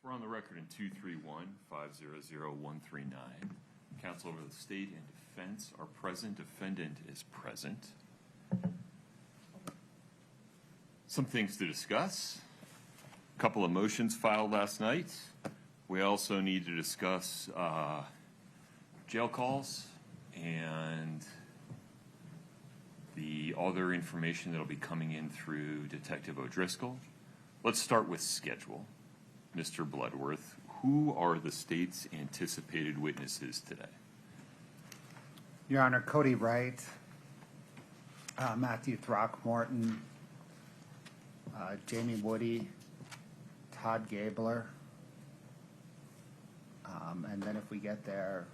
We're on the record in 231-500-139. Counsel over the state and defense are present. Defendant is present. Some things to discuss. A couple of motions filed last night. We also need to discuss jail calls and the other information that will be coming in through Detective O'Driscoll. Let's start with schedule. Mr. Bloodworth, who are the state's anticipated witnesses today? Your Honor, Cody Wright, Matthew Throckmorton, Jamie Woody, Todd Gabler, and then if we get there,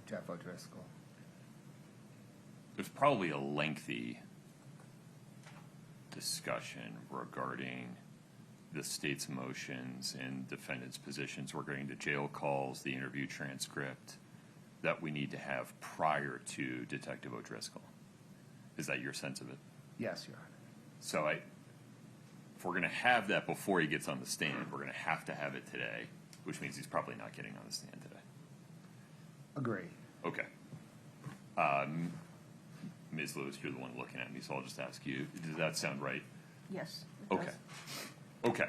Jeff O'Driscoll. There's probably a lengthy discussion regarding the state's motions and defendants' positions regarding the jail calls, the interview transcript, that we need to have prior to Detective O'Driscoll. Is that your sense of it? Yes, Your Honor. So if we're going to have that before he gets on the stand, we're going to have it today, which means he's probably not getting on the stand today. Agree. Okay. Ms. Lewis, you're the one looking at me, so I'll just ask you, does that sound right? Yes. Okay. Okay.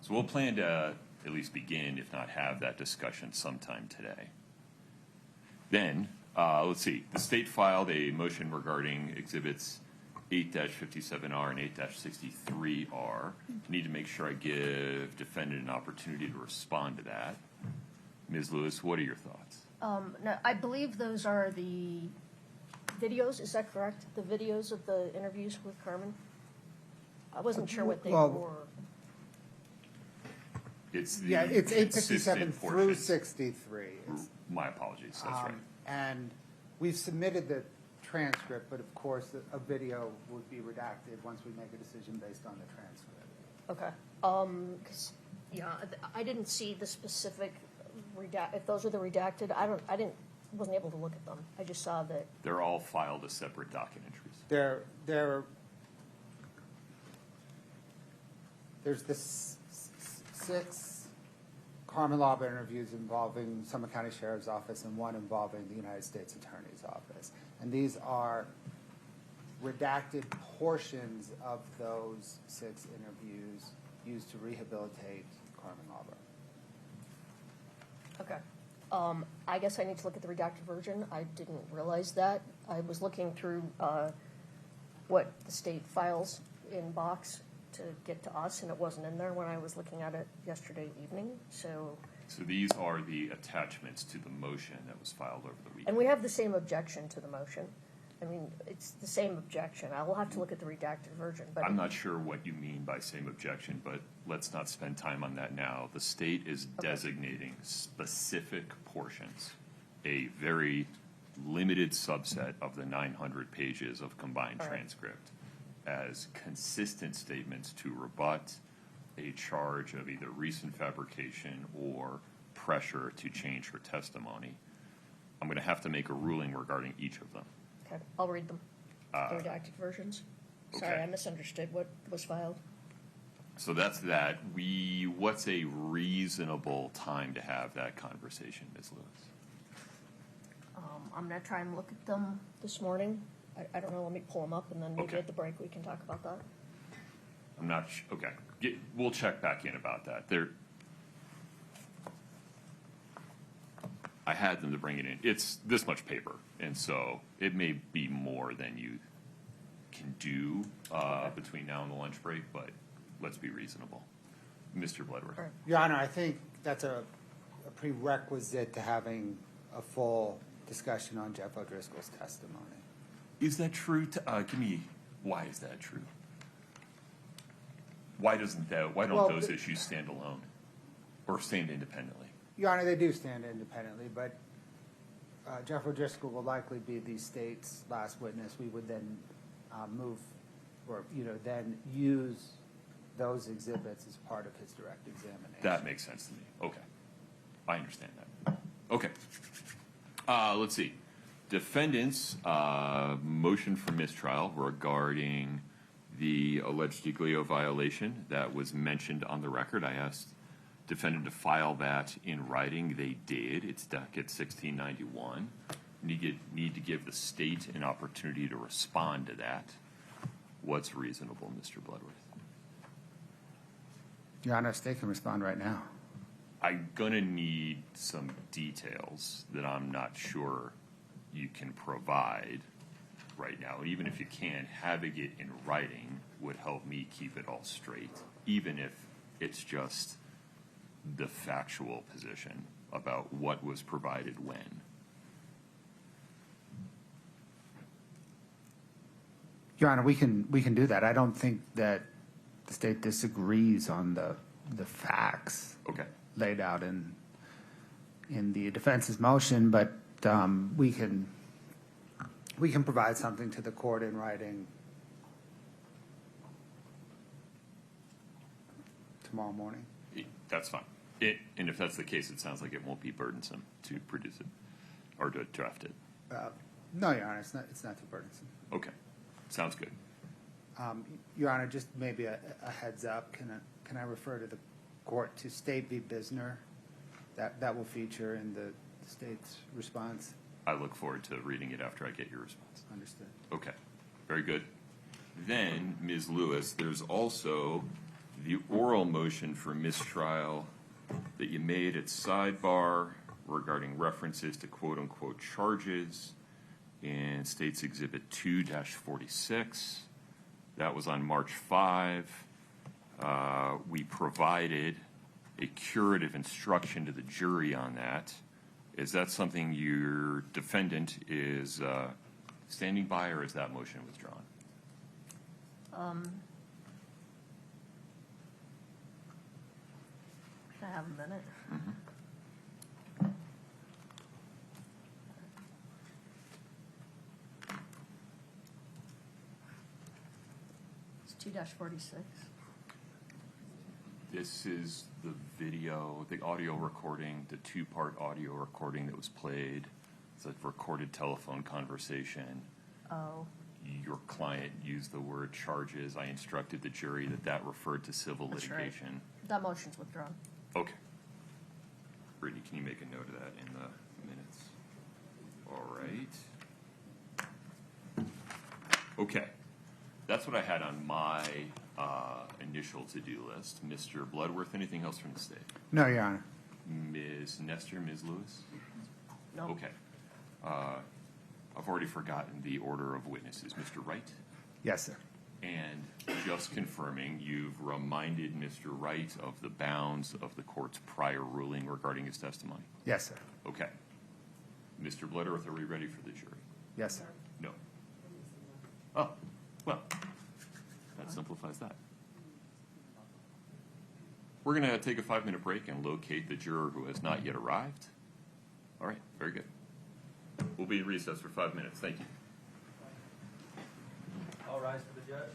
So we'll plan to at least begin, if not have that discussion sometime today. Then, let's see. The state filed a motion regarding exhibits 8-57R and 8-63R. Need to make sure I give defendant an opportunity to respond to that. Ms. Lewis, what are your thoughts? No, I believe those are the videos. Is that correct? The videos of the interviews with Carmen? I wasn't sure what they were. It's the it's 857 consistent through portions. 63. My apologies. That's right. And we've submitted the transcript, but of course a video would be redacted once we make a decision based on the transcript. Okay. 'Cause, yeah, I didn't see the specific if those are the redacted. Wasn't able to look at them. I just saw that They're all filed as separate docket entries. There's the 6 Carmen Laba interviews involving Summit County Sheriff's Office and 1 involving the United States Attorney's Office. And these are redacted portions of those 6 interviews used to rehabilitate Carmen Laba. Okay. I guess I need to look at the redacted version. I didn't realize that. I was looking through what the state files in box to get to us, and it wasn't in there when I was looking at it yesterday evening. So these are the attachments to the motion that was filed over the weekend. And we have the same objection to the motion. I mean, it's the same objection. I will have to look at the redacted version. But I'm not sure what you mean by same objection, but let's not spend time on that now. The state is designating specific portions, a very limited subset of the 900 pages of combined transcript, as consistent statements to rebut a charge of either recent fabrication or pressure to change her testimony. I'm going to have to make a ruling regarding each of them. Okay, I'll read them. The redacted versions. Sorry, okay. I misunderstood what was filed. So that's that. What's a reasonable time to have that conversation, Ms. Lewis? I'm going to try and look at them this morning. I don't know. Let me pull them up, and then maybe at the break we can talk about that. I'm not okay. We'll check back in about that. I had them to bring it in. It's this much paper, and so it may be more than you can do between now and the lunch break, but let's be reasonable. Mr. Bloodworth. Right. Your Honor, I think that's a prerequisite to having a full discussion on Jeff O'Driscoll's testimony. Is that true? Why is that true? Why don't those issues stand alone or stand independently? Your Honor, they do stand independently, but Jeff O'Driscoll will likely be the state's last witness. We would then then use those exhibits as part of his direct examination. That makes sense to me. Okay. I understand that. Okay. Let's see. Defendant's motion for mistrial regarding the alleged Giglio violation that was mentioned on the record. I asked defendant to file that in writing. They did. It's docket 1691. Need to give the state an opportunity to respond to that. What's reasonable, Mr. Bloodworth? Your Honor, state can respond right now. I'm gonna need some details that I'm not sure you can provide right now. And even if you can, having it in writing would help me keep it all straight, even if it's just the factual position about what was provided when. Your Honor, we can do that. I don't think that the state disagrees on the facts Okay. laid out in the defense's motion, but we can provide something to the court in writing tomorrow morning. That's fine. And if that's the case, it sounds like it won't be burdensome to produce it or to draft it. No, Your Honor, it's not too burdensome. Okay. Sounds good. Your Honor, just maybe a heads up. Can I refer to the court to State v. Bisner? That will feature in the state's response. I look forward to reading it after I get your response. Understood. Okay. Very good. Then, Ms. Lewis, there's also the oral motion for mistrial that you made at Sidebar regarding references to quote-unquote charges in State's Exhibit 2-46. That was on March 5. We provided a curative instruction to the jury on that. Is that something your defendant is standing by, or is that motion withdrawn? Can I have a minute? It's 2-46. This is the video, the audio recording, the two-part audio recording that was played. It's a recorded telephone conversation. Oh, Your client used the word charges. I instructed the jury that that referred to civil that's right. litigation. That motion's withdrawn. Okay. Brittany, can you make a note of that in the minutes? All right. Okay. That's what I had on my initial to-do list. Mr. Bloodworth, anything else from the state? No, Your Honor. Ms. Nestor, Ms. Lewis? No. Okay. I've already forgotten the order of witnesses. Mr. Wright? Yes, sir. And just confirming, you've reminded Mr. Wright of the bounds of the court's prior ruling regarding his testimony? Yes, sir. Okay. Mr. Bloodworth, are we ready for the jury? Yes, sir. No. Oh, well, that simplifies that. We're going to take a 5-minute break and locate the juror who has not yet arrived. All right, very good. We'll be in recess for 5 minutes. Thank you. All rise for the judge.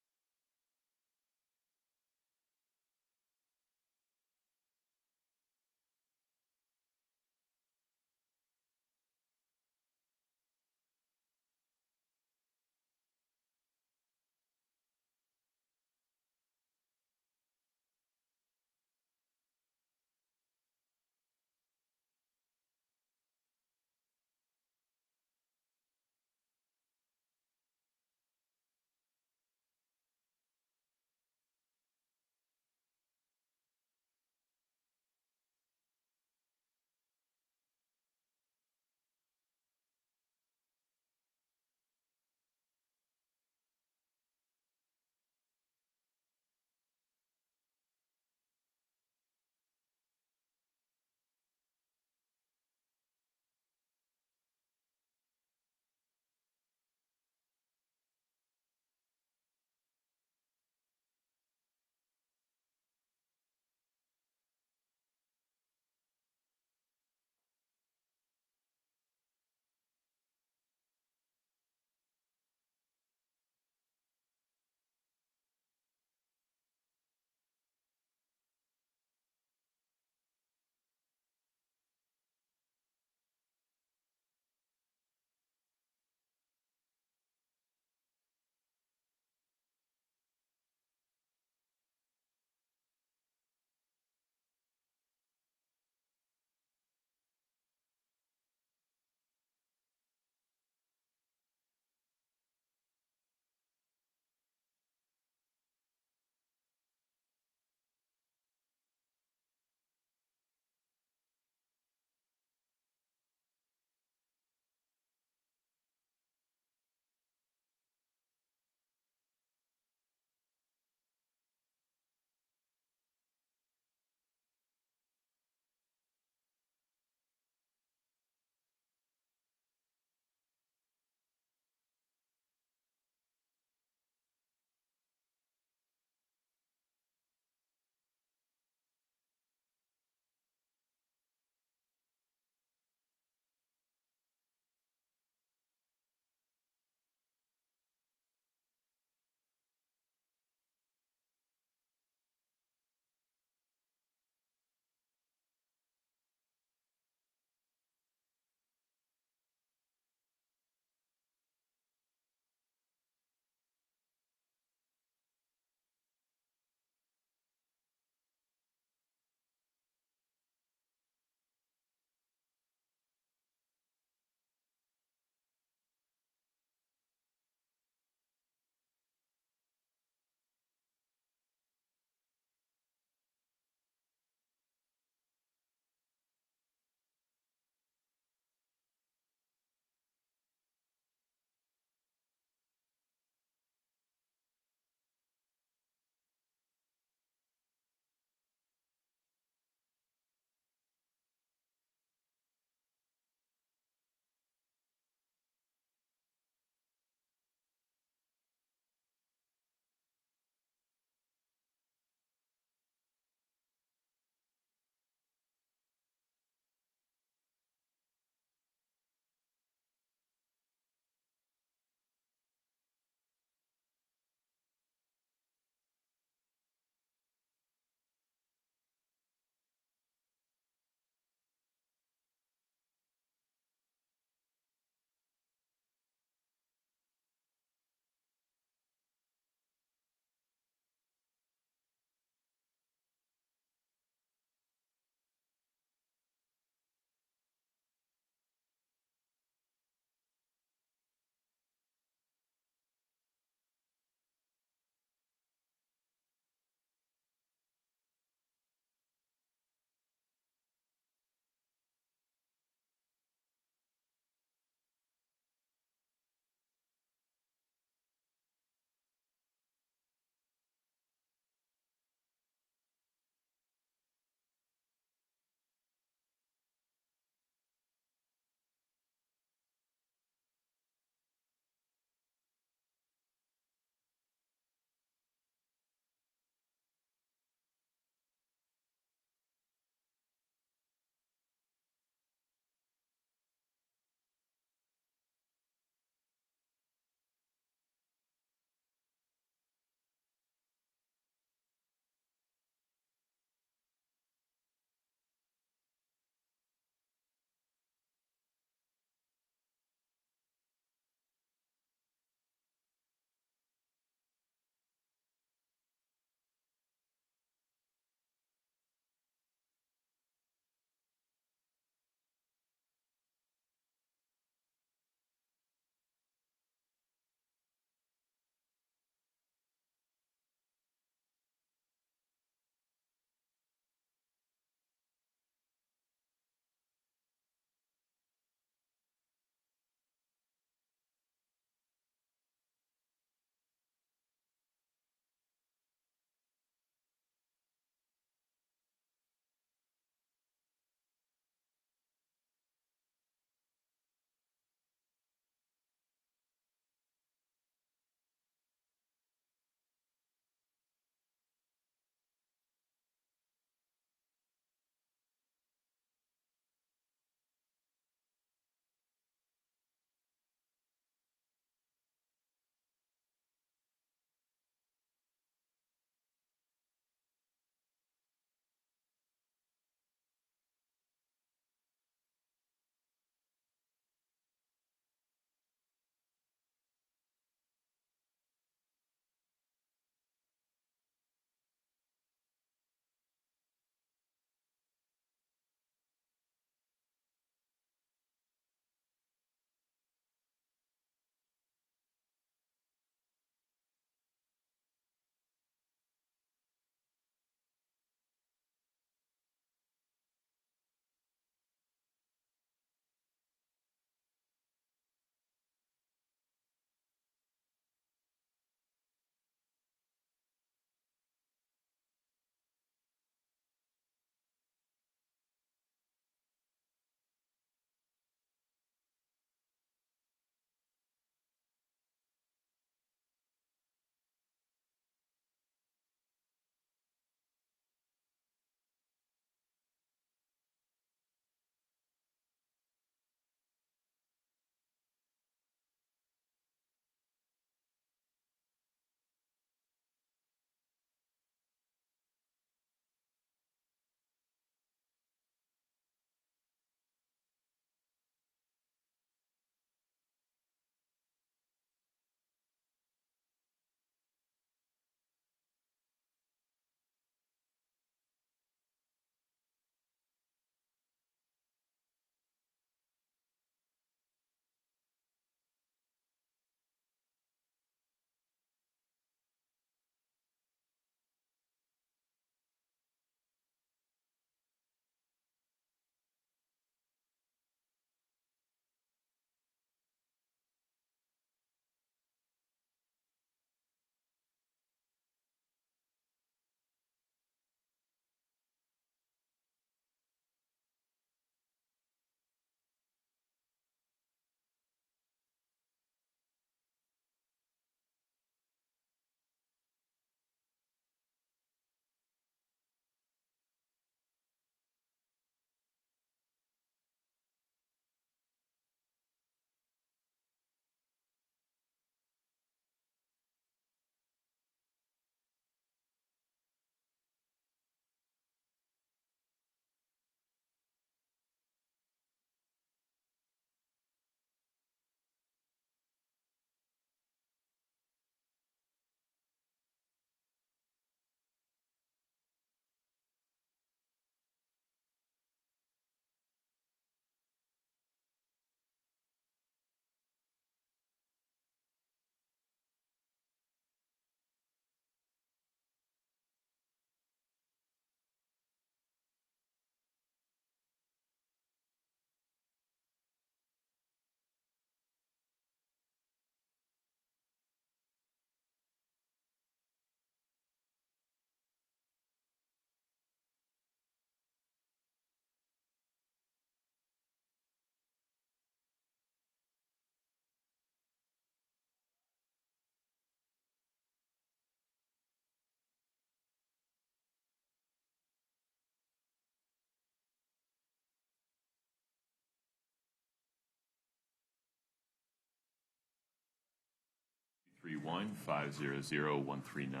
251-500-139.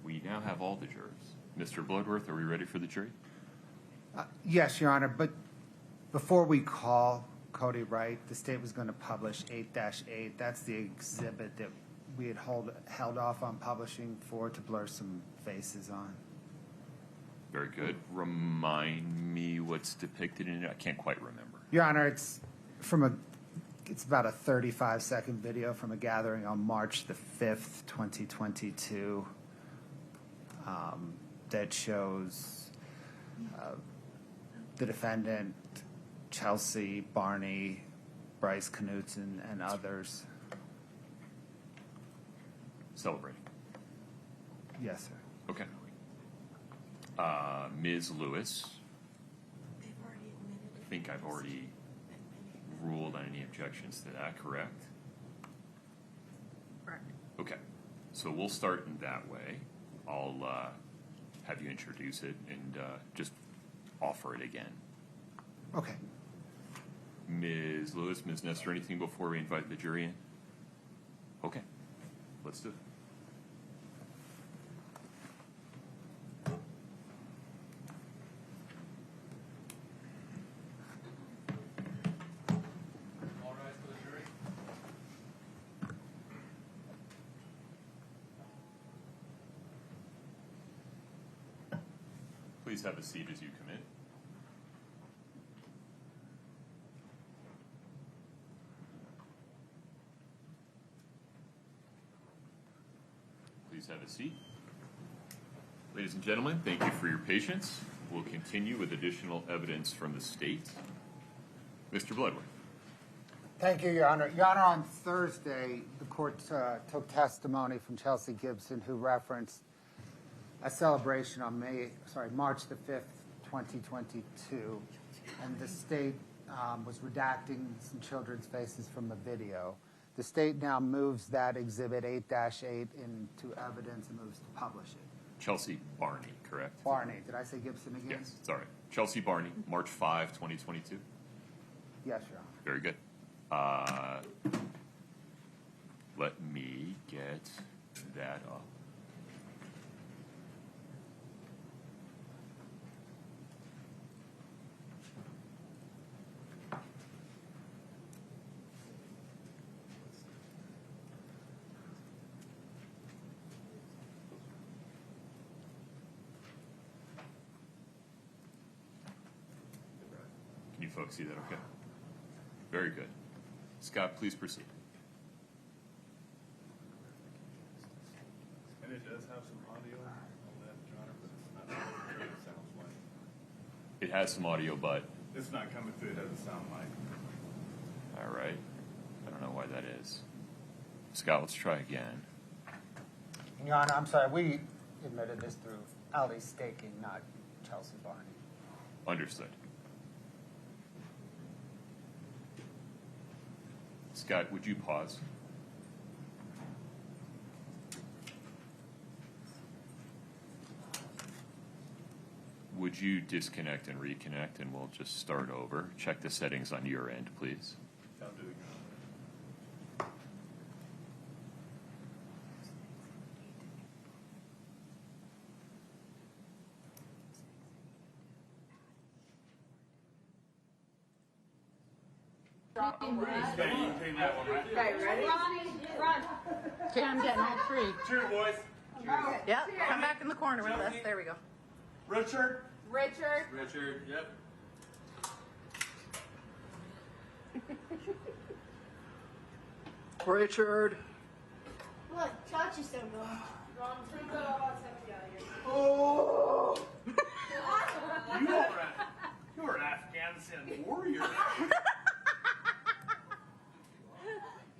We now have all the jurors. Mr. Bloodworth, are we ready for the jury? Yes, Your Honor, but before we call Cody Wright, the state was going to publish 8-8. That's the exhibit that we had held off on publishing to blur some faces on. Very good. Remind me what's depicted in it. I can't quite remember. Your Honor, it's about a 35-second video from a gathering on March the 5th, 2022, that shows the defendant, Chelsea, Barney, Bryce Knutson, and others. Celebrating. Yes, sir. Okay. Ms. Lewis, I think I've already ruled on any objections to that, correct? Correct. Okay. So we'll start in that way. I'll have you introduce it and just offer it again. Okay. Ms. Lewis, Ms. Nestor, anything before we invite the jury in? Okay. Let's do it. All rise for the jury. Please have a seat as you come in. Please have a seat. Ladies and gentlemen, thank you for your patience. We'll continue with additional evidence from the state. Mr. Bloodworth. Thank you, Your Honor. Your Honor, on Thursday, the court took testimony from Chelsea Gibson, who referenced a celebration on March the 5th, 2022, and the state was redacting some children's faces from the video. The state now moves that exhibit 8-8 into evidence and moves to publish it. Chelsea Barney, correct? Barney, did I say Gibson again? Yes, sorry. Chelsea Barney, March 5, 2022. Yes, Your Honor. Very good. Let me get that up. Can you folks see that okay? Very good. Scott, please proceed. And it does have some audio on that, John, but it's not coming through, it sounds like. It has some audio, but, It's not coming through, it doesn't sound like. all right. I don't know why that is. Scott, let's try again. Your Honor, I'm sorry, we admitted this through Ali staking, not Chelsea Barney. Understood. Scott, would you pause? Would you disconnect and reconnect, and we'll just start over? Check the settings on your end, please. I'll do it. Okay, you can take that one, right? Okay, ready? Run. Okay, I'm getting all three. Cheers, boys. Yep, come back in the corner with us. There we go. Richard. Richard. Richard, yep. Richard. Look, Josh is still going. Ron, take that all out of here. Oh! You are an Afghanistan warrior.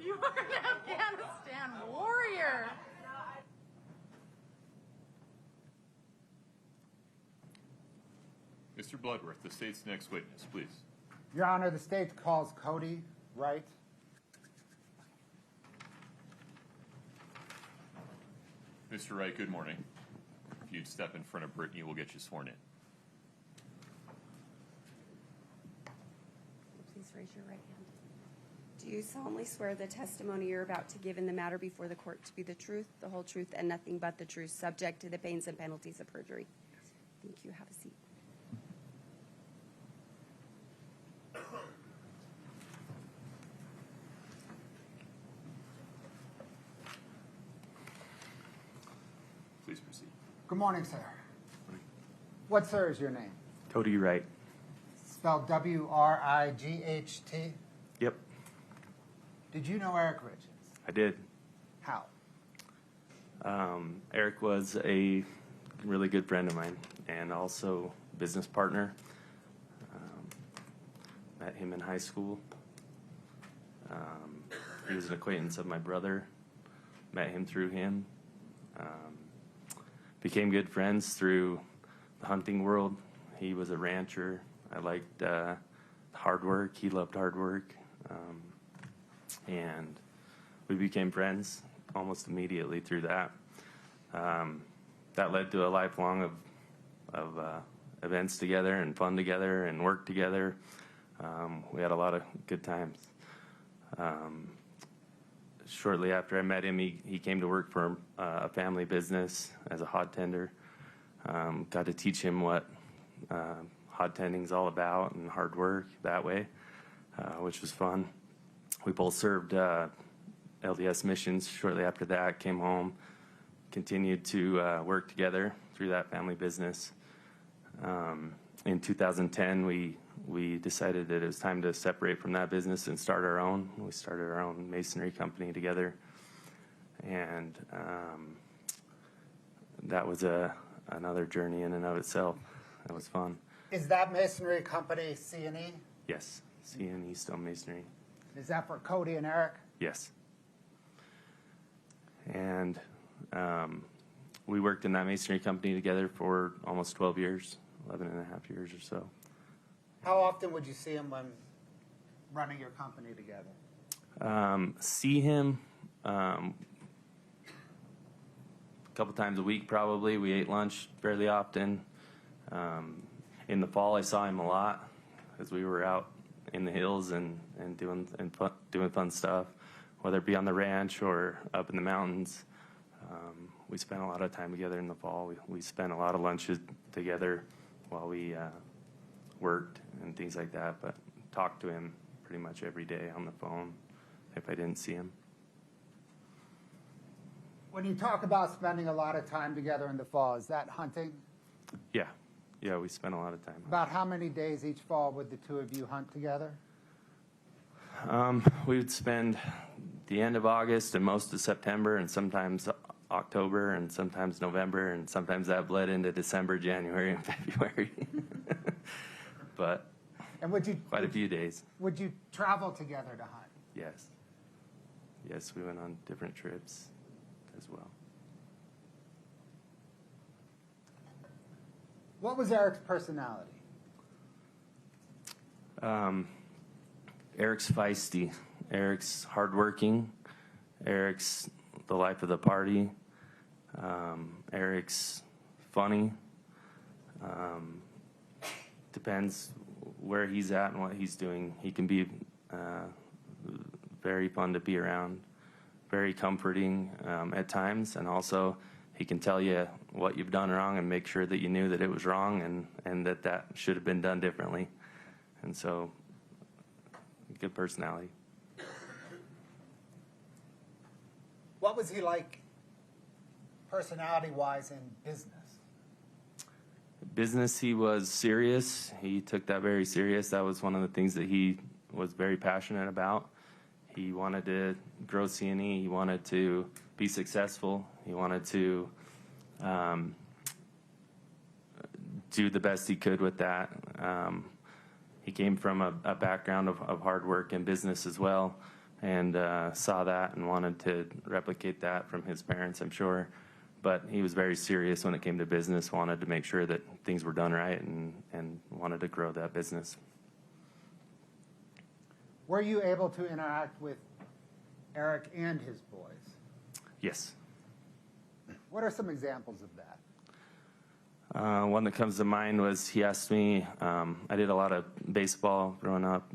You are an Afghanistan warrior. Mr. Bloodworth, the state's next witness, please. Your Honor, the state calls Cody Wright. Mr. Wright, good morning. If you'd step in front of Brittany, we'll get you sworn in. Please raise your right hand. Do you solemnly swear the testimony you're about to give in the matter before the court to be the truth, the whole truth, and nothing but the truth, subject to the pains and penalties of perjury? Thank you. Have a seat. Please proceed. Good morning, sir. What, sir, is your name? Cody Wright. Spelled W-R-I-G-H-T? Yep, Did you know Eric Richins? I did. How? Eric was a really good friend of mine and also business partner. Met him in high school. He was an acquaintance of my brother. Met him through him. Became good friends through the hunting world. He was a rancher. I liked hard work. He loved hard work. And we became friends almost immediately through that. That led to a lifelong of events together and fun together and work together. We had a lot of good times. Shortly after I met him, he came to work for a family business as a hod tender. Got to teach him what hod tending is all about and hard work that way, which was fun. We both served LDS missions shortly after that, came home, continued to work together through that family business. In 2010, we decided that it was time to separate from that business and start our own. We started our own masonry company together. And that was another journey in and of itself. That was fun. Is that masonry company C&E? Yes, C&E Stone Masonry. Is that for Cody and Eric? Yes. And we worked in that masonry company together for almost 12 years, 11 and a half years or so. How often would you see him when running your company together? See him a couple times a week probably. We ate lunch fairly often. In the fall, I saw him a lot because we were out in the hills and doing fun stuff, whether it be on the ranch or up in the mountains. We spent a lot of time together in the fall. We spent a lot of lunches together while we worked and things like that, but talked to him pretty much every day on the phone if I didn't see him. When you talk about spending a lot of time together in the fall, is that hunting? Yeah, we spent a lot of time. About how many days each fall would the two of you hunt together? We would spend the end of August and most of September and sometimes October and sometimes November and sometimes that bled into December, January, and February. But And would you quite a few days. Would you travel together to hunt? Yes. Yes, we went on different trips as well. What was Eric's personality? Eric's feisty. Eric's hardworking. Eric's the life of the party. Eric's funny. Depends where he's at and what he's doing. He can be very fun to be around, very comforting at times, and also he can tell you what you've done wrong and make sure that you knew that it was wrong and that should have been done differently. And so, good personality. What was he like personality-wise in business? Business, he was serious. He took that very serious. That was one of the things that he was very passionate about. He wanted to grow C&E. He wanted to be successful. He wanted to do the best he could with that. He came from a background of hard work and business as well, and saw that and wanted to replicate that from his parents, I'm sure. But he was very serious when it came to business, wanted to make sure that things were done right and wanted to grow that business. Were you able to interact with Eric and his boys? Yes. What are some examples of that? One that comes to mind was he asked me, I did a lot of baseball growing up,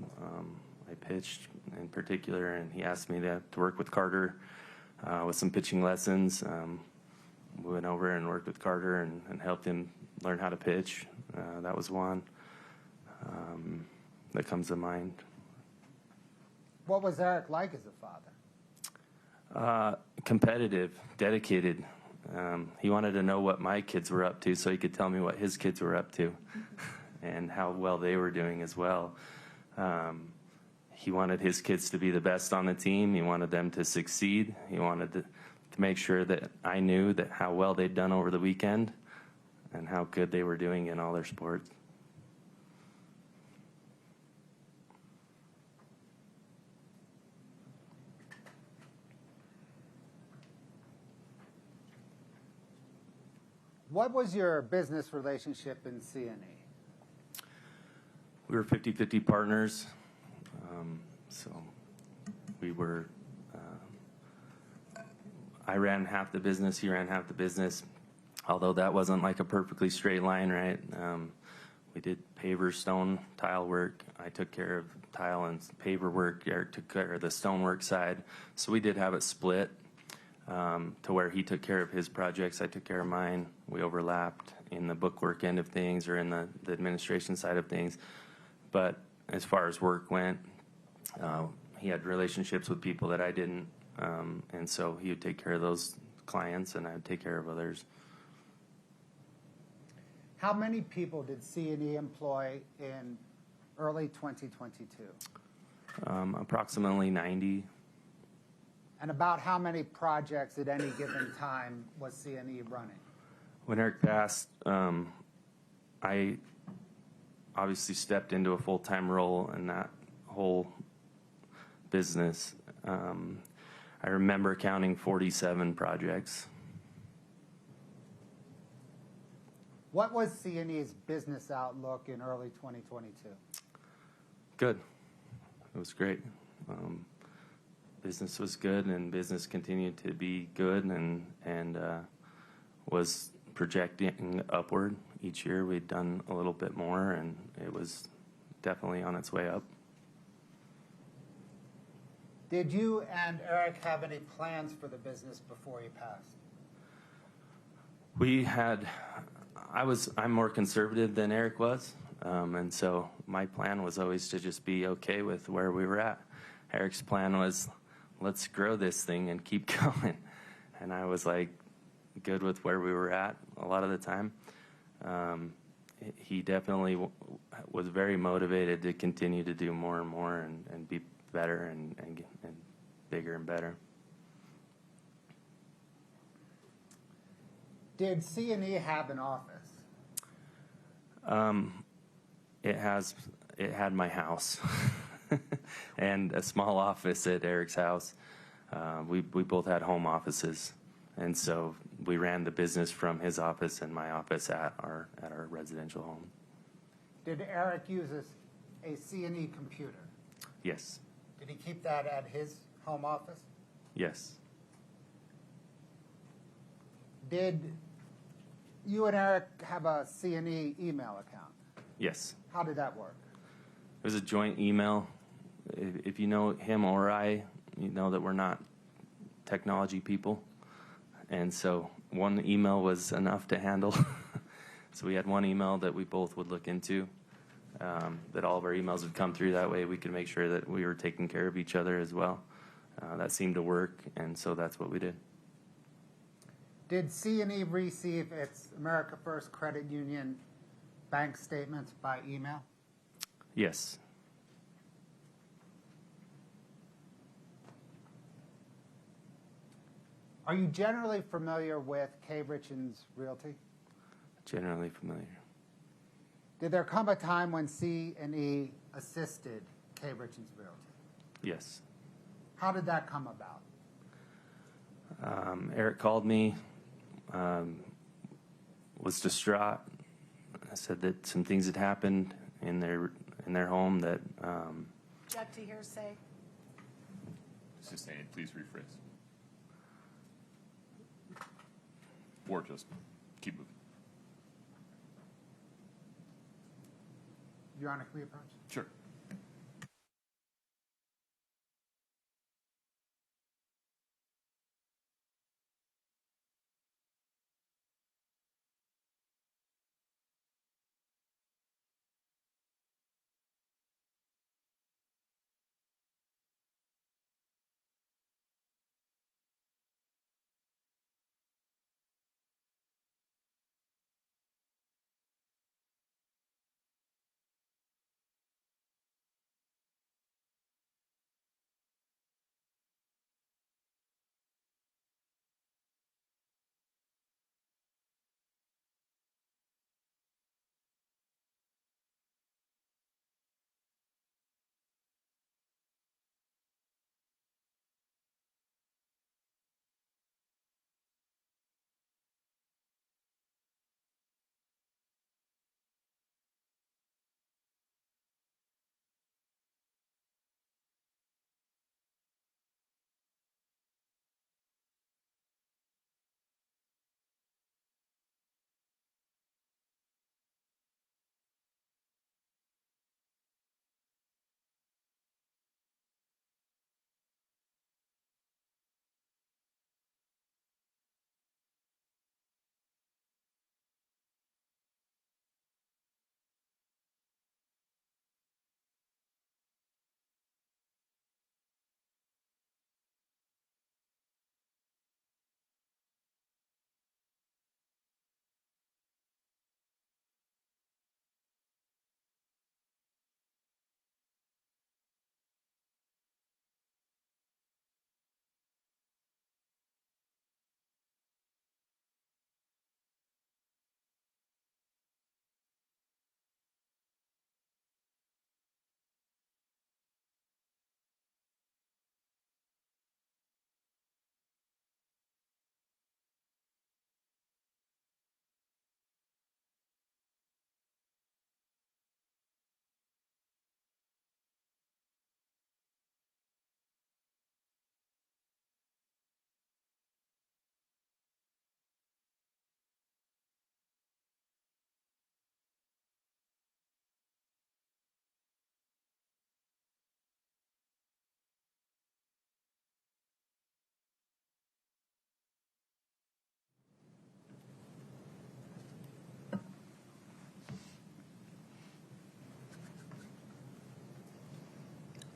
pitched in particular, and he asked me to work with Carter with some pitching lessons. We went over and worked with Carter and helped him learn how to pitch. That was one that comes to mind. What was Eric like as a father? Competitive, dedicated. He wanted to know what my kids were up to so he could tell me what his kids were up to and how well they were doing as well. He wanted his kids to be the best on the team. He wanted them to succeed. He wanted to make sure that I knew that how well they'd done over the weekend and how good they were doing in all their sports. What was your business relationship in C&E? We were 50-50 partners. So we were, I ran half the business, he ran half the business, although that wasn't like a perfectly straight line, right? We did paver, stone, tile work. I took care of tile and paver work. Eric took care of the stonework side. So we did have it split to where he took care of his projects, I took care of mine. We overlapped in the bookwork end of things or in the administration side of things. But as far as work went, he had relationships with people that I didn't, and so he would take care of those clients and I would take care of others. How many people did C&E employ in early 2022? Approximately 90. And about how many projects at any given time was C&E running? When Eric passed, I obviously stepped into a full-time role in that whole business. I remember counting 47 projects. What was C&E's business outlook in early 2022? Good. It was great. Business was good, and business continued to be good, and was projecting upward each year. We'd done a little bit more, and it was definitely on its way up. Did you and Eric have any plans for the business before he passed? We had, I'm more conservative than Eric was, and so my plan was always to just be okay with where we were at. Eric's plan was, let's grow this thing and keep going. And I was like, good with where we were at a lot of the time. He definitely was very motivated to continue to do more and more and be better and bigger and better. Did C&E have an office? It had my house and a small office at Eric's house. We both had home offices, and so we ran the business from his office and my office at our residential home. Did Eric use a C&E computer? Yes. Did he keep that at his home office? Yes. Did you and Eric have a C&E email account? Yes. How did that work? It was a joint email. If you know him or I, you know that we're not technology people. And so one email was enough to handle. So we had one email that we both would look into, that all of our emails would come through. That way we could make sure that we were taking care of each other as well. That seemed to work, and so that's what we did. Did C&E receive its America First Credit Union bank statements by email? Yes. Are you generally familiar with Kouri Richins Realty? Generally familiar. Did there come a time when C&E assisted Kouri Richins Realty? Yes. How did that come about? Eric called me, was distraught. I said that some things had happened in their home that. Object to hearsay. Just saying, please rephrase. Or just keep moving. Your Honor, can we approach? Sure.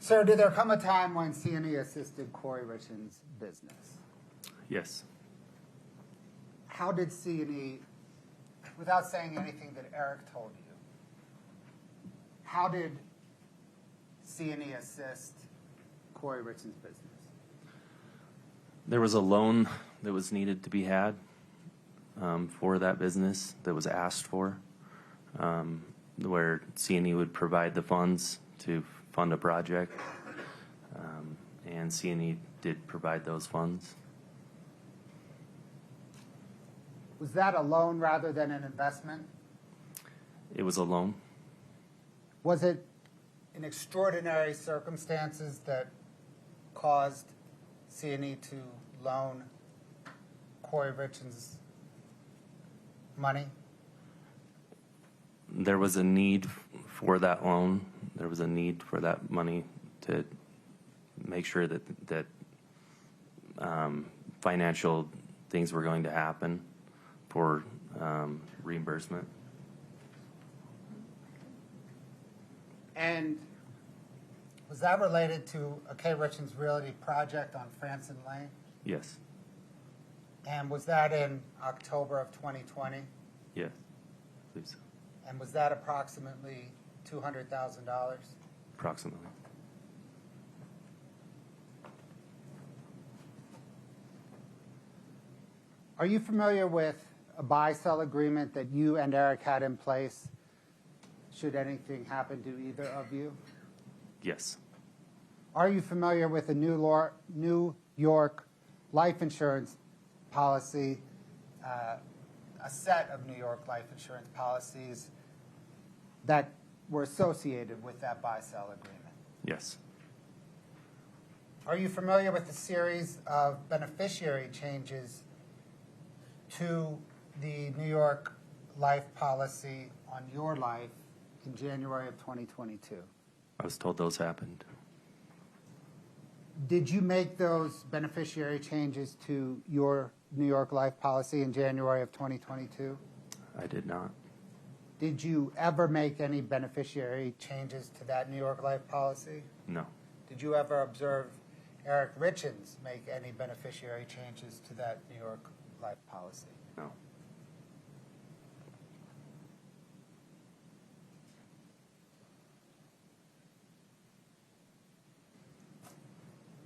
Sir, did there come a time when C&E assisted Kouri Richins' business? Yes. How did C&E, without saying anything that Eric told you, how did C&E assist Kouri Richins' business? There was a loan that was needed to be had for that business that was asked for, where C&E would provide the funds to fund a project, and C&E did provide those funds. Was that a loan rather than an investment? It was a loan. Was it in extraordinary circumstances that caused C&E to loan Kouri Richins money? There was a need for that loan. There was a need for that money to make sure that financial things were going to happen for reimbursement. And was that related to a K. Richins Realty project on Franson Lane? Yes. And was that in October of 2020? Yes. I believe so. And was that approximately $200,000? Approximately. Are you familiar with a buy-sell agreement that you and Eric had in place should anything happen to either of you? Yes. Are you familiar with a New York life insurance policy, a set of New York life insurance policies that were associated with that buy-sell agreement? Yes. Are you familiar with the series of beneficiary changes to the New York life policy on your life in January of 2022? I was told those happened. Did you make those beneficiary changes to your New York life policy in January of 2022? I did not. Did you ever make any beneficiary changes to that New York life policy? No. Did you ever observe Eric Richins make any beneficiary changes to that New York life policy? No.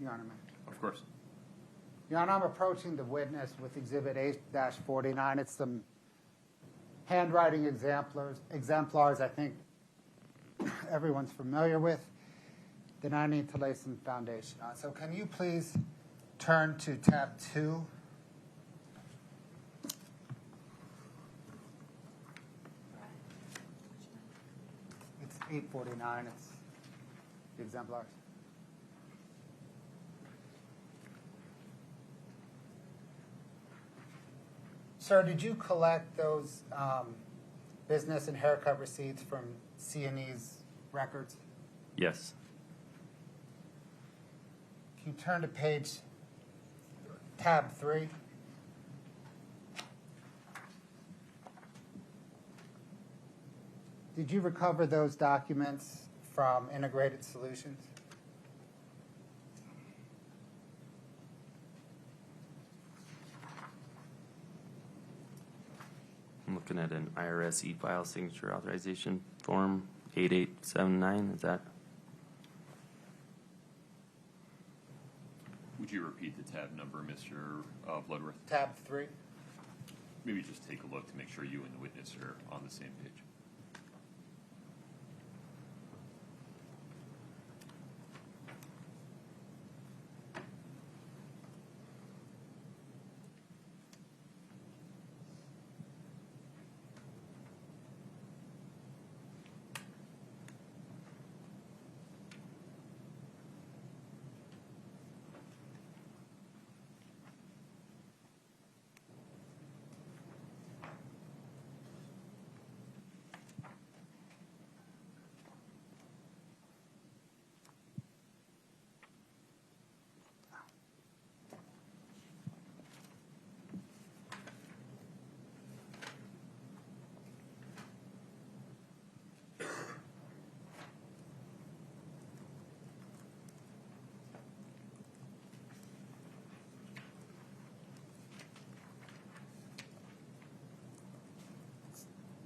Your Honor, Of course. Your Honor, I'm approaching the witness with Exhibit 8-49. It's some handwriting exemplars I think everyone's familiar with that I need to lay some foundation on. So can you please turn to tab 2? It's 849. It's the exemplars. Sir, did you collect those business and haircut receipts from C&E's records? Yes. Can you turn to tab 3? Did you recover those documents from Integrated Solutions? I'm looking at an IRS e-file signature authorization form 8879. Is that? Would you repeat the tab number, Mr. Bloodworth? Tab 3. Maybe just take a look to make sure you and the witness are on the same page.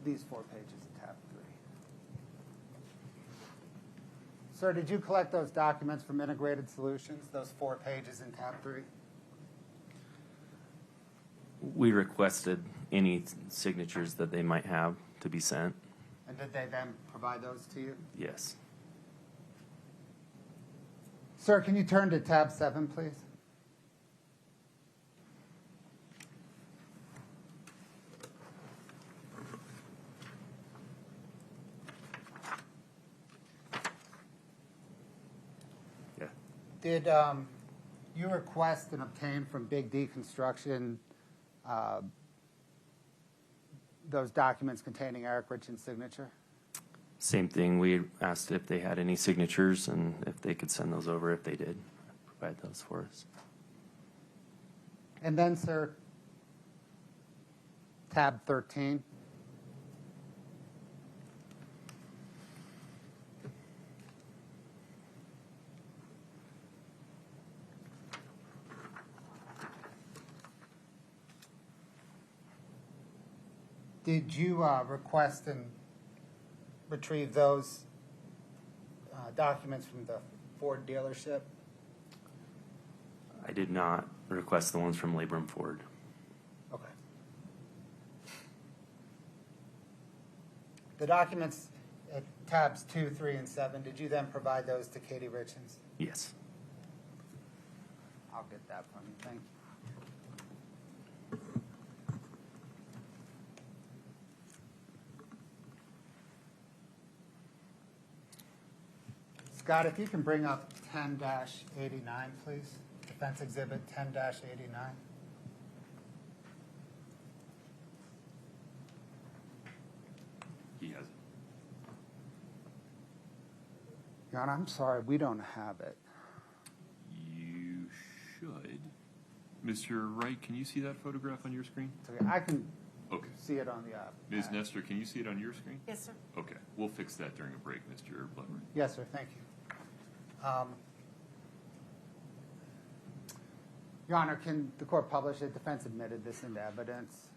these 4 pages of tab 3. Sir, did you collect those documents from Integrated Solutions, those 4 pages in tab 3? We requested any signatures that they might have to be sent. And did they then provide those to you? Yes. Sir, can you turn to tab 7, please? Yeah. Did you request and obtain from Big D Construction those documents containing Eric Richins' signature? Same thing. We asked if they had any signatures and if they could send those over. If they did, provide those for us. And then, sir, tab 13. Did you request and retrieve those documents from the Ford dealership? I did not request the ones from Labrum Ford. Okay. The documents at tabs 2, 3, and 7, did you then provide those to Kouri Richins? Yes. I'll get that from you. Thank you. Scott, if you can bring up 10-89, please. Defense Exhibit 10-89. He has it. Your Honor, I'm sorry, we don't have it. You should. Mr. Wright, can you see that photograph on your screen? It's okay. I can Okay. see it on the app. Ms. Nestor, can you see it on your screen? Yes, sir. Okay, we'll fix that during a break, Mr. Blummer. Yes, sir. Thank you. Your Honor, can the court publish it? Defense admitted this into evidence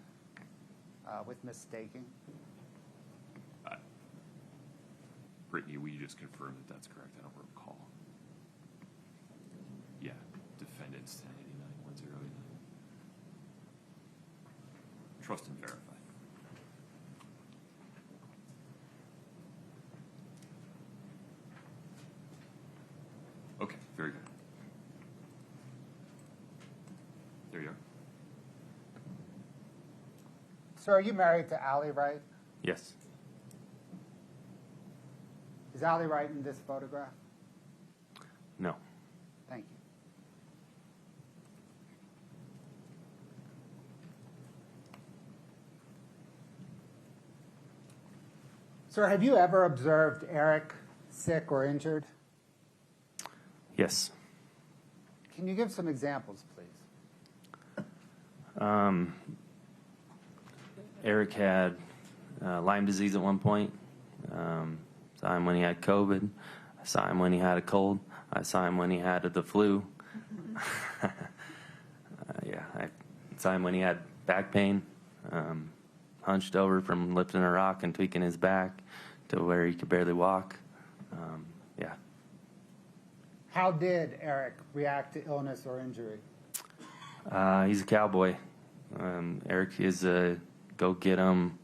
with mistaking. Brittany, will you just confirm that that's correct? I don't recall. Yeah, defendants 1089-1089. Trust and verify. Okay, very good. There you are. Sir, are you married to Allie Wright? Yes. Is Allie Wright in this photograph? No. Thank you. Sir, have you ever observed Eric sick or injured? Yes. Can you give some examples, please? Eric had Lyme disease at one point. Saw him when he had COVID. I saw him when he had a cold. I saw him when he had the flu. I saw him when he had back pain, hunched over from lifting a rock and tweaking his back to where he could barely walk. How did Eric react to illness or injury? He's a cowboy. Eric is a go get him.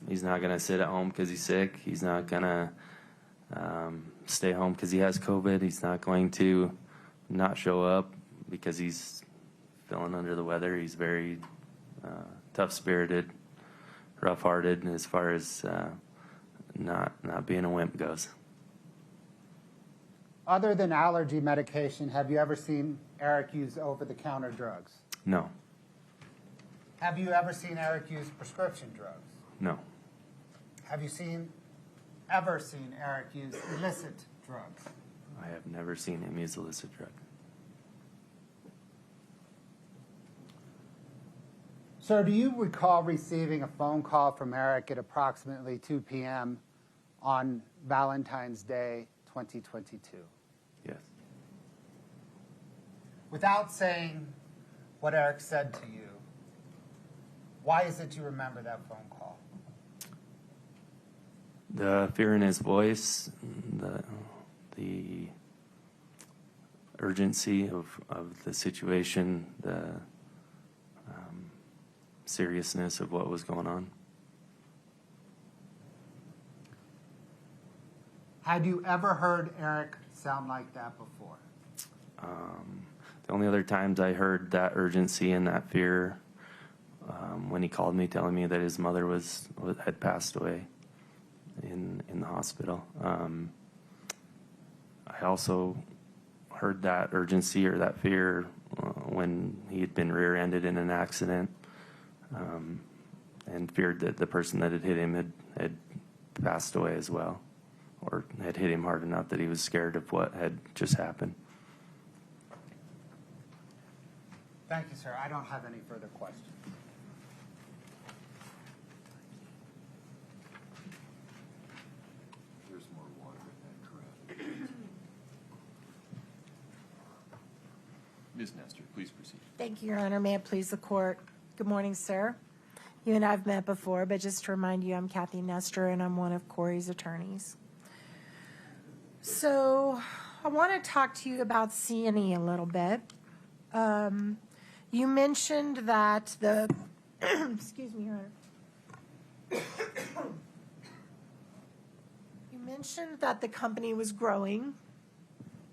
He's not going to sit at home because he's sick. He's not going to stay home because he has COVID. He's not going to not show up because he's feeling under the weather. He's very tough-spirited, rough-hearted as far as not being a wimp goes. Other than allergy medication, have you ever seen Eric use over-the-counter drugs? No. Have you ever seen Eric use prescription drugs? No. Have you ever seen Eric use illicit drugs? I have never seen him use illicit drug. Sir, do you recall receiving a phone call from Eric at approximately 2 p.m. on Valentine's Day, 2022? Yes. Without saying what Eric said to you, why is it you remember that phone call? The fear in his voice, the urgency of the situation, the seriousness of what was going on. Had you ever heard Eric sound like that before? The only other times I heard that urgency and that fear when he called me telling me that his mother had passed away in the hospital. I also heard that urgency or that fear when he had been rear-ended in an accident, and feared that the person that had hit him had passed away as well, or had hit him hard enough that he was scared of what had just happened. Thank you, sir. I don't have any further questions. There's more water in that corral. Ms. Nestor, please proceed. Thank you, Your Honor. May it please the court. Good morning, sir. You and I have met before, but just to remind you, I'm Kathy Nestor, and I'm one of Kouri's attorneys. So I want to talk to you about C&E a little bit. You mentioned that the, excuse me, Your Honor. You mentioned that the company was growing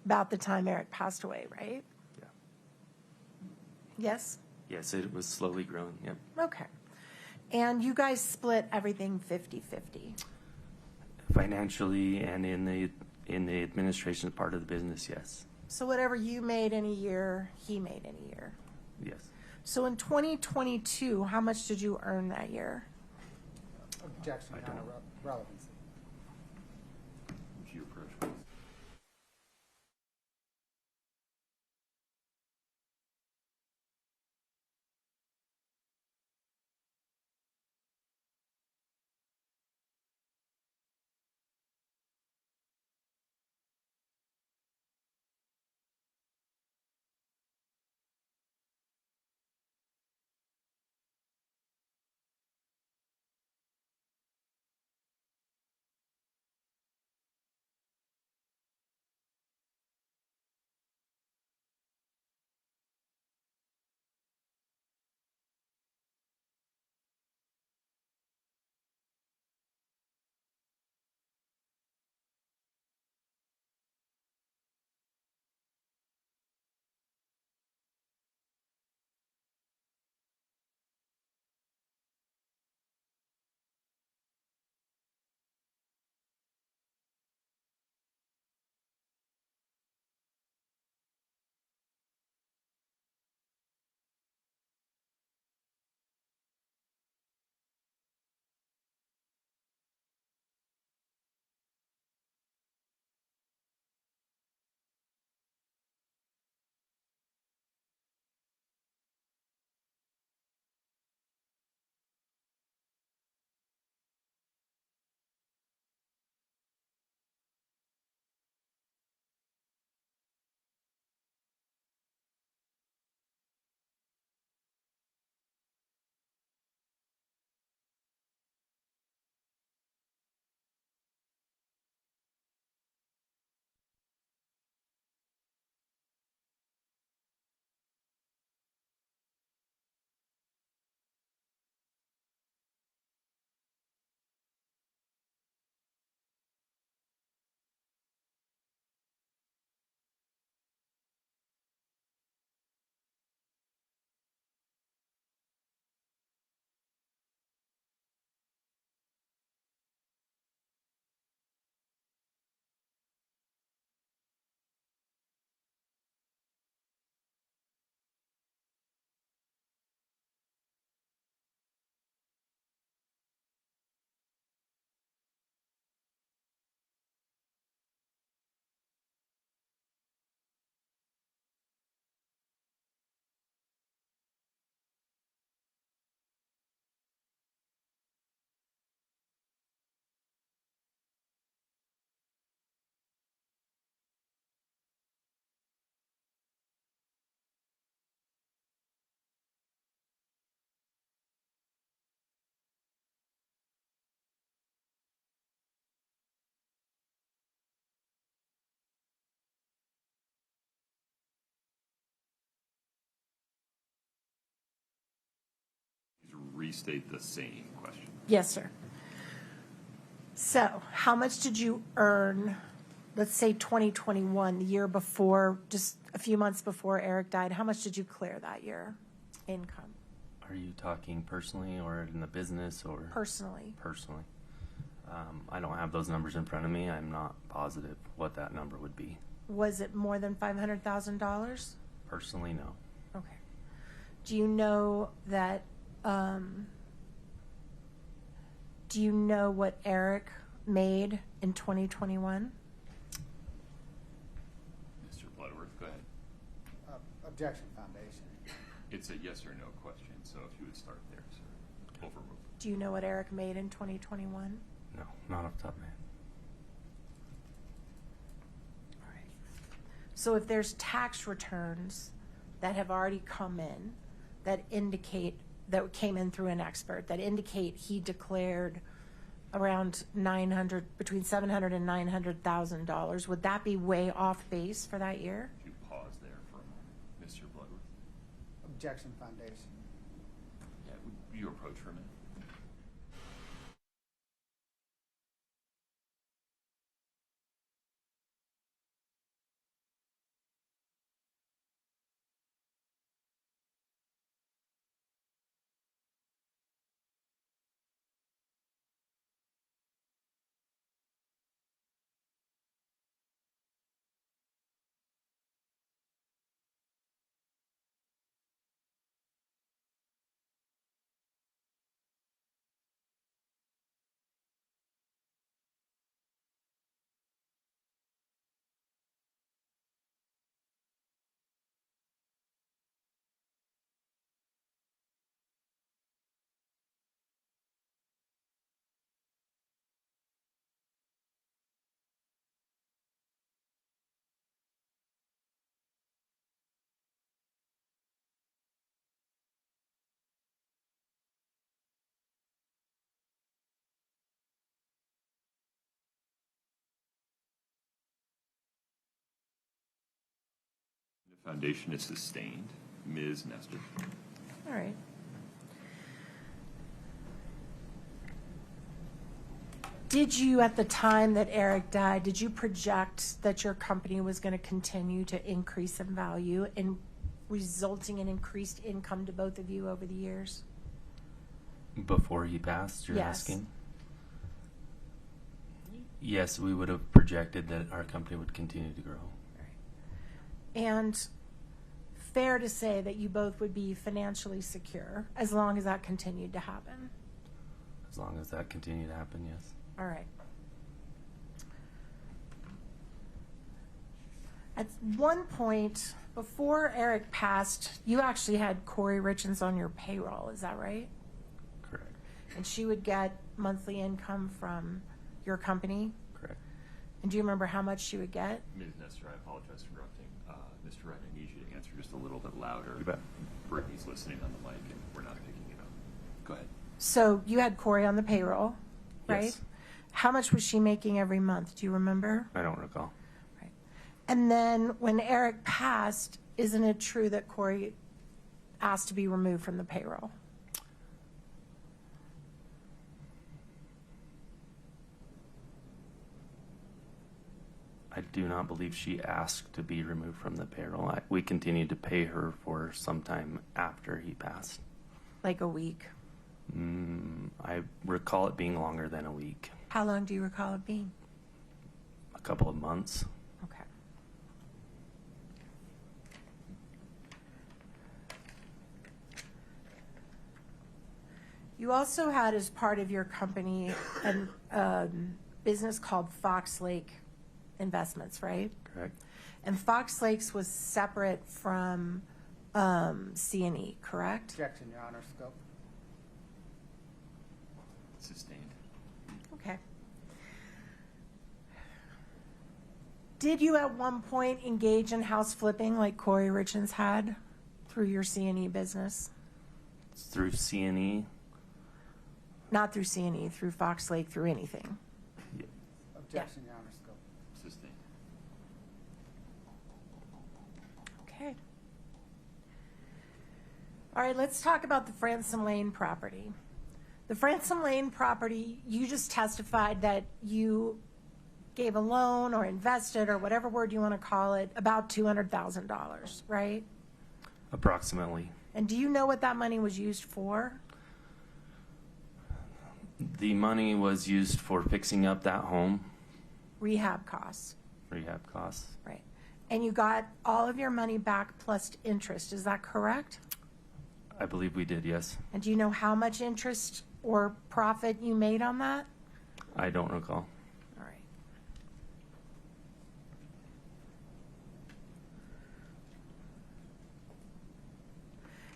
about the time Eric passed away, right? Yeah. Yes? Yes, it was slowly growing. Yep. Okay. And you guys split everything 50-50? Financially and in the administration part of the business, yes. So whatever you made in a year, he made in a year. Yes. So in 2022, how much did you earn that year? Objection, Your Honor, relevancy. Would you approach, please? restate the same question. Yes, sir. So, how much did you earn, let's say 2021, the year before, just a few months before Eric died? How much did you clear that year, income, Are you talking personally or in the business or? personally? Personally. I don't have those numbers in front of me. I'm not positive what that number would be. Was it more than $500,000? Personally, no. Okay. Do you know that, do you know what Eric made in 2021? Mr. Bloodworth, go ahead. Objection foundation. It's a yes or no question, so if you would start there, sir. Overruled. Do you know what Eric made in 2021? No, not off the top of my head. All right. So if there's tax returns that have already come in that indicate, that came in through an expert, that indicate he declared around between $700,000 and $900,000, would that be way off base for that year? Would you pause there for a moment, Mr. Bloodworth? Objection foundation. Yeah, would you approach for a minute? The foundation is sustained. Ms. Nestor. All right. Did you, at the time that Eric died, did you project that your company was going to continue to increase in value and resulting in increased income to both of you over the years? Before he passed, you're Yes. asking? Yes, we would have projected that our company would continue to grow. And fair to say that you both would be financially secure as long as that continued to happen? As long as that continued to happen, yes. All right. At one point, before Eric passed, you actually had Kouri Richins on your payroll, is that right? Correct. And she would get monthly income from your company? Correct. And do you remember how much she would get? Ms. Nestor, I apologize for interrupting. Mr. Wright, I need you to answer just a little bit louder. You bet. Brittany's listening on the mic and we're not picking it up. Go ahead. So you had Kouri on the payroll, right? Yes. How much was she making every month? Do you remember? I don't recall. Right. And then when Eric passed, isn't it true that Kouri asked to be removed from the payroll? I do not believe she asked to be removed from the payroll. We continued to pay her for some time after he passed. Like a week? I recall it being longer than a week. How long do you recall it being? A couple of months. Okay. You also had as part of your company a business called Fox Lake Investments, right? Correct. And Fox Lakes was separate from C&E, correct? Objection, Your Honor. Scope. Sustained. Okay. Did you at one point engage in house flipping like Kouri Richins had through your C&E business? Through C&E. Not through C&E, through Fox Lake, through anything? Objection, Your Honor. Scope. Sustained. Okay. All right, let's talk about the Fransom Lane property. The Fransom Lane property, you just testified that you gave a loan or invested, or whatever word you want to call it, about $200,000, right? Approximately. And do you know what that money was used for? The money was used for fixing up that home, Rehab costs, rehab costs. right? And you got all of your money back plus interest, is that correct? I believe we did, yes. And do you know how much interest or profit you made on that? I don't recall. All right.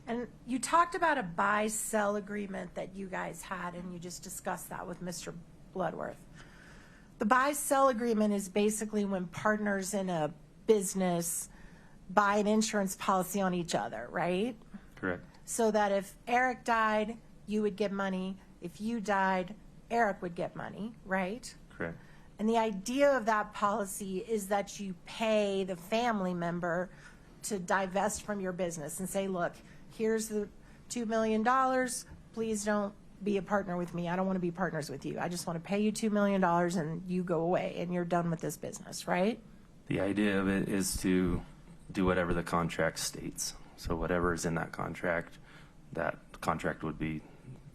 And you talked about a buy-sell agreement that you guys had, and you just discussed that with Mr. Bloodworth. The buy-sell agreement is basically when partners in a business buy an insurance policy on each other, right? Correct. So that if Eric died, you would get money. If you died, Eric would get money, right? Correct. And the idea of that policy is that you pay the family member to divest from your business and say, look, here's the $2 million. Please don't be a partner with me. I don't want to be partners with you. I just want to pay you $2 million and you go away and you're done with this business, right? The idea of it is to do whatever the contract states. So whatever is in that contract would be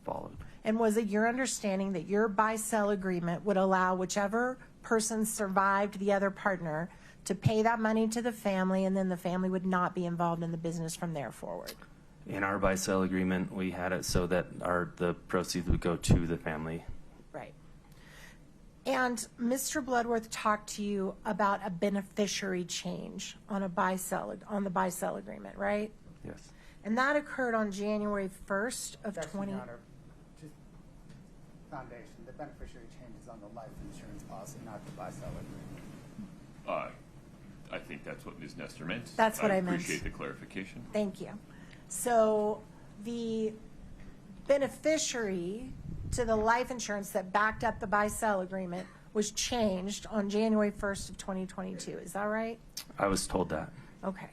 followed. And was it your understanding that your buy-sell agreement would allow whichever person survived the other partner to pay that money to the family, and then the family would not be involved in the business from there forward? In our buy-sell agreement, we had it so that the proceeds would go to the family. Right. And Mr. Bloodworth talked to you about a beneficiary change on the buy-sell agreement, right? Yes. And that occurred on January 1st of Objection, 20. Your Honor. Just foundation, the beneficiary change is on the life insurance policy, not the buy-sell agreement. I think that's what Ms. Nestor meant. That's what I meant. Appreciate the clarification. Thank you. So the beneficiary to the life insurance that backed up the buy-sell agreement was changed on January 1st of 2022. Is that right? I was told that. Okay.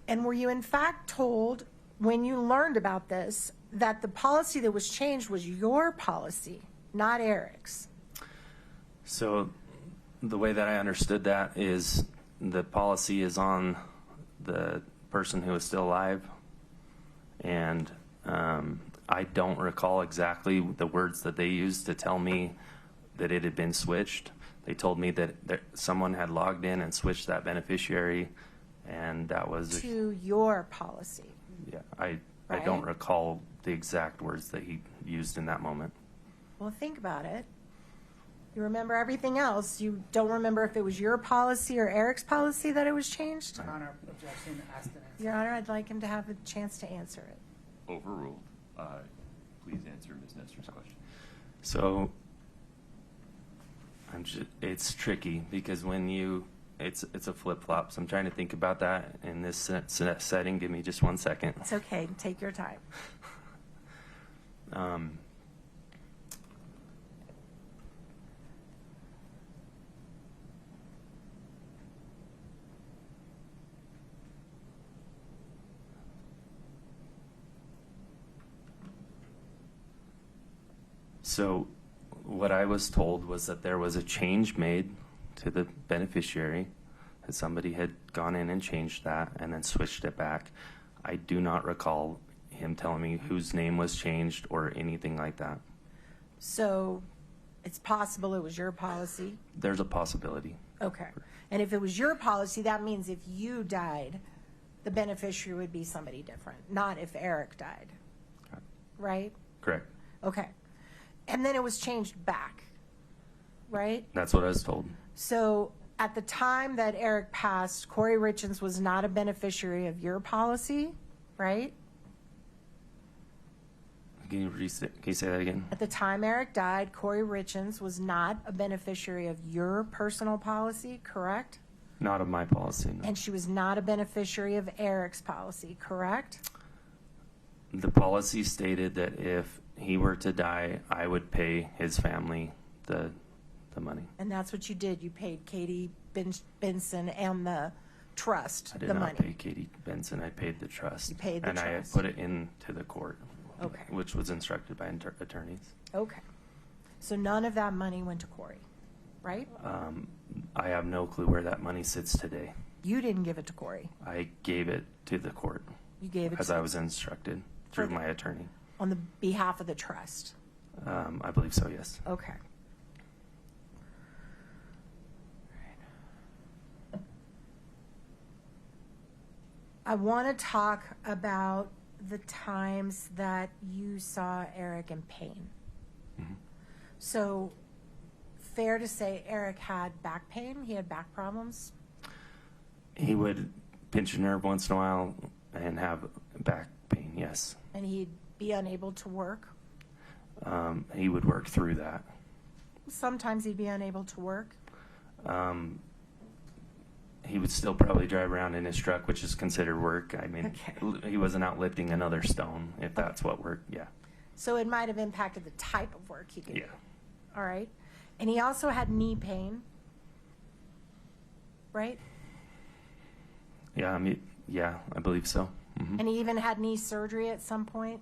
And were you in fact told when you learned about this that the policy that was changed was your policy, not Eric's? So the way that I understood that is the policy is on the person who is still alive. And I don't recall exactly the words that they used to tell me that it had been switched. They told me that someone had logged in and switched that beneficiary, and that was to your policy. Yeah, I don't recall the exact words that he used in that moment. Well, think about it. You remember everything else. You don't remember if it was your policy or Eric's policy that it was changed? Your Honor, objection, asked and answered. Your Honor, I'd like him to have a chance to answer it. Overruled. Please answer Ms. Nestor's question. So it's tricky because it's a flip-flop. So I'm trying to think about that in this setting. Give me just 1 second. It's okay. Take your time. So what I was told was that there was a change made to the beneficiary, that somebody had gone in and changed that and then switched it back. I do not recall him telling me whose name was changed or anything like that. So it's possible it was your policy? There's a possibility. Okay. And if it was your policy, that means if you died, the beneficiary would be somebody different, not if Eric died, right? Correct. Okay. And then it was changed back, right? That's what I was told. So at the time that Eric passed, Kouri Richins was not a beneficiary of your policy, right? Can you say that again? At the time Eric died, Kouri Richins was not a beneficiary of your personal policy, correct? Not of my policy, no. And she was not a beneficiary of Eric's policy, correct? The policy stated that if he were to die, I would pay his family the money. And that's what you did. You paid Katie Benson and the trust I the did money? not pay Katie Benson. I paid the trust. You paid the and trust. I put it into the court, Okay. which was instructed by attorneys. Okay. So none of that money went to Kouri, right? I have no clue where that money sits today. You didn't give it to Kouri. I gave it to the court You gave it as to I was instructed For through the- my attorney. on the behalf of the trust. I believe so, yes. Okay. I want to talk about the times that you saw Eric in pain. Mhm. So, fair to say Eric had back pain? He had back problems? He would pinch a nerve once in a while and have back pain, yes. And he'd be unable to work? He would work through that. Sometimes he'd be unable to work? He would still probably drive around in his truck, which is considered work. I mean, Okay. he wasn't out lifting another stone, if that's what work, yeah. So it might have impacted the type of work he could do. Yeah. All right. And he also had knee pain, right? Yeah, I mean, yeah, I believe so. Mhm. And he even had knee surgery at some point.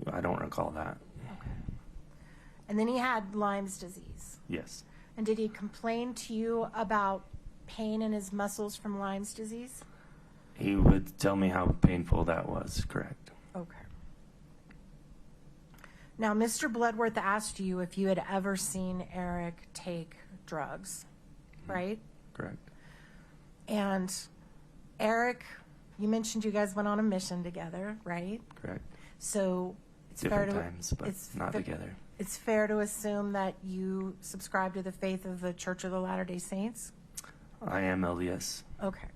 I don't recall that. And then he had Lyme's disease. Yes. And did he complain to you about pain in his muscles from Lyme's disease? He would tell me how painful that was, correct. Okay. Now, Mr. Bloodworth asked you if you had ever seen Eric take drugs, right? Correct. And Eric, you mentioned you guys went on a mission together, right? Correct. So it's fair Different to times, but not together. It's fair to assume that you subscribe to the faith of the Church of the Latter-day Saints. I am LDS. Okay.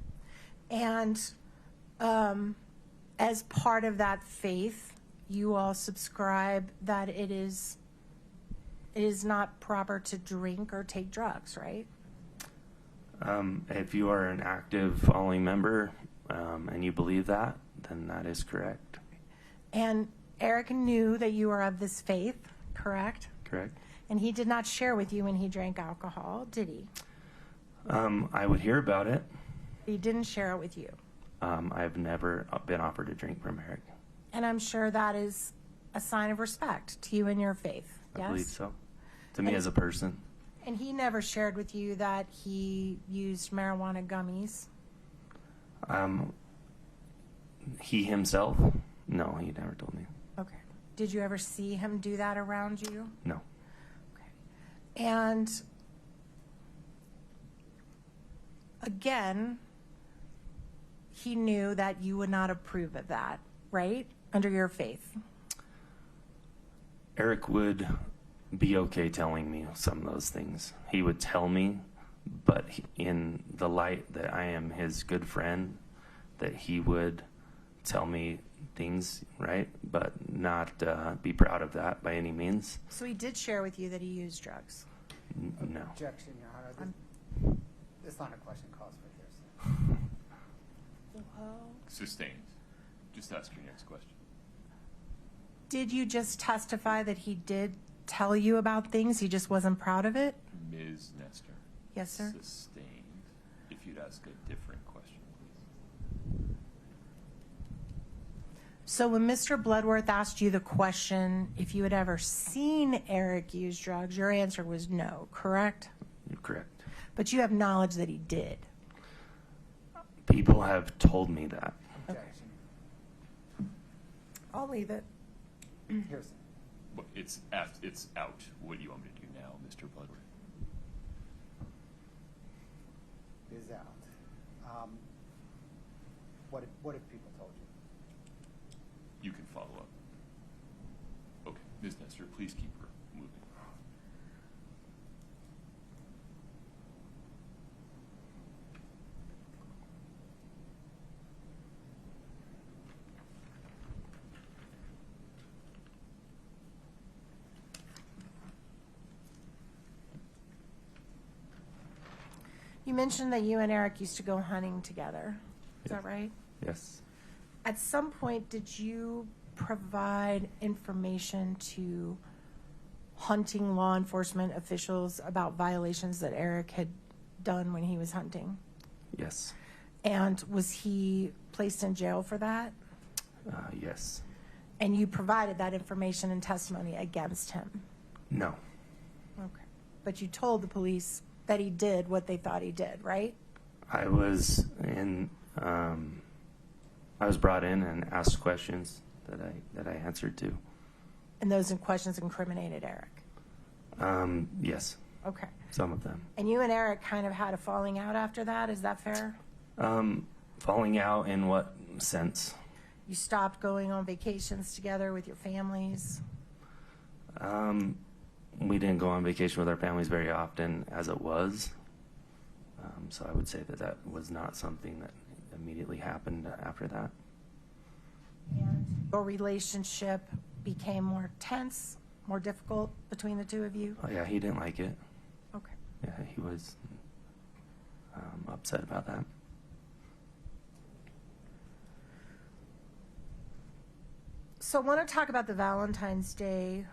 And as part of that faith, you all subscribe that it is not proper to drink or take drugs, right? If you are an active following member and you believe that, then that is correct. And Eric knew that you were of this faith, correct? Correct. And he did not share with you when he drank alcohol, did he? I would hear about it. He didn't share it with you. I've never been offered a drink from Eric. And I'm sure that is a sign of respect to you and your faith, I yes? believe so. To me And- as a person. And he never shared with you that he used marijuana gummies? He himself? No, he never told me. Okay. Did you ever see him do that around you? No. Okay. And again, he knew that you would not approve of that, right? Under your faith. Eric would be okay telling me some of those things. He would tell me, but in the light that I am his good friend, that he would tell me things, right? But not be proud of that by any means. So he did share with you that he used drugs? No. Objection, Your Honor. This line of question calls for hearsay. Sustained. Just ask your next question. Did you just testify that he did tell you about things, he just wasn't proud of it? Ms. Nestor. Yes, sir. Sustained. If you'd ask a different question, please. So when Mr. Bloodworth asked you the question if you had ever seen Eric use drugs, your answer was no, correct? You're correct. But you have knowledge that he did. People have told me that. Objection. I'll leave it. Hearsay. But it's out. What do you want me to do now, Mr. Bloodworth? It is out. What have people told you? You can follow up. Okay, Ms. Nestor, please keep her moving. You mentioned that you and Eric used to go hunting together. Is that right? Yes. At some point, did you provide information to hunting law enforcement officials about violations that Eric had done when he was hunting? Yes. And was he placed in jail for that? Yes. And you provided that information and testimony against him? No. Okay. But you told the police that he did what they thought he did, right? I was in. I was brought in and asked questions that I answered to. And those questions incriminated Eric? Yes, Okay. some of them. And you and Eric kind of had a falling out after that, is that fair? Falling out in what sense? You stopped going on vacations together with your families? We didn't go on vacation with our families very often as it was. So I would say that was not something that immediately happened after that. And your relationship became more tense, more difficult between the two of you? Oh yeah, he didn't like it. Okay. Yeah, he was upset about that. So I want to talk about the Valentine's Day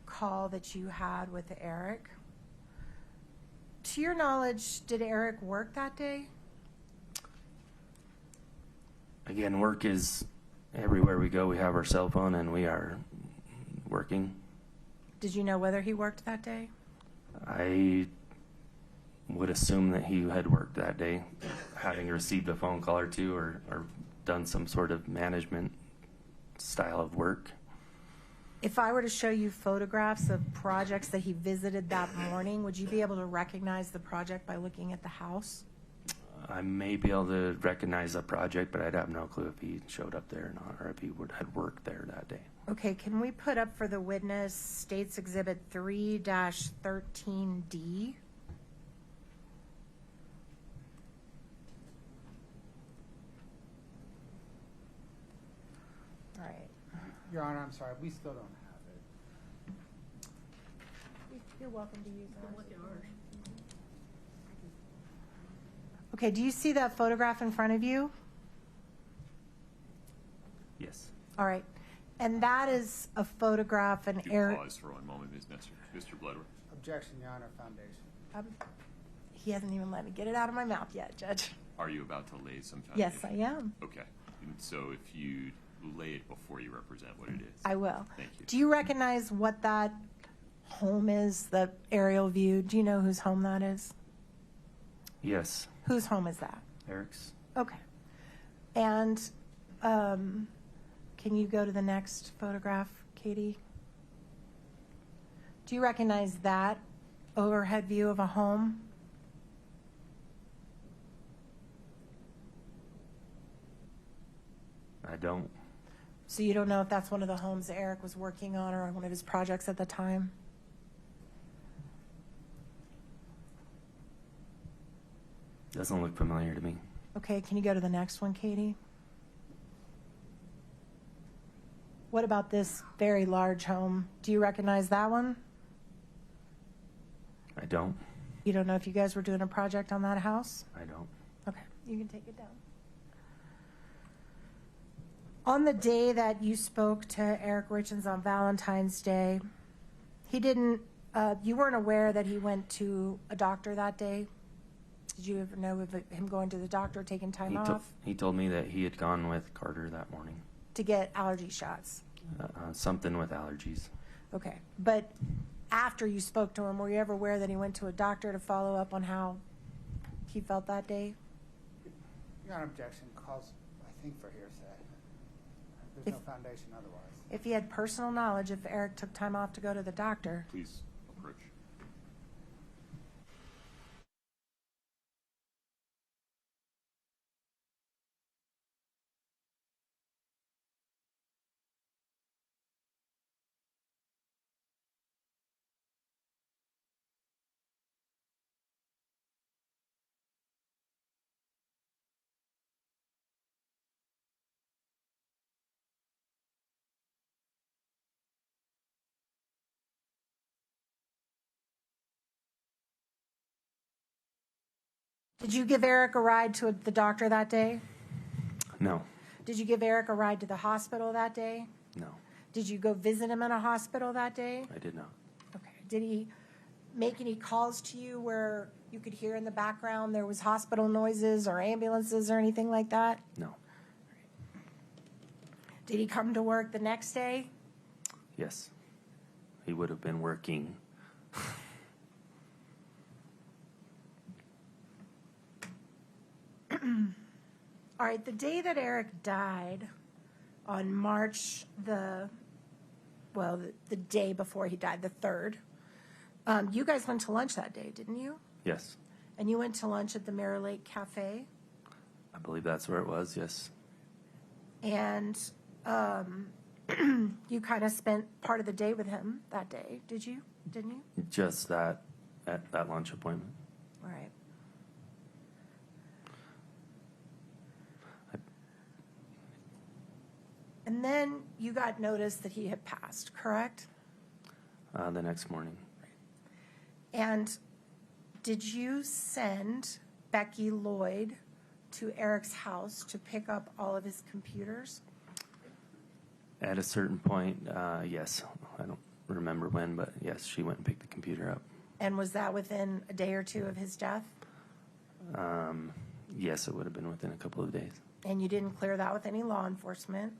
call that you had with Eric. To your knowledge, did Eric work that day? Again, work is everywhere we go. We have our cell phone and we are working. Did you know whether he worked that day? I would assume that he had worked that day, having received a phone call or two or done some sort of management style of work. If I were to show you photographs of projects that he visited that morning, would you be able to recognize the project by looking at the house? I may be able to recognize a project, but I'd have no clue if he showed up there or not, or if he had worked there that day. Okay, can we put up for the witness States Exhibit 3-13D? All right. Your Honor, I'm sorry, we still don't have it. You're welcome to use that. Okay, do you see that photograph in front of you? Yes. All right. And that is a photograph and Could you Eric. pause for one moment, Ms. Nestor? Mr. Bloodworth? Objection, Your Honor, foundation. He hasn't even let me get it out of my mouth yet, Judge. Are you about to lay some foundation? Yes, I am. Okay. And so if you lay it before you represent what it is. I will. Thank you. Do you recognize what that home is, the aerial view? Do you know whose home that is? Yes. Whose home is that? Eric's. Okay. And can you go to the next photograph, Katie? Do you recognize that overhead view of a home? I don't. So you don't know if that's one of the homes that Eric was working on or one of his projects at the time? Doesn't look familiar to me. Okay, can you go to the next one, Katie? What about this very large home? Do you recognize that one? I don't. You don't know if you guys were doing a project on that house? I don't. Okay, you can take it down. On the day that you spoke to Eric Richins on Valentine's Day, he didn't, you weren't aware that he went to a doctor that day? Did you ever know of him going to the doctor, taking time off He told me that he had gone with Carter that morning. to get allergy shots? Something with allergies. Okay, but after you spoke to him, were you ever aware that he went to a doctor to follow up on how he felt that day? Your Honor, objection calls, I think, for hearsay. There's no foundation otherwise. If he had personal knowledge, if Eric took time off to go to the doctor, Please approach. did you give Eric a ride to the doctor that day? No. Did you give Eric a ride to the hospital that day? No. Did you go visit him in a hospital that day? I did not. Okay. Did he make any calls to you where you could hear in the background there was hospital noises or ambulances or anything like that? No. Did he come to work the next day? Yes. He would have been working. All right, the day that Eric died, on March the day before he died, the 3rd, you guys went to lunch that day, didn't you? Yes. And you went to lunch at the Mirror Lake Cafe? I believe that's where it was, yes. And you kind of spent part of the day with him that day, didn't you? Just that, at that lunch appointment. All right. And then you got notice that he had passed, correct? The next morning. And did you send Becky Lloyd to Eric's house to pick up all of his computers? At a certain point, yes. I don't remember when, but yes, she went and picked the computer up. And was that within a day or two of his death? Yes, it would have been within a couple of days. And you didn't clear that with any law enforcement?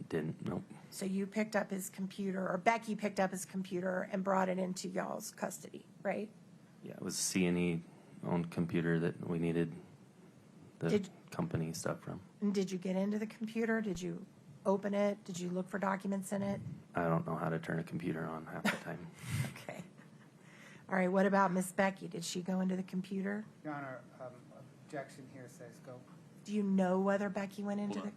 Didn't, nope. So you picked up his computer, or Becky picked up his computer and brought it into y'all's custody, right? Yeah, it was a C&E owned computer that we needed the company stuff from. And did you get into the computer? Did you open it? Did you look for documents in it? I don't know how to turn a computer on half the time. Okay. All right, what about Miss Becky? Did she go into the computer? Your Honor, objection here says go. Do you know whether Becky went into Hold the?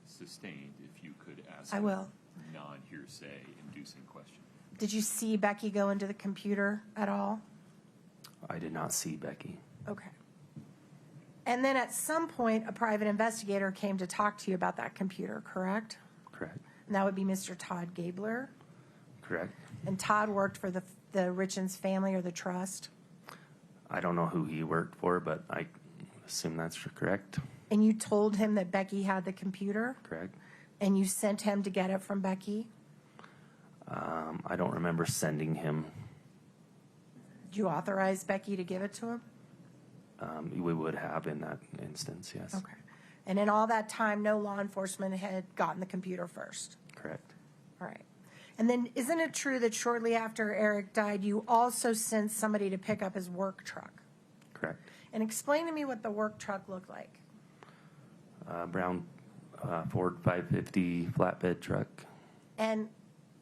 Sustained, if you could ask I will. a non-hearsay inducing question. Did you see Becky go into the computer at all? I did not see Becky. Okay. And then at some point, a private investigator came to talk to you about that computer, correct? Correct. And that would be Mr. Todd Gabler. Correct. And Todd worked for the Richins family or the trust. I don't know who he worked for, but I assume that's correct. And you told him that Becky had the computer? Correct. And you sent him to get it from Becky? I don't remember sending him. Did you authorize Becky to give it to him? We would have in that instance, yes. Okay. And in all that time, no law enforcement had gotten the computer first? Correct. All right. And then isn't it true that shortly after Eric died, you also sent somebody to pick up his work truck? Correct. And explain to me what the work truck looked like. Brown Ford 550 flatbed truck. And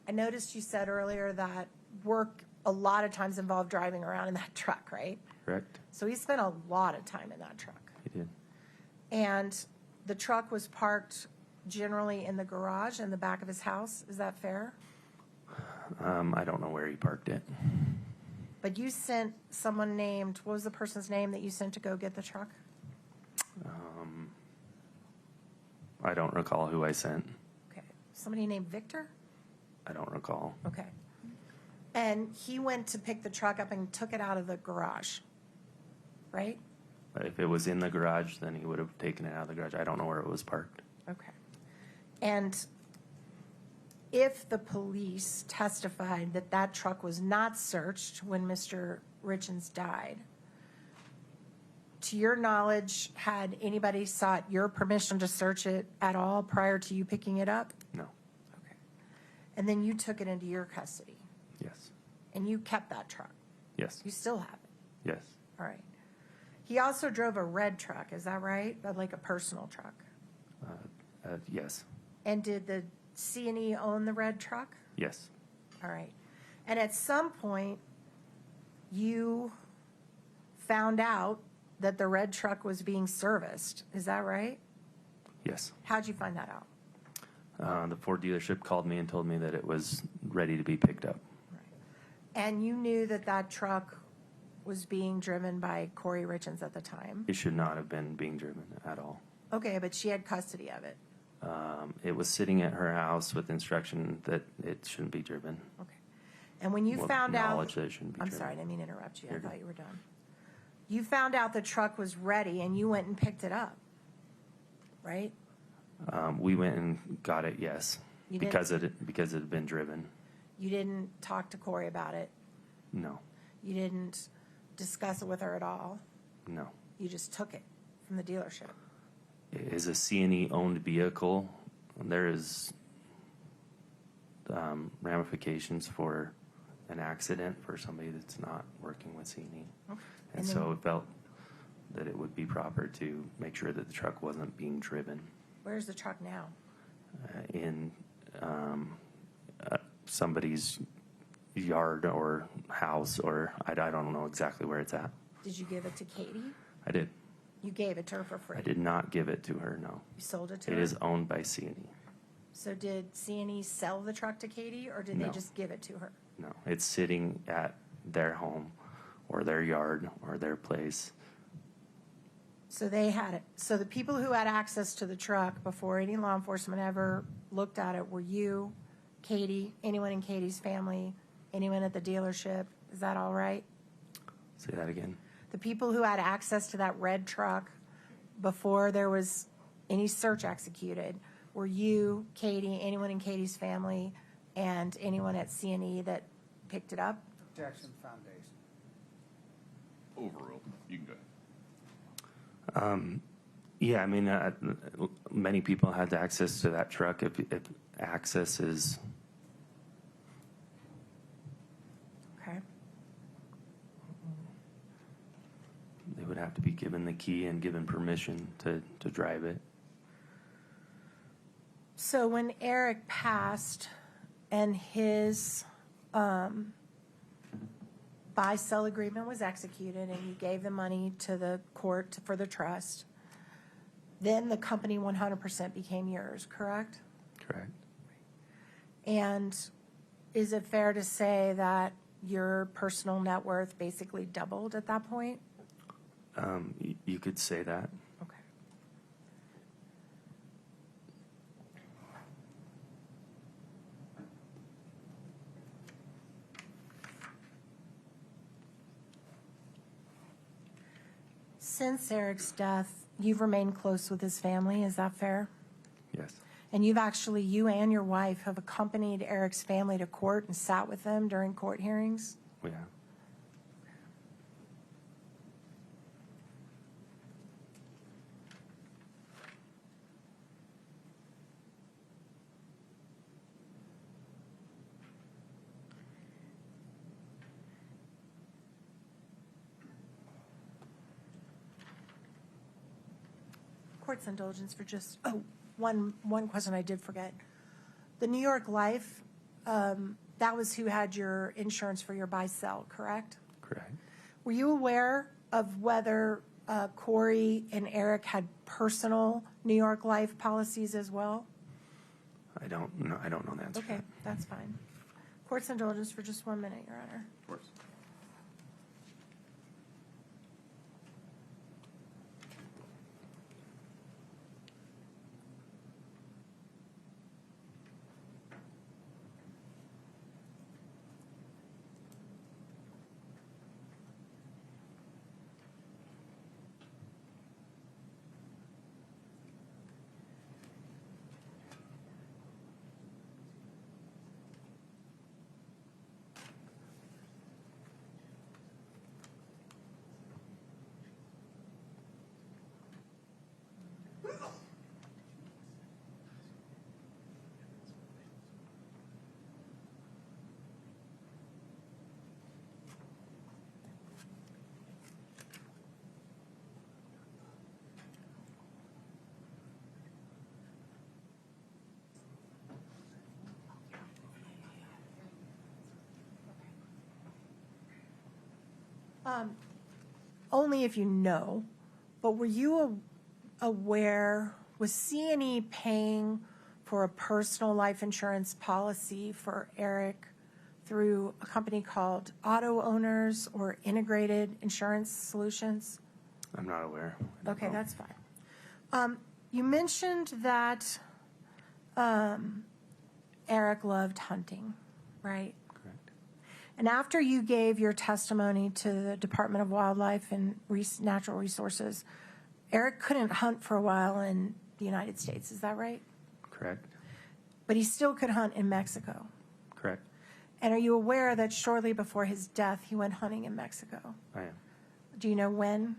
I noticed you said earlier that work a lot of times involved driving around in that truck, right? Correct. So he spent a lot of time in that truck. He did. And the truck was parked generally in the garage in the back of his house. Is that fair? I don't know where he parked it. But you sent someone named, what was the person's name that you sent to go get the truck? I don't recall who I sent. Okay. Somebody named Victor? I don't recall. Okay. And he went to pick the truck up and took it out of the garage, right? If it was in the garage, then he would have taken it out of the garage. I don't know where it was parked. Okay. And if the police testified that that truck was not searched when Mr. Richins died, to your knowledge, had anybody sought your permission to search it at all prior to you picking it up? No. Okay. And then you took it into your custody, Yes. and you kept that truck. Yes. You still have it. Yes. All right. He also drove a red truck, is that right? Like a personal truck? Yes. And did the C&E own the red truck? Yes. All right. And at some point, you found out that the red truck was being serviced. Is that right? Yes. How'd you find that out? The Ford dealership called me and told me that it was ready to be picked up. And you knew that that truck was being driven by Kouri Richins at the time? It should not have been being driven at all. Okay, but she had custody of it. It was sitting at her house with instruction that it shouldn't be driven. Okay. And when you Well, found out... knowledge that it shouldn't be I'm driven. sorry, I didn't mean to interrupt you. I You're thought good. you were done. You found out the truck was ready and you went and picked it up, right? We went and got it, yes, You didn't- because it had been driven. You didn't talk to Kouri about it. No, You didn't discuss it with her at all. no. You just took it from the dealership. It is a C&E owned vehicle. There is ramifications for an accident for somebody that's not working with C&E. Okay. And And so then- it felt that it would be proper to make sure that the truck wasn't being driven Where's the truck now? in somebody's yard or house, or I don't know exactly where it's at. Did you give it to Katie? I did. You gave it to her for free. I did not give it to her, no. You sold it to It her? is owned by C&E. So did C&E sell the truck to Katie, or did they No. just give it to her? No, it's sitting at their home or their yard or their place. So they had it. So the people who had access to the truck before any law enforcement ever looked at it were you, Katie, anyone in Katie's family, anyone at the dealership. Is that all right? Say that again. The people who had access to that red truck before there was any search executed were you, Katie, anyone in Katie's family, and anyone at C&E that picked it up? Objection, Foundation. Overruled. You can go ahead. Yeah, I mean, many people had access to that truck. If access is, Okay. they would have to be given the key and given permission to drive it. So when Eric passed and his buy-sell agreement was executed and you gave the money to the court for the trust, then the company 100% became yours, correct? Correct. And is it fair to say that your personal net worth basically doubled at that point? You could say that. Okay. Since Eric's death, you've remained close with his family, is that fair? Yes. And you've actually, you and your wife have accompanied Eric's family to court and sat with them during court hearings? We have. Court's indulgence for just, one question I did forget. The New York Life, that was who had your insurance for your buy-sell, correct? Correct. Were you aware of whether Kouri and Eric had personal New York Life policies as well? I don't know the answer to Okay, that. that's fine. Court's indulgence for just 1 minute, Your Honor. Of course. Only if you know, but were you aware, was C&E paying for a personal life insurance policy for Eric through a company called Auto Owners or Integrated Insurance Solutions? I'm not aware. I don't Okay, know. that's fine. You mentioned that Eric loved hunting, right? Correct. And after you gave your testimony to the Department of Wildlife and Natural Resources, Eric couldn't hunt for a while in the United States, is that right? Correct. But he still could hunt in Mexico. Correct. And are you aware that shortly before his death, he went hunting in Mexico? I am. Do you know when?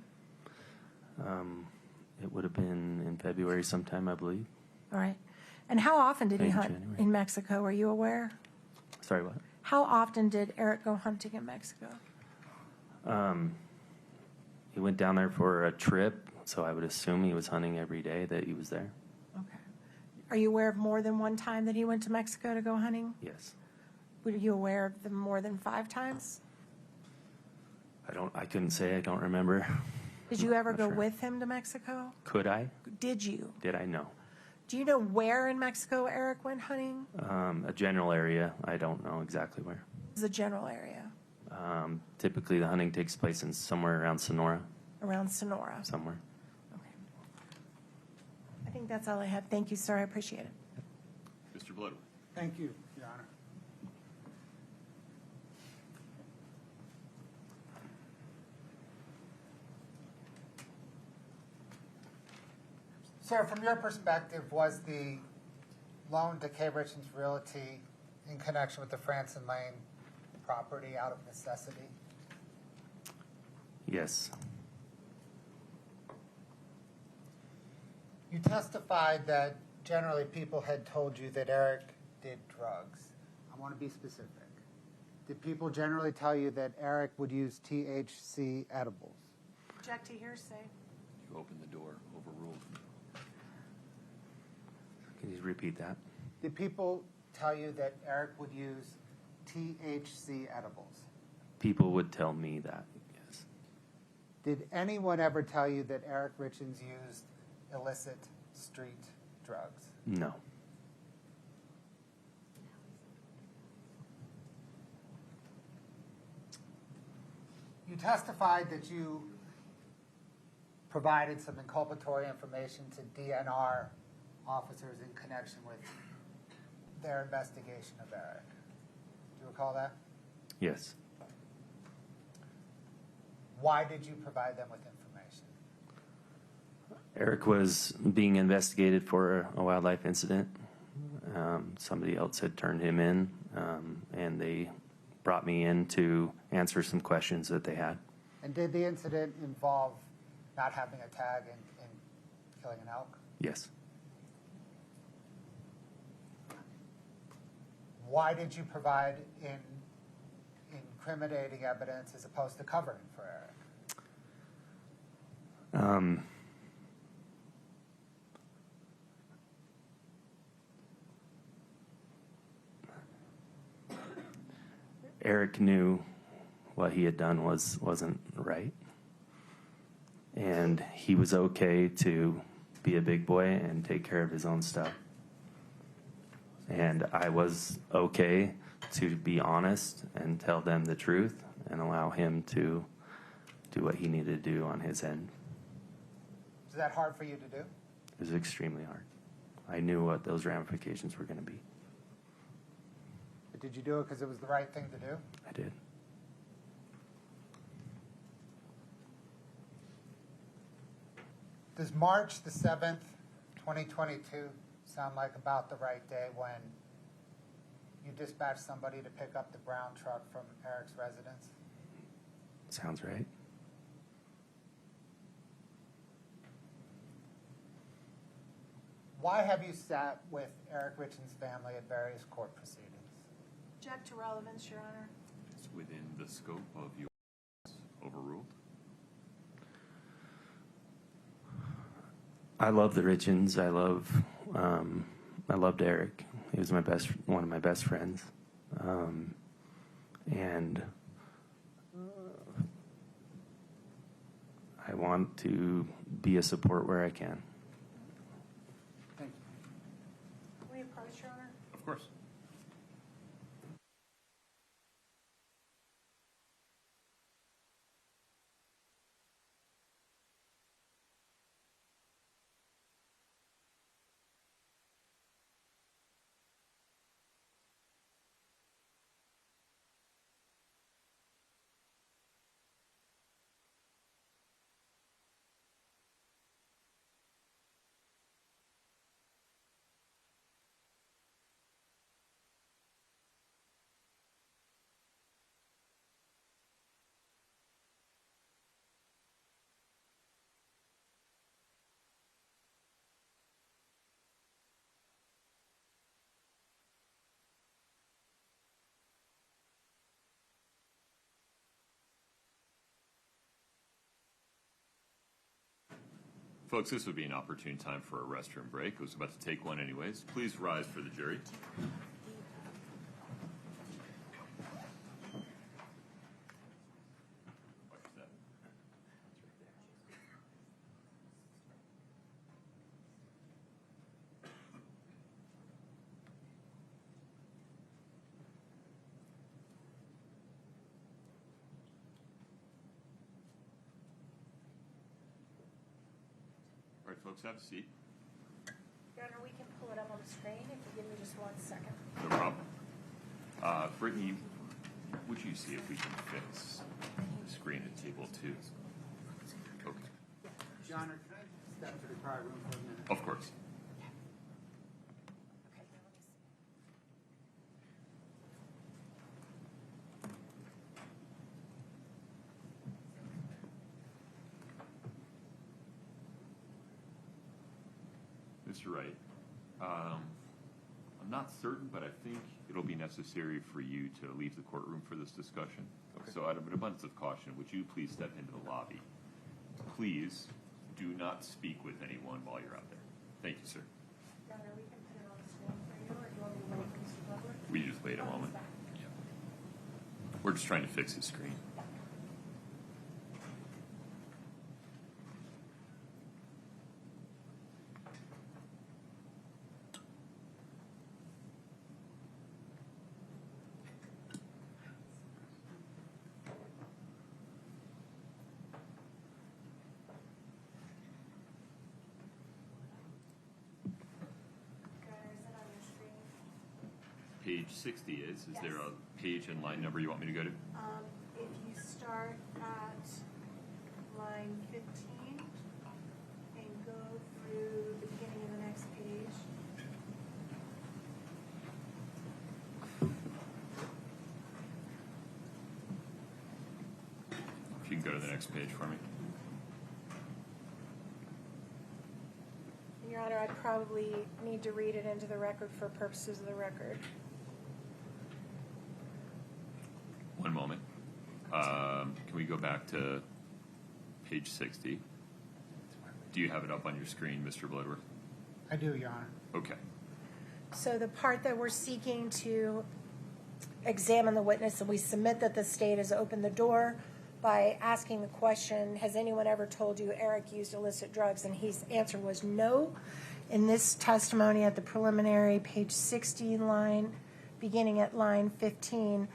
It would have been in February sometime, I believe. All right. And how often did he Maybe hunt January. in Mexico? Are you aware? Sorry, what? How often did Eric go hunting in Mexico? He went down there for a trip, so I would assume he was hunting every day that he was there. Okay. Are you aware of more than one time that he went to Mexico to go hunting? Yes. Were you aware of them more than 5 times? I couldn't say. I don't remember. Did you ever Not go sure. with him to Mexico? Could I? Did you? Did I know? Do you know where in Mexico Eric went hunting? A general area. I don't know exactly where. It's a general area Typically, the hunting takes place in somewhere around Sonora, around Sonora. somewhere. Okay. I think that's all I have. Thank you, sir. I appreciate it. Mr. Bloodworth. Thank you, Your Honor. Sir, from your perspective, was the loan to Kouri Richins Realty in connection with the Franson Lane property out of necessity? Yes. You testified that generally people had told you that Eric did drugs. I want to be specific. Did people generally tell you that Eric would use THC edibles? Object to hearsay. You opened the door, overruled. Can you repeat that? Did people tell you that Eric would use THC edibles? People would tell me that, yes. Did anyone ever tell you that Eric Richins used illicit street drugs? No. You testified that you provided some inculpatory information to DNR officers in connection with their investigation of Eric. Do you recall that? Yes. Why did you provide them with information? Eric was being investigated for a wildlife incident. Somebody else had turned him in, and they brought me in to answer some questions that they had. And did the incident involve not having a tag and killing an elk? Yes. Why did you provide incriminating evidence as opposed to covering for Eric? Eric knew what he had done wasn't right, and he was okay to be a big boy and take care of his own stuff. And I was okay to be honest and tell them the truth and allow him to do what he needed to do on his end. Is that hard for you to do? It was extremely hard. I knew what those ramifications were going to be. But did you do it because it was the right thing to do? I did. Does March the 7th, 2022 sound like about the right day when you dispatched somebody to pick up the brown truck from Eric's residence? Sounds right. Why have you sat with Eric Richins' family at various court proceedings? Object to relevance, Your Honor. It's within the scope of your overruled. I love the Richins. I loved Eric. He was one of my best friends, and I want to be a support where I can. Thank you. Can we approach, Your Honor? Of course. Folks, this would be an opportune time for a restroom break. I was about to take one anyways. Please rise for the jury. All right, folks, have a seat. Your Honor, we can pull it up on the screen if you give me just 1 second. No problem. Brittany, would you see if we can fix the screen at table 2? Okay. Your Honor, can I step to the prior room for a minute? Of course. Okay, now let me see. Mr. Wright, I'm not certain, but I think it'll be necessary for you to leave the courtroom for this discussion. Okay. So out of an abundance of caution, would you please step into the lobby? Please do not speak with anyone while you're out there. Thank you, sir. Your Honor, we can put it on the screen for you, or do you want me to wait for Mr. Butler? We just wait a moment. Yeah. We're just trying to fix his screen. Your Honor, is it on your screen? Page 60 is. Is there Yes. a page and line number you want me to go to? If you start at line 15 and go through the beginning of the next page. If you can go to the next page for me. Your Honor, I probably need to read it into the record for purposes of the record. One moment. Can we go back to page 60? Do you have it up on your screen, Mr. Bloodworth? I do, Your Honor. Okay. So the part that we're seeking to examine the witness, and we submit that the state has opened the door by asking the question, has anyone ever told you Eric used illicit drugs? And his answer was no. In this testimony at the preliminary, page 60 line, beginning at line 15,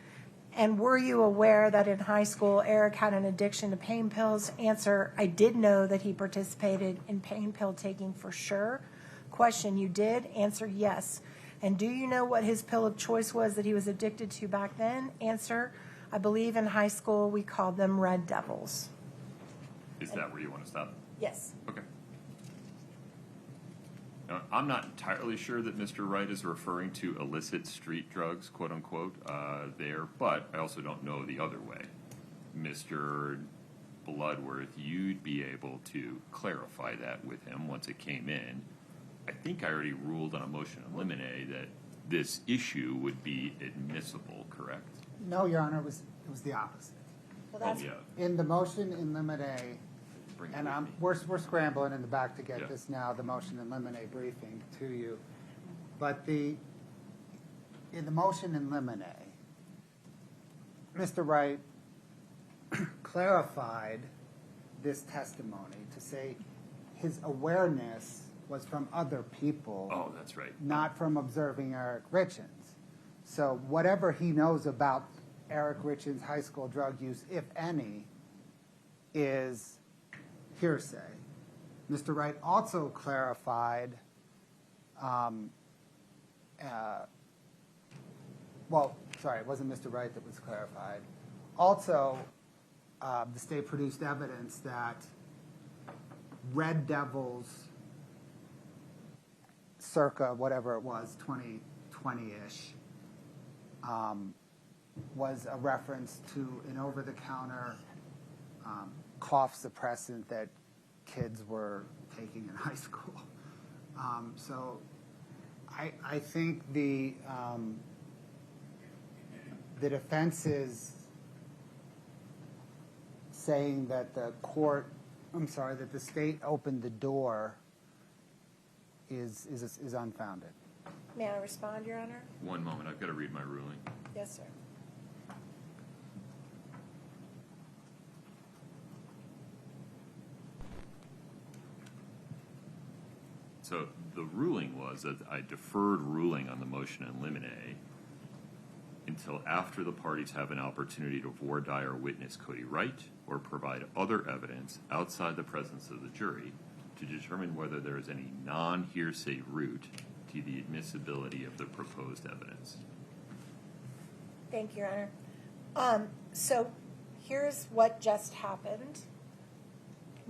and were you aware that in high school Eric had an addiction to pain pills? Answer, I did know that he participated in pain pill taking for sure. Question, you did? Answer, yes. And do you know what his pill of choice was that he was addicted to back then? Answer, I believe in high school we called them Red Devils. Is that where you want to stop? Yes. Okay. Now, I'm not entirely sure that Mr. Wright is referring to illicit street drugs, quote unquote, there, but I also don't know the other way. Mr. Bloodworth, you'd be able to clarify that with him once it came in. I think I already ruled on a motion to eliminate that this issue would be admissible, correct? No, Your Honor, it was the opposite. Well, Oh, that's, yeah. In the motion in limine, Bring it and with me. we're scrambling in the back to get Yeah. this now, the motion in limine briefing to you. But in the motion in limine, Mr. Wright clarified this testimony to say his awareness was from other people. Oh, that's right. Not from observing Eric Richins. So whatever he knows about Eric Richins' high school drug use, if any, is hearsay. Mr. Wright also clarified, it wasn't Mr. Wright that was clarified. Also, the state produced evidence that Red Devils, circa whatever it was, 2020-ish, was a reference to an over-the-counter cough suppressant that kids were taking in high school. So I think the defense is saying that the court I'm sorry, that the state opened the door is unfounded. May I respond, Your Honor? One moment, I've got to read my ruling. Yes, sir. So the ruling was that I deferred ruling on the motion in limine until after the parties have an opportunity to voir dire witness Cody Wright or provide other evidence outside the presence of the jury to determine whether there is any non-hearsay route to the admissibility of the proposed evidence. Thank you, Your Honor. So here's what just happened.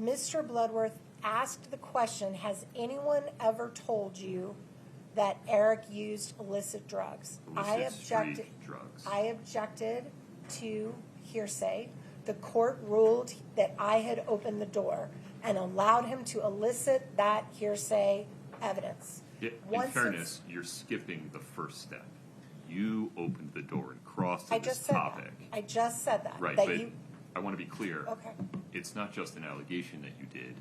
Mr. Bloodworth asked the question, has anyone ever told you that Eric used illicit drugs? Illicit street drugs. I objected to hearsay. The court ruled that I had opened the door and allowed him to elicit that hearsay evidence. In fairness, you're skipping the first step. You opened the door and crossed to I this just said topic. that. I just said that. Right, that but you, I want to be clear. okay. It's not just an allegation that you did.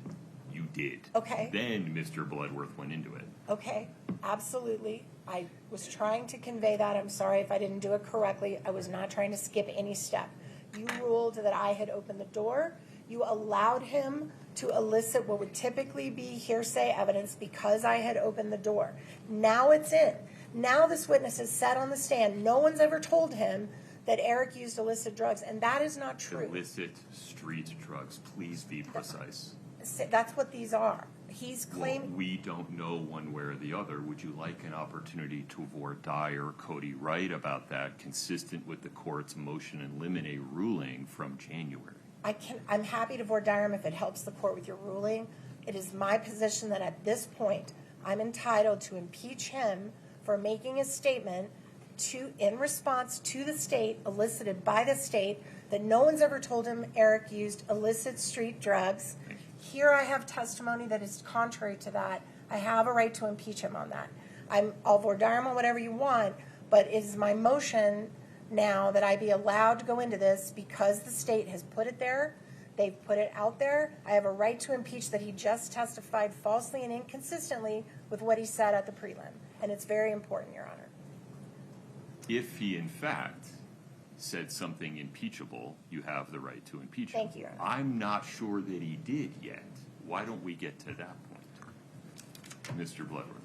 You did. Okay. Then Mr. Bloodworth went into it. Okay, absolutely. I was trying to convey that. I'm sorry if I didn't do it correctly. I was not trying to skip any step. You ruled that I had opened the door. You allowed him to elicit what would typically be hearsay evidence because I had opened the door. Now it's in. Now this witness is set on the stand. No one's ever told him that Eric used illicit drugs, and that is not true. Illicit street drugs. Please be precise. That's what these are. He's Well, claiming. we don't know one way or the other. Would you like an opportunity to voir dire Cody Wright about that, consistent with the court's motion in limine ruling from January? I'm happy to voir dire him if it helps the court with your ruling. It is my position that at this point, I'm entitled to impeach him for making a statement in response to the state, elicited by the state, that no one's ever told him Eric used illicit street drugs. Here I have testimony that is contrary to that. I have a right to impeach him on that. I'll voir dire him on whatever you want, but it is my motion now that I be allowed to go into this because the state has put it there. They've put it out there. I have a right to impeach that he just testified falsely and inconsistently with what he said at the prelim. And it's very important, Your Honor. If he, in fact, said something impeachable, you have the right to impeach him. Thank you, Your Honor. I'm not sure that he did yet. Why don't we get to that point? Mr. Bloodworth.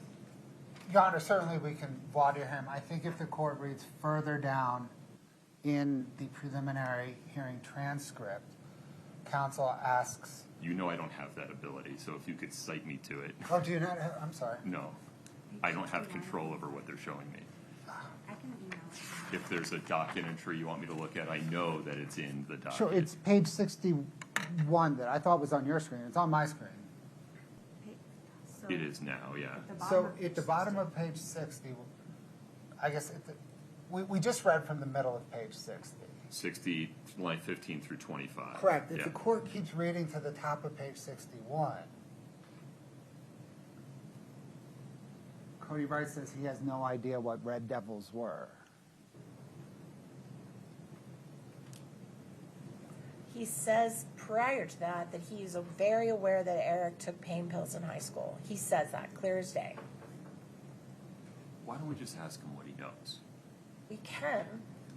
Your Honor, certainly we can voir dire him. I think if the court reads further down in the preliminary hearing transcript, counsel asks. You know I don't have that ability, so if you could cite me to it. Oh, do you not? I'm sorry. No. I don't have control over what they're showing me. I can email it. If there's a docket entry you want me to look at, I know that it's in the docket. Sure, it's page 61 that I thought was on your screen. It's on my screen. So It is now, yeah. So at the bottom of page 60, I guess we just read from the middle of page 60. 60, line 15 through 25. Correct. If Yeah. the court keeps reading to the top of page 61, Cody Wright says he has no idea what Red Devils were. He says prior to that he is very aware that Eric took pain pills in high school. He says that clear as day. Why don't we just ask him what he knows? We can,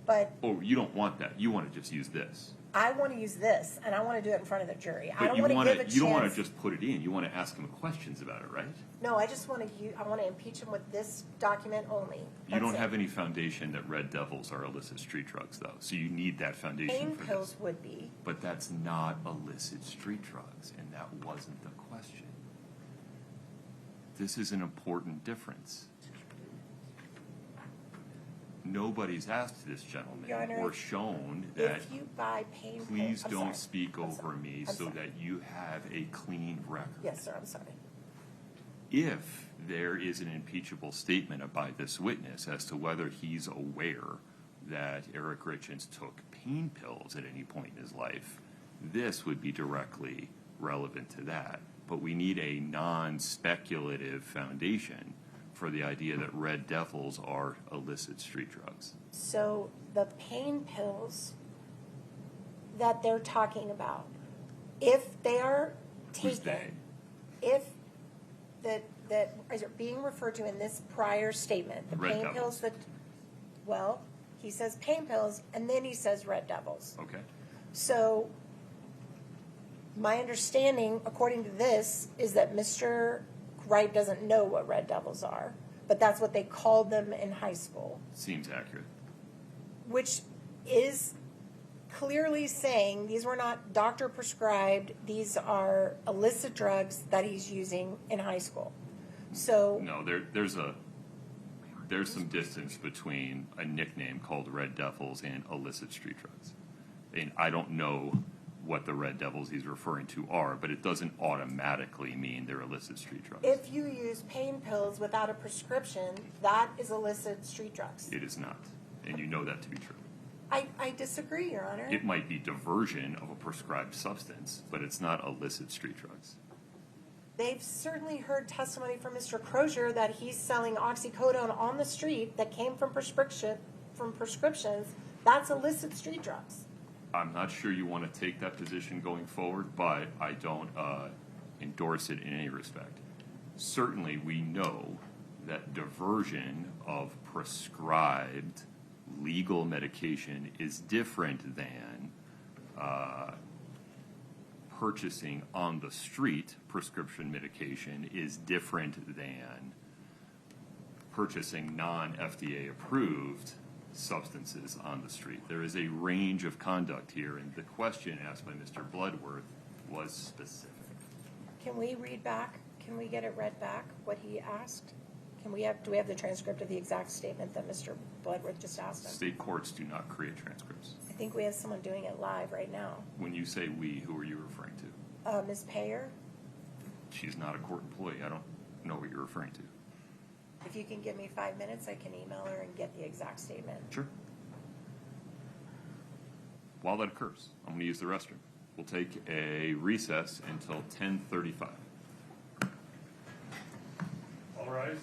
but Oh, you don't want that. You want to just use this. I want to use this, and I want to do it in front of the jury. I But don't you want to want give a to, chance. you don't want to just put it in. You want to ask him questions about it, right? No, I just want to. I want to impeach him with this document only. You That's don't it. have any foundation that Red Devils are illicit street drugs, though. So you need that foundation Pain for pills this. would be. But that's not illicit street drugs, and that wasn't the question. This is an important difference. Nobody's asked this gentleman Your Honor, or shown that If you buy pain pills, please I'm don't sorry. speak I'm over sorry. me I'm so sorry. that you have a clean record. Yes, sir. I'm sorry. If there is an impeachable statement by this witness as to whether he's aware that Eric Richins took pain pills at any point in his life, this would be directly relevant to that. But we need a non-speculative foundation for the idea that Red Devils are illicit street drugs. So the pain pills that they're talking about, if they are Who's taken, if that is being referred to in this prior statement, the Red pain Devils. pills that, well, he says pain pills, and then he says Red Devils. Okay. So my understanding, according to this, is that Mr. Wright doesn't know what Red Devils are, but that's what they called them in high school, Seems accurate. which is clearly saying these were not doctor prescribed, these are illicit drugs that he's using in high school. So, No, there's some distance between a nickname called Red Devils and illicit street drugs. And I don't know what the Red Devils he's referring to are, but it doesn't automatically mean they're illicit street drugs. if you use pain pills without a prescription, that is illicit street drugs. It is not, and you know that to be true. I disagree, Your Honor. It might be diversion of a prescribed substance, but it's not illicit street drugs. They've certainly heard testimony from Mr. Crozier that he's selling oxycodone on the street that came from prescriptions. That's illicit street drugs. I'm not sure you want to take that position going forward, but I don't endorse it in any respect. Certainly, we know that diversion of prescribed legal medication is different than purchasing on the street prescription medication is different than purchasing non-FDA approved substances on the street. There is a range of conduct here, and the question asked by Mr. Bloodworth was specific. Can we read back? Can we get it read back, what he asked? Do we have the transcript of the exact statement that Mr. Bloodworth just asked him? State courts do not create transcripts. I think we have someone doing it live right now. When you say we, who are you referring to? Ms. Payer, She's not a court employee. I don't know what you're referring to. if you can give me 5 minutes, I can email her and get the exact statement. Sure. While that occurs, I'm going to use the restroom. We'll take a recess until 10:35. All rise.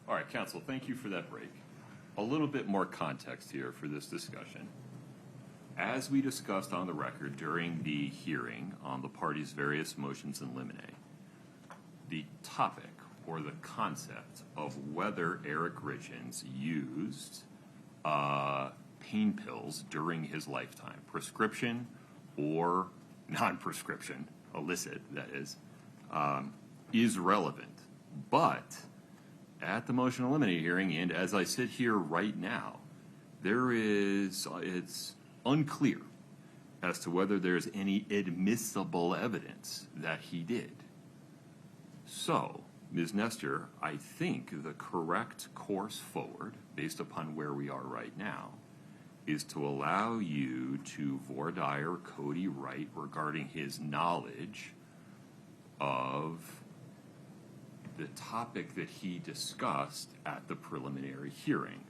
All right, counsel, thank you for that break. A little bit more context here for this discussion. As we discussed on the record during the hearing on the parties' various motions in limine, the topic or the concept of whether Eric Richins used pain pills during his lifetime, prescription or non-prescription, illicit, that is relevant. But at the motion in limine hearing, and as I sit here right now, it's unclear as to whether there's any admissible evidence that he did. So, Ms. Nestor, I think the correct course forward, based upon where we are right now, is to allow you to voir dire Cody Wright regarding his knowledge of the topic that he discussed at the preliminary hearing.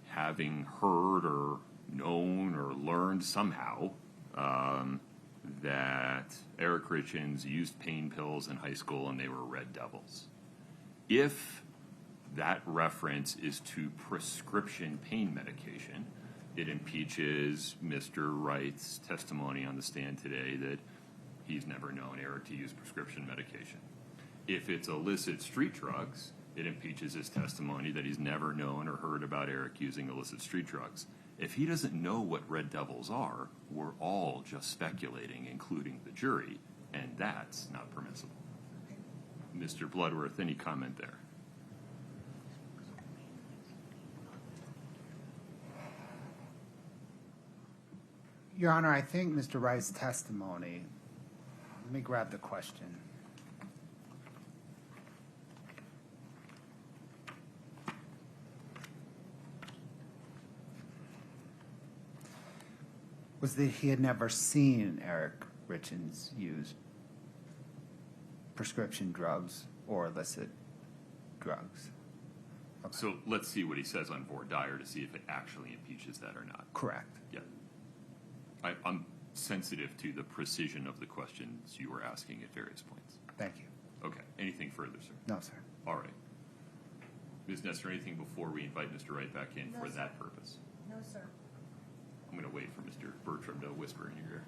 Having heard or known or learned somehow that Eric Richins used pain pills in high school and they were red devils. If that reference is to prescription pain medication, it impeaches Mr. Wright's testimony on the stand today that he's never known Eric to use prescription medication. If it's illicit street drugs, it impeaches his testimony that he's never known or heard about Eric using illicit street drugs. If he doesn't know what red devils are, we're all just speculating, including the jury, and that's not permissible. Mr. Bloodworth, any comment there? Your Honor, I think Mr. Wright's testimony, let me grab the question. Was that he had never seen Eric Richins use prescription drugs or illicit drugs. Okay. So let's see what he says on voir dire to see if it actually impeaches that or not. Correct. Yeah. I'm sensitive to the precision of the questions you were asking at various points. Thank you. Okay. Anything further, sir? No, sir. All right. Ms. Nestor, anything before we invite Mr. Wright back in for that purpose? No, sir. I'm going to wait for Mr. Bertram to whisper in your ear.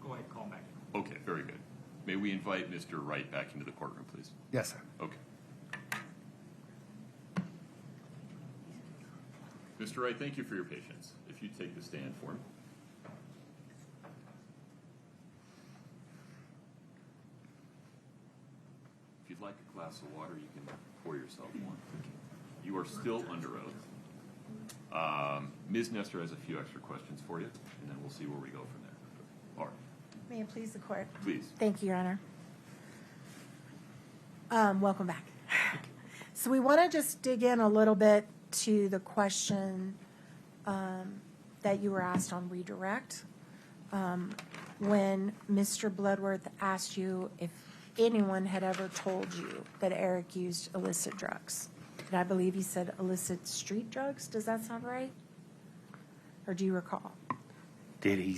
Go ahead, call back. Okay, very good. May we invite Mr. Wright back into the courtroom, please? Yes, sir. Okay. Mr. Wright, thank you for your patience. If you take the stand for me. If you'd like a glass of water, you can pour yourself one. You are still under oath. Ms. Nestor has a few extra questions for you, and then we'll see where we go from there. All right. May it please the court. Please. Thank you, Your Honor. Welcome back. So we want to just dig in a little bit to the question that you were asked on redirect. When Mr. Bloodworth asked you if anyone had ever told you that Eric used illicit drugs. And I believe he said illicit street drugs. Does that sound right? Or do you recall? Did he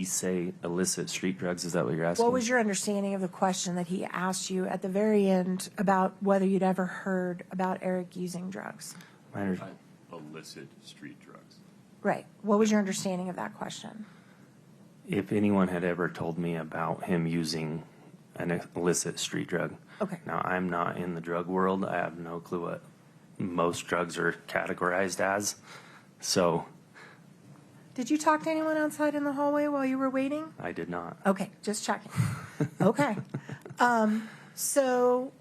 say illicit street drugs? Is that what you're asking? What was your understanding of the question that he asked you at the very end about whether you'd ever heard about Eric using drugs? Illicit street drugs. Right. What was your understanding of that question? If anyone had ever told me about him using an illicit street drug. Okay. Now, I'm not in the drug world. I have no clue what most drugs are categorized as. So Did you talk to anyone outside in the hallway while you were waiting? I did not. Okay, just checking. Okay. So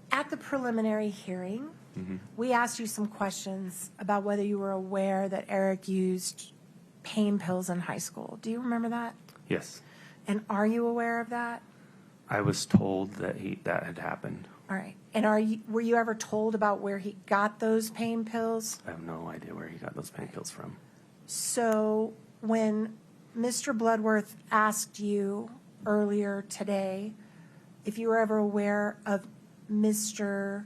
at the preliminary hearing, we asked you some questions about whether you were aware that Eric used pain pills in high school. Do you remember that? Yes. And are you aware of that? I was told that that had happened. All right. And were you ever told about where he got those pain pills? I have no idea where he got those pain pills from. So when Mr. Bloodworth asked you earlier today if you were ever aware of Mr.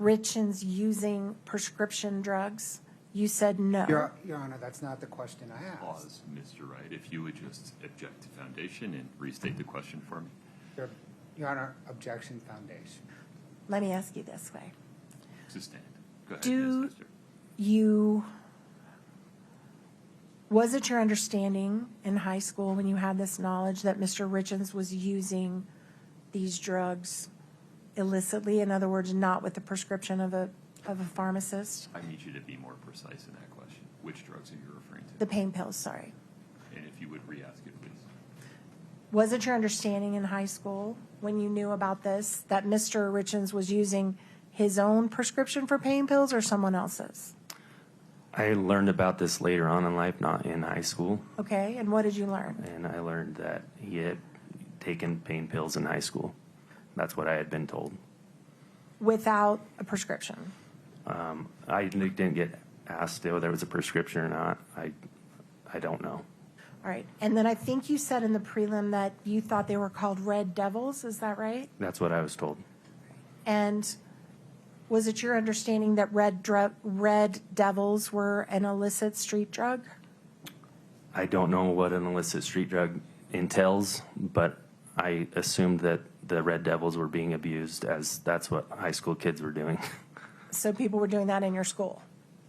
Richins using prescription drugs, you said no. Your Honor, that's not the question I asked. Pause, Mr. Wright. If you would just object to foundation and restate the question for me. Sure. Your Honor, objection, foundation. Let me ask you this way. Sustained. Go ahead, Do Ms. Lister. Was it your understanding in high school when you had this knowledge that Mr. Richins was using these drugs illicitly? In other words, not with the prescription of a pharmacist? I need you to be more precise in that question. Which drugs are you referring to? The pain pills, sorry. And if you would re-ask it, please. Was it your understanding in high school when you knew about this that Mr. Richins was using his own prescription for pain pills or someone else's? I learned about this later on in life, not in high school. Okay, and what did you learn? And I learned that he had taken pain pills in high school. That's what I had been told. Without a prescription? I didn't get asked if there was a prescription or not. I don't know. All right, and then I think you said in the prelim that you thought they were called Red Devils, is that right? That's what I was told. And was it your understanding that Red Devils were an illicit street drug? I don't know what an illicit street drug entails, but I assumed that the Red Devils were being abused, as that's what high school kids were doing. So people were doing that in your school?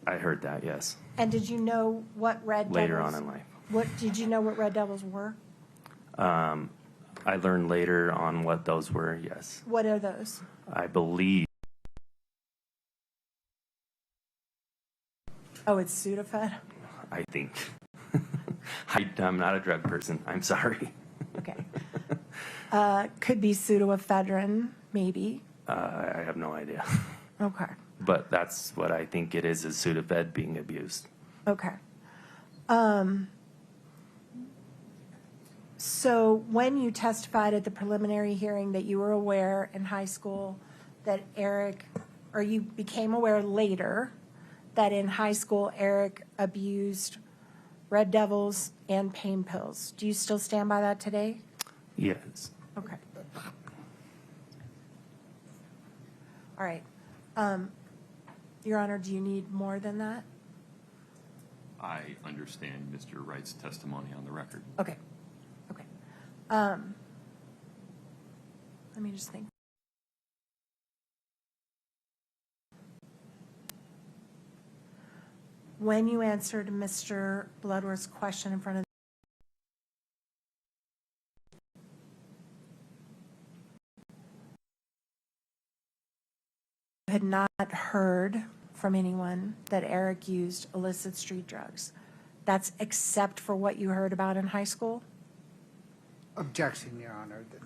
I heard that, yes. And did you know what Red Devils? Later on in life. Did you know what Red Devils were? I learned later on what those were, yes. What are those? I believe. Oh, it's Sudafed? I think. I'm not a drug person. I'm sorry. Okay. Could be pseudoephedrine, maybe. I have no idea. Okay. But that's what I think it is Sudafed being abused. Okay. So when you testified at the preliminary hearing that you were aware in high school that Eric, or you became aware later that in high school Eric abused Red Devils and pain pills, do you still stand by that today? Yes. Okay. All right. Your Honor, do you need more than that? I understand Mr. Wright's testimony on the record. Okay. Okay. Let me just think. When you answered Mr. Bloodworth's question in front of had not heard from anyone that Eric used illicit street drugs. That's except for what you heard about in high school? Objection, Your Honor, the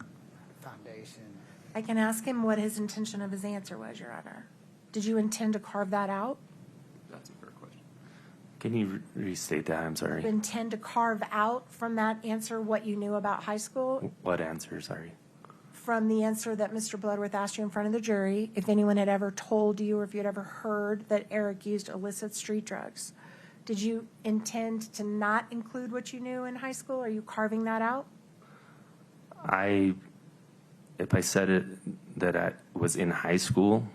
foundation. I can ask him what his intention of his answer was, Your Honor. Did you intend to carve that out? That's a fair question. Can you restate that? I'm sorry. You intend to carve out from that answer what you knew about high school? What answer? Sorry. From the answer that Mr. Bloodworth asked you in front of the jury, if anyone had ever told you or if you had ever heard that Eric used illicit street drugs, did you intend to not include what you knew in high school? Are you carving that out? If I said it that I was in high school,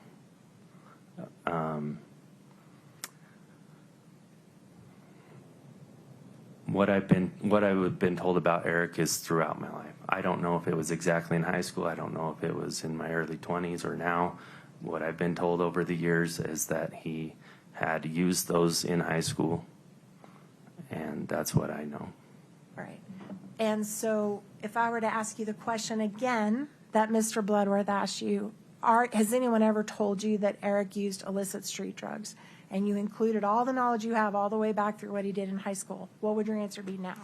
what I've been told about Eric is throughout my life. I don't know if it was exactly in high school. I don't know if it was in my early 20s or now. What I've been told over the years is that he had used those in high school, and that's what I know. Right. And so if I were to ask you the question again that Mr. Bloodworth asked you, has anyone ever told you that Eric used illicit street drugs? And you included all the knowledge you have all the way back through what he did in high school. What would your answer be now?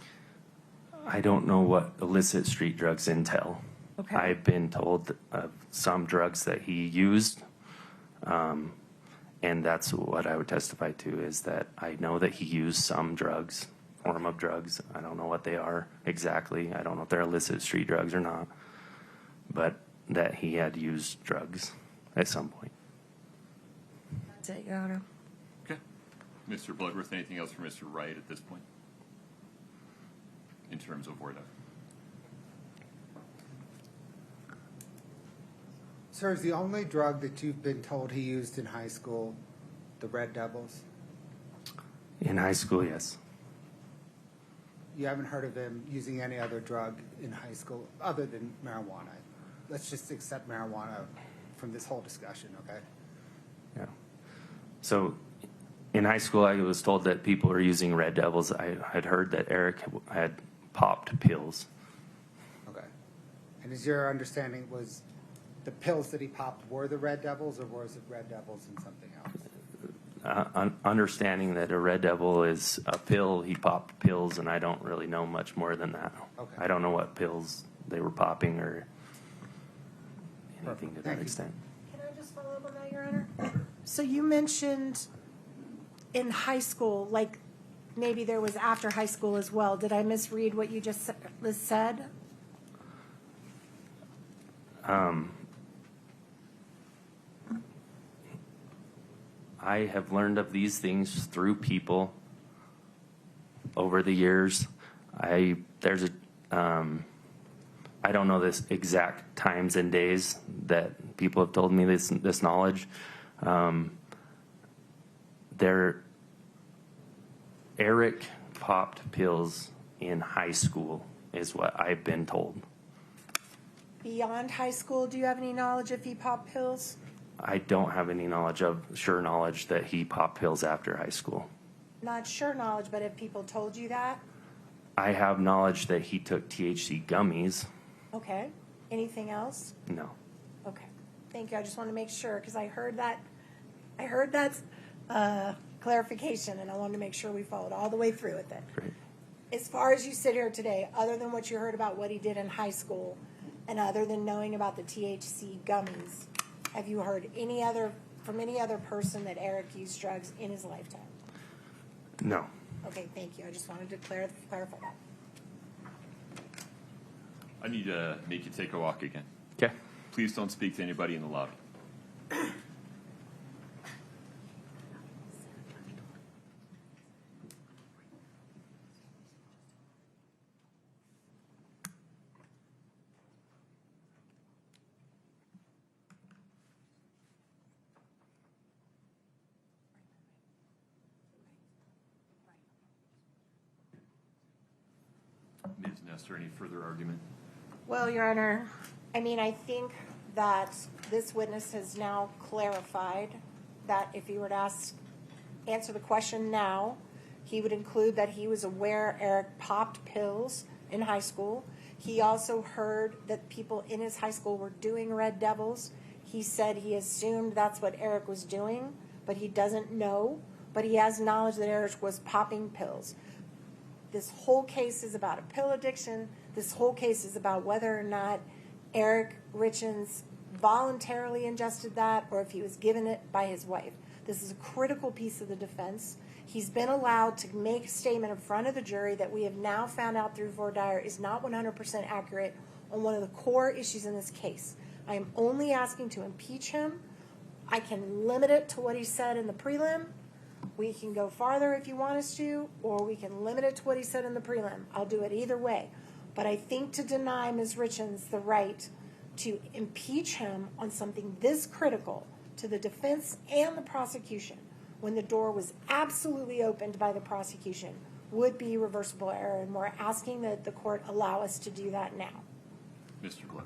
I don't know what illicit street drugs entail. Okay. I've been told of some drugs that he used, and that's what I would testify to, is that I know that he used some drugs, form of drugs. I don't know what they are exactly. I don't know if they're illicit street drugs or not, but that he had used drugs at some point. That's it, Your Honor. Okay. Mr. Bloodworth, anything else for Mr. Wright at this point? In terms of word of? Sir, is the only drug that you've been told he used in high school the Red Devils? In high school, yes. You haven't heard of him using any other drug in high school other than marijuana? let's just accept marijuana from this whole discussion, okay? Yeah. So in high school, I was told that people were using Red Devils. I had heard that Eric had popped pills. Okay. And is your understanding was the pills that he popped were the Red Devils, or was it Red Devils and something else? Understanding that a Red Devil is a pill, he popped pills, and I don't really know much more than that. Okay. I don't know what pills they were popping or anything to that Thank you. extent. Can I just follow up on that, Your Honor? So you mentioned in high school, like maybe there was after high school as well. Did I misread what you just said? I have learned of these things through people over the years. I don't know this exact times and days that people have told me this knowledge. Eric popped pills in high school is what I've been told. Beyond high school, do you have any knowledge if he popped pills? I don't have any sure knowledge that he popped pills after high school. Not sure knowledge, but if people told you that? I have knowledge that he took THC gummies. Okay. Anything else? No. Okay. Thank you. I just want to make sure because I heard that clarification, and I wanted to make sure we followed all the way through with it. Great. As far as you sit here today, other than what you heard about what he did in high school, and other than knowing about the THC gummies, have you heard from any other person that Eric used drugs in his lifetime? No. Okay, thank you. I just wanted to clarify that. I need to make you take a walk again. Okay. Please don't speak to anybody in the lobby. Ms. Nestor, any further argument? Well, Your Honor, I mean, I think that this witness has now clarified that if he were to answer the question now, he would include that he was aware Eric popped pills in high school. He also heard that people in his high school were doing Red Devils. He said he assumed that's what Eric was doing, but he doesn't know. But he has knowledge that Eric was popping pills. This whole case is about a pill addiction. This whole case is about whether or not Eric Richins voluntarily ingested that or if he was given it by his wife. This is a critical piece of the defense. He's been allowed to make a statement in front of the jury that we have now found out through voir dire is not 100% accurate on one of the core issues in this case. I am only asking to impeach him. I can limit it to what he said in the prelim. We can go farther if you want us to, or we can limit it to what he said in the prelim. I'll do it either way. But I think to deny Ms. Richins the right to impeach him on something this critical to the defense and the prosecution when the door was absolutely opened by the prosecution would be reversible error, and we're asking that the court allow us to do that now. Mr. Glenn.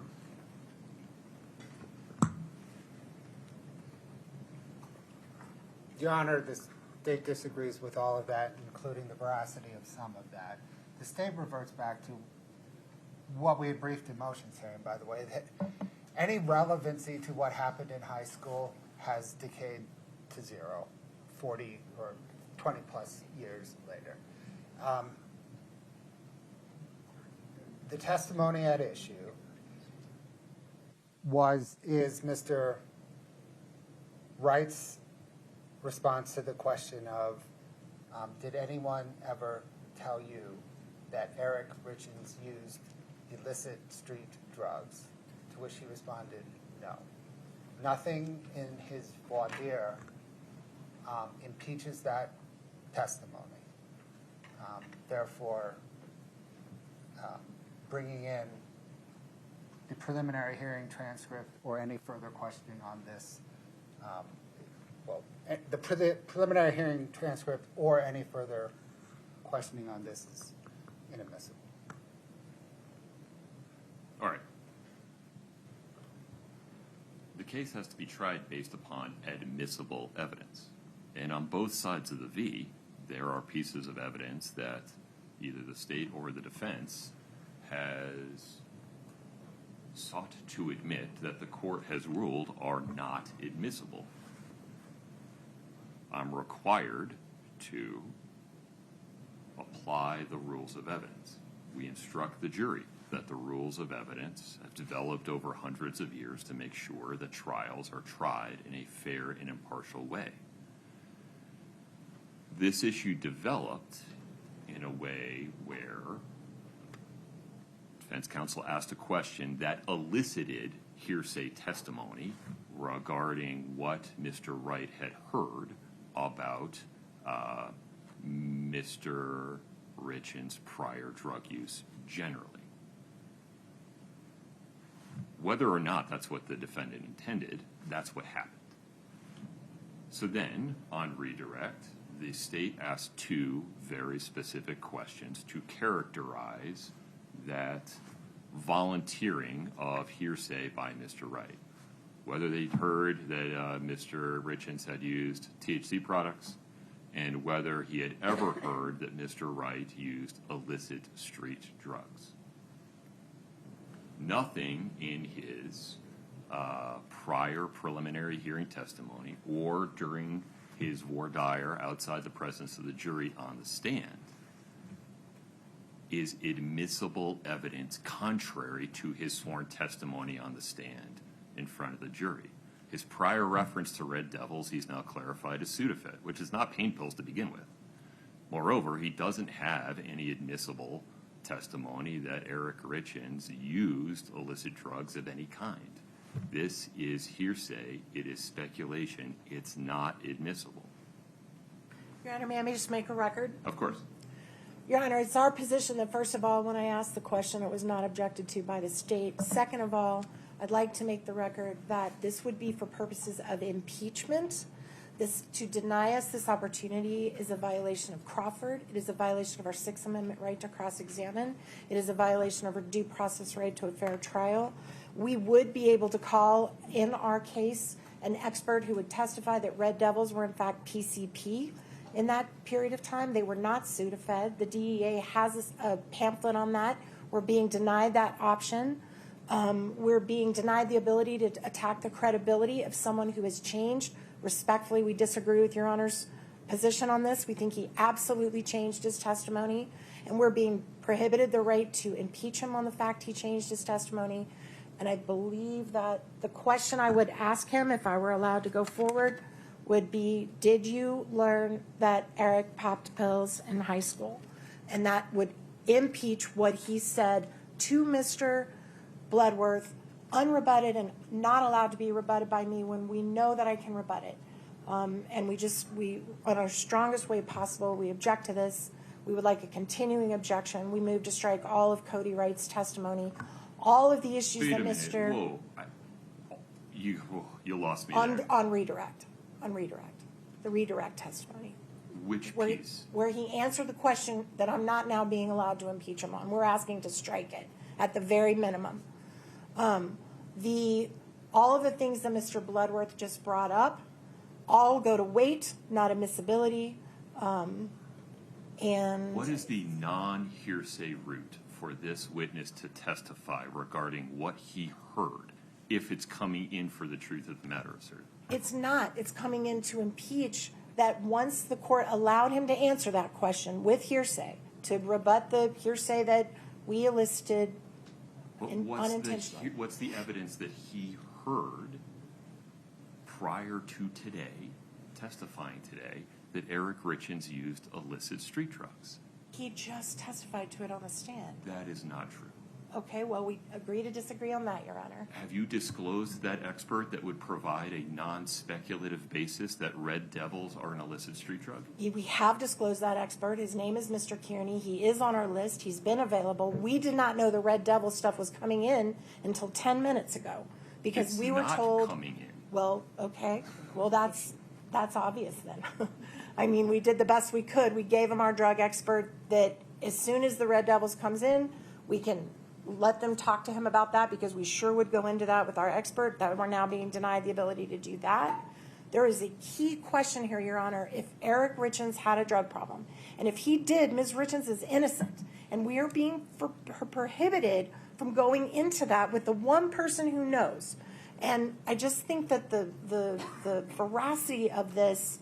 Your Honor, the state disagrees with all of that, including the veracity of some of that. The state reverts back to what we had briefed in motions hearing, by the way, that any relevancy to what happened in high school has decayed to zero 40 or 20 plus years later. The testimony at issue is Mr. Wright's response to the question of, did anyone ever tell you that Eric Richins used illicit street drugs? To which he responded, no. Nothing in his voir dire impeaches that testimony. Therefore, bringing in the preliminary hearing transcript or any further questioning on this, the preliminary hearing transcript or any further questioning on this is inadmissible. All right. case has to be tried based upon admissible evidence. And on both sides of the V, there are pieces of evidence that either the state or the defense has sought to admit that the court has ruled are not admissible. I'm required to apply the rules of evidence. We instruct the jury that the rules of evidence have developed over hundreds of years to make sure that trials are tried in a fair and impartial way. This issue developed in a way where defense counsel asked a question that elicited hearsay testimony regarding what Mr. Wright had heard about Mr. Richins' prior drug use generally. Whether or not that's what the defendant intended, that's what happened. So then, on redirect, the state asked two very specific questions to characterize that volunteering of hearsay by Mr. Wright. Whether they'd heard that Mr. Richins had used THC products, and whether he had ever heard that Mr. Wright used illicit street drugs. Nothing in his prior preliminary hearing testimony or during his voir dire outside the presence of the jury on the stand is admissible evidence contrary to his sworn testimony on the stand in front of the jury. His prior reference to Red Devils, he's now clarified as Sudafed, which is not pain pills to begin with. Moreover, he doesn't have any admissible testimony that Eric Richins used illicit drugs of any kind. This is hearsay. It is speculation. It's not admissible. Your Honor, may I just make a record? Of course. Your Honor, it's our position that, first of all, when I asked the question, it was not objected to by the state. Second of all, I'd like to make the record that this would be for purposes of impeachment. To deny us this opportunity is a violation of Crawford. It is a violation of our Sixth Amendment right to cross-examine. It is a violation of our due process right to a fair trial. We would be able to call, in our case, an expert who would testify that Red Devils were, in fact, PCP. In that period of time, they were not Sudafed. The DEA has a pamphlet on that. We're being denied that option. We're being denied the ability to attack the credibility of someone who has changed. Respectfully, we disagree with Your Honor's position on this. We think he absolutely changed his testimony, and we're being prohibited the right to impeach him on the fact he changed his testimony. And I believe that the question I would ask him, if I were allowed to go forward, would be, did you learn that Eric popped pills in high school? And that would impeach what he said to Mr. Bloodworth, unrebutted and not allowed to be rebutted by me when we know that I can rebut it. And we, on our strongest way possible, we object to this. We would like a continuing objection. We move to strike all of Cody Wright's testimony. All of the issues Wait that a minute. Mr. Whoa. You lost me there. On redirect. The redirect testimony. Which Where piece? he answered the question that I'm not now being allowed to impeach him on. We're asking to strike it at the very minimum. All of the things that Mr. Bloodworth just brought up all go to weight, not admissibility. And What is the non-hearsay route for this witness to testify regarding what he heard, if it's coming in for the truth of the matter asserted? it's not. It's coming in to impeach that once the court allowed him to answer that question with hearsay, to rebut the hearsay that we elicited unintentionally. What's the evidence that he heard prior to today, testifying today, that Eric Richins used illicit street drugs? He just testified to it on the stand. That is not true. Okay, well, we agree to disagree on that, Your Honor. Have you disclosed that expert that would provide a non-speculative basis that Red Devils are an illicit street drug? We have disclosed that expert. His name is Mr. Kearney. He is on our list. He's been available. We did not know the Red Devil stuff was coming in until 10 minutes ago because we were told. It's not coming in. Well, okay. Well, that's obvious then. I mean, we did the best we could. We gave him our drug expert that as soon as the Red Devils comes in, we can let them talk to him about that, because we sure would go into that with our expert, that we're now being denied the ability to do that. There is a key question here, Your Honor. If Eric Richins had a drug problem, and if he did, Ms. Richins is innocent, and we are being prohibited from going into that with the one person who knows. And I just think that the veracity of this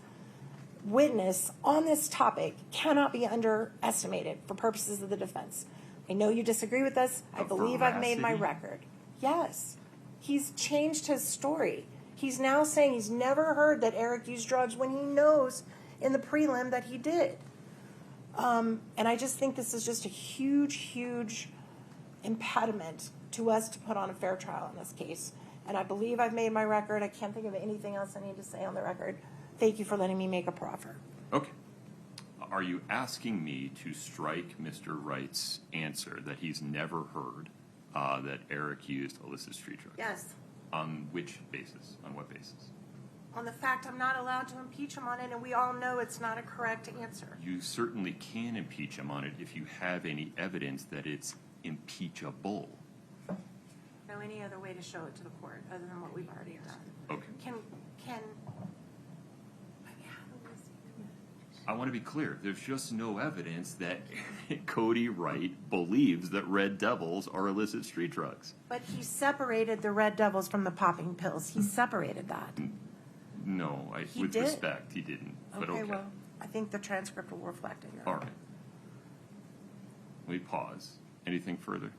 witness on this topic cannot be underestimated for purposes of the defense. I know you disagree with us. I believe I've made my record. Yes. He's changed his story. He's now saying he's never heard that Eric used drugs when he knows in the prelim that he did. And I just think this is just a huge, huge impediment to us to put on a fair trial in this case. And I believe I've made my record. I can't think of anything else I need to say on the record. Thank you for letting me make a proffer. Okay. Are you asking me to strike Mr. Wright's answer that he's never heard that Eric used illicit street drugs? Yes. On which basis? On what basis? On the fact I'm not allowed to impeach him on it, and we all know it's not a correct answer. You certainly can impeach him on it if you have any evidence that it's impeachable. No, any other way to show it to the court other than what we've already done. Okay. Can I want to be clear. There's just no evidence that Cody Wright believes that Red Devils are illicit street drugs. But he separated the Red Devils from the popping pills. He separated that. No, He with did? respect, he didn't. But okay. Well, I think the transcript will reflect it. All right. Let me pause. Anything further?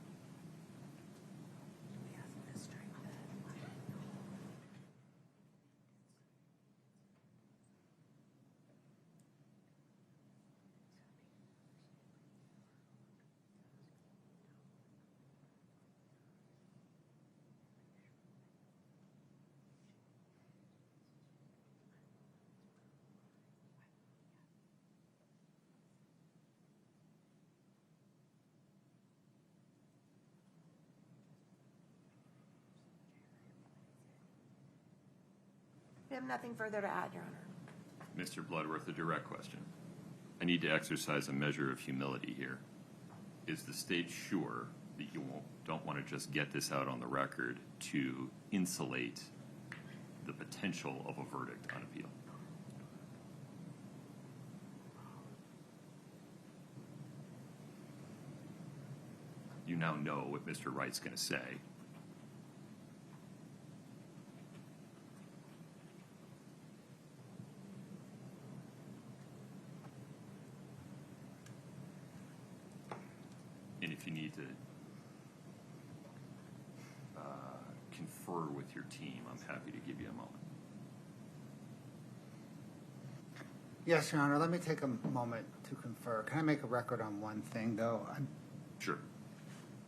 We have nothing further to add, Your Honor. Mr. Bloodworth, a direct question. I need to exercise a measure of humility here. Is the state sure that you don't want to just get this out on the record to insulate the potential of a verdict on appeal? You now know what Mr. Wright's going to say. And if you need to confer with your team, I'm happy to give you a moment. Yes, Your Honor, let me take a moment to confer. Can I make a record on one thing, though? Sure.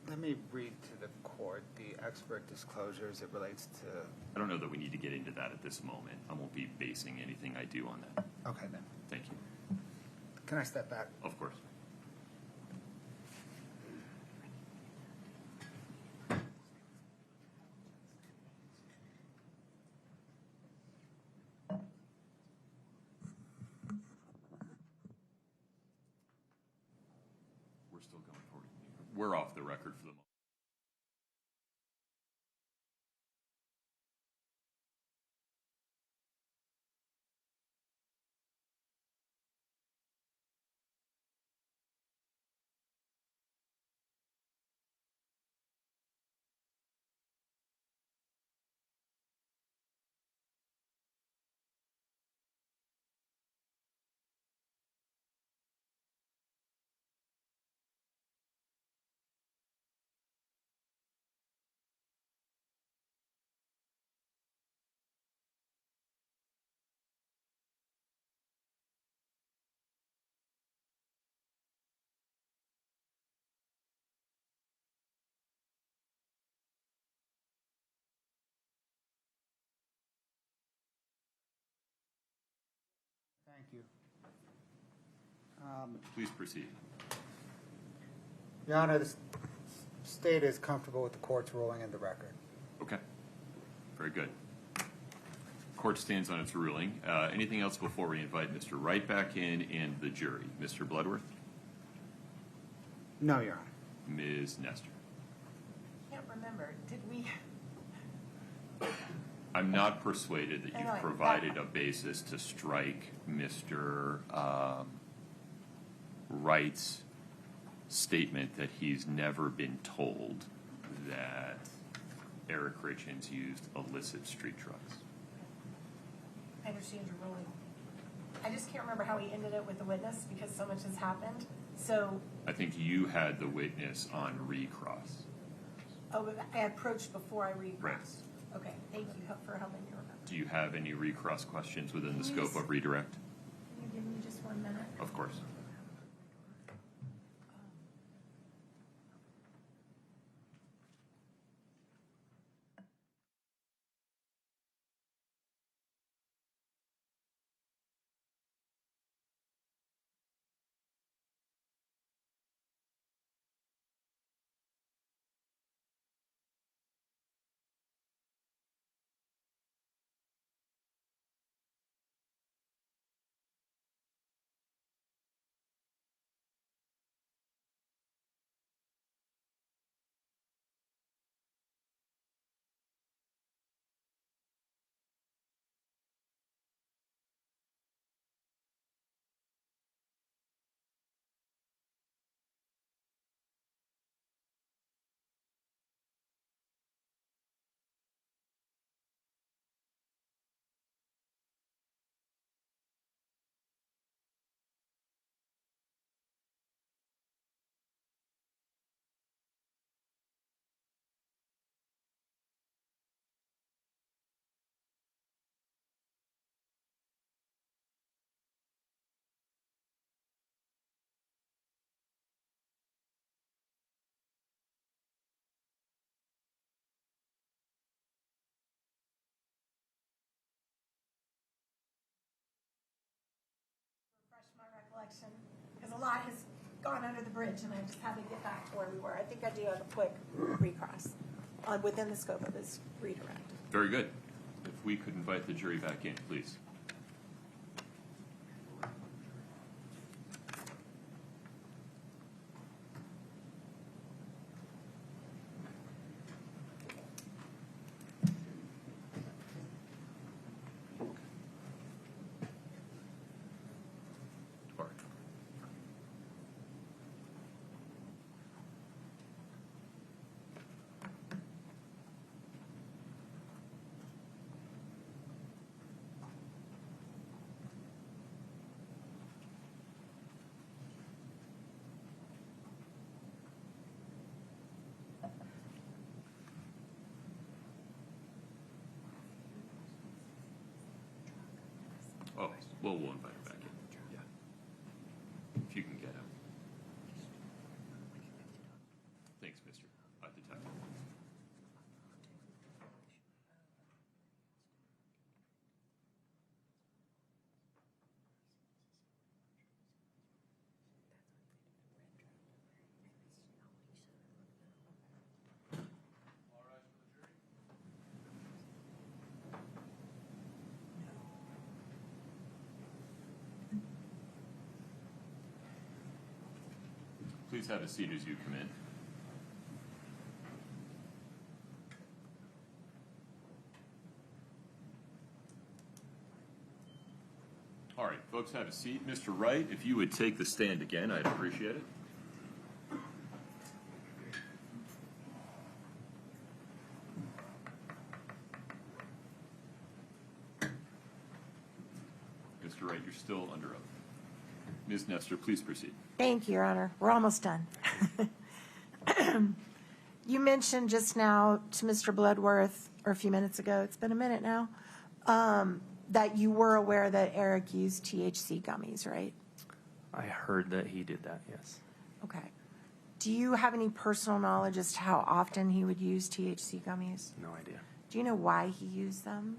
Let me read to the court the expert disclosures. It relates to... I don't know that we need to get into that at this moment. I won't be basing anything I do on that. Okay, then. Thank you. Can I step back? Of course. We're still going forward. We're off the record for the moment. Thank you. Please proceed. Your Honor, the state is comfortable with the court's ruling in the record. Okay. Very good. Court stands on its ruling. Anything else before we invite Mr. Wright back in and the jury? Mr. Bloodworth? No, Your Honor. Ms. Nestor? remember. Did we? I'm not persuaded that I know, you've provided a basis to strike Mr. Wright's statement that he's never been told that Eric Richins used illicit street drugs. I understand your ruling. I just can't remember how he ended it with the witness because so much has happened. So, I think you had the witness on recross. oh, I approached before I recrossed. Right. Okay, thank you for helping me remember. Do you have any recross questions within the Can you scope just- of redirect? Can you give me just 1 minute? Of course. Refresh my recollection, because a lot has gone under the bridge, and I just had to get back to where we were. I think I do have a quick recross within the scope of this redirect. Very good. If we could invite the jury back in, please. All right. Oh, well, we'll invite him back in. Yeah. If you can get him. Thanks, Mr. Detective. All rise for the jury. Please have a seat as you come in. All right, folks, have a seat. Mr. Wright, if you would take the stand again, I'd appreciate it. Mr. Wright, you're still under oath. Ms. Nestor, please proceed. Thank you, Your Honor. We're almost done. You mentioned just now to Mr. Bloodworth, or a few minutes ago, it's been a minute now, that you were aware that Eric used THC gummies, right? I heard that he did that, yes. Okay. Do you have any personal knowledge as to how often he would use THC gummies? No idea. Do you know why he used them?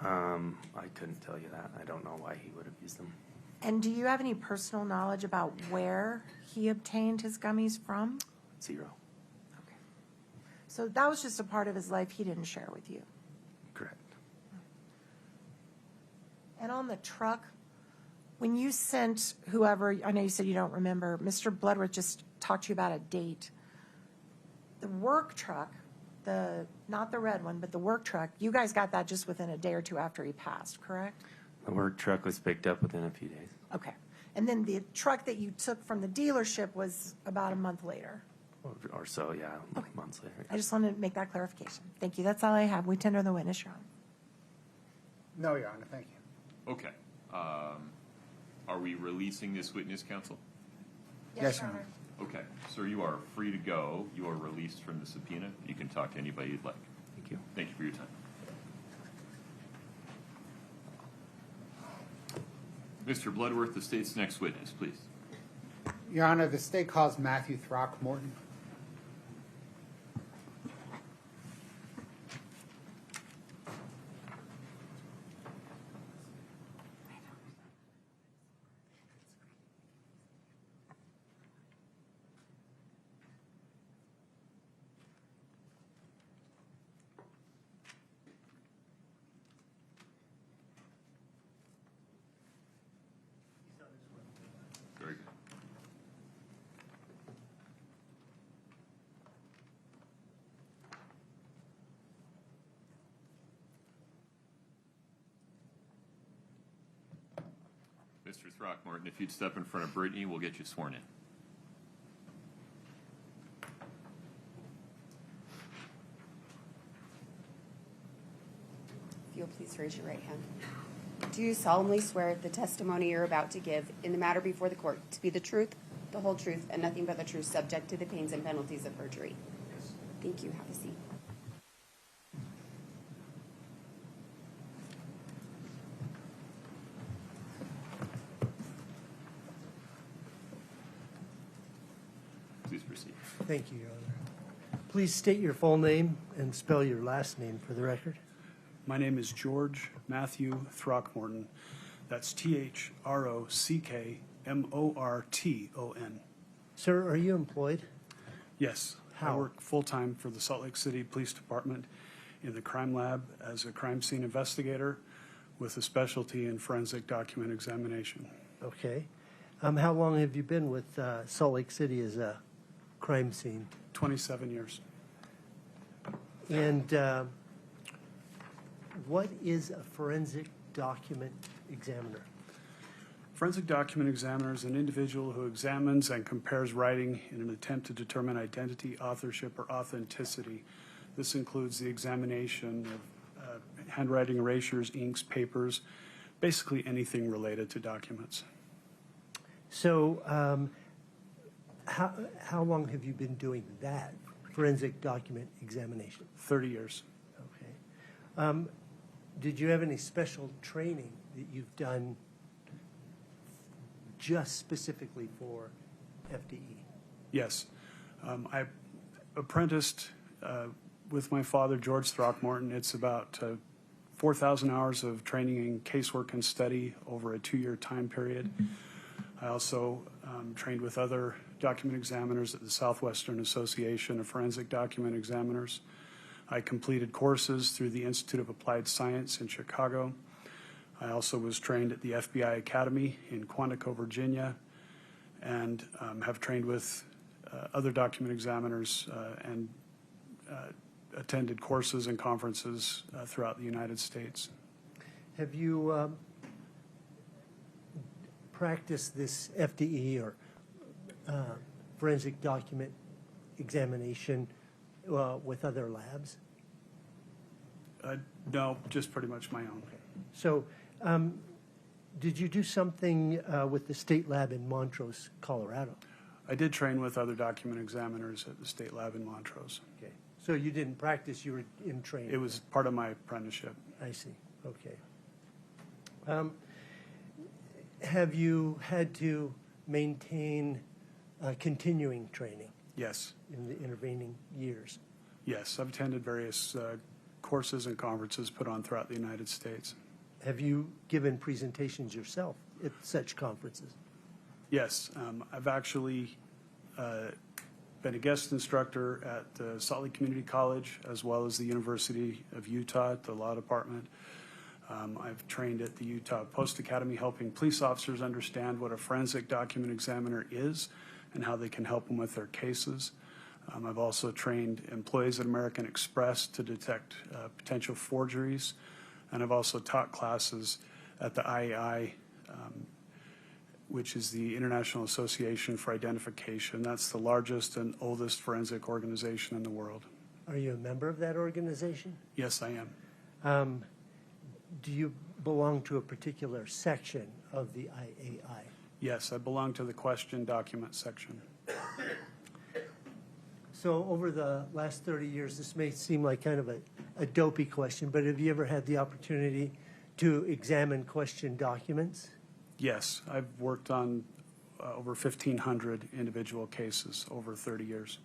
I couldn't tell you that. I don't know why he would have used them. And do you have any personal knowledge about where he obtained his gummies from? 0. Okay. So that was just a part of his life he didn't share with you. Correct. And on the truck, when you sent whoever, I know you said you don't remember, Mr. Bloodworth just talked to you about a date. the work truck, not the red one, but the work truck, you guys got that just within a day or two after he passed, correct? The work truck was picked up within a few days. Okay. And then the truck that you took from the dealership was about a month later. Or so, yeah, months later. I just wanted to make that clarification. Thank you. That's all I have. We tender the witness, Your Honor. No, Your Honor, thank you. Okay. Are we releasing this witness, counsel? Yes, Your Honor. Okay, sir, you are free to go. You are released from the subpoena. You can talk to anybody you'd like. Thank you. Thank you for your time. Mr. Bloodworth, the state's next witness, please. Your Honor, the state calls Matthew Throckmorton. Very good. Mr. Throckmorton, if you'd step in front of Brittany, we'll get you sworn in. If you'll please raise your right hand. Do you solemnly swear the testimony you're about to give in the matter before the court to be the truth, the whole truth, and nothing but the truth, subject to the pains and penalties of perjury? Yes. Thank you. Have a seat. Please proceed. Thank you, Your Honor. Please state your full name and spell your last name for the record. My name is George Matthew Throckmorton. That's Throckmorton. Sir, are you employed? Yes. How? I work full-time for the Salt Lake City Police Department in the crime lab as a crime scene investigator with a specialty in forensic document examination. Okay. How long have you been with Salt Lake City as a crime scene? 27 years. And what is a forensic document examiner? Forensic document examiner is an individual who examines and compares writing in an attempt to determine identity, authorship, or authenticity. This includes the examination of handwriting, erasures, inks, papers, basically anything related to documents. So how long have you been doing that, forensic document examination? 30 years. Okay. Did you have any special training that you've done just specifically for FDE? Yes. I apprenticed with my father, George Throckmorton. It's about 4,000 hours of training in casework and study over a 2-year time period. I also trained with other document examiners at the Southwestern Association of Forensic Document Examiners. I completed courses through the Institute of Applied Science in Chicago. I also was trained at the FBI Academy in Quantico, Virginia, and have trained with other document examiners and attended courses and conferences throughout the United States. Have you practiced this FDE or forensic document examination with other labs? No, just pretty much my own. So did you do something with the state lab in Montrose, Colorado? I did train with other document examiners at the state lab in Montrose. Okay. So you didn't practice, you were in training? It was part of my apprenticeship. I see. Okay. Have you had to maintain continuing training Yes. in the intervening years? Yes, I've attended various courses and conferences put on throughout the United States. Have you given presentations yourself at such conferences? Yes, I've actually been a guest instructor at the Salt Lake Community College as well as the University of Utah at the Law Department. I've trained at the Utah Post Academy helping police officers understand what a forensic document examiner is and how they can help them with their cases. I've also trained employees at American Express to detect potential forgeries, and I've also taught classes at the IAI, which is the International Association for Identification. That's the largest and oldest forensic organization in the world. Are you a member of that organization? Yes, I am. Do you belong to a particular section of the IAI? Yes, I belong to the question document section. So over the last 30 years, this may seem like kind of a dopey question, but have you ever had the opportunity to examine question documents? Yes, I've worked on over 1,500 individual cases over 30 years.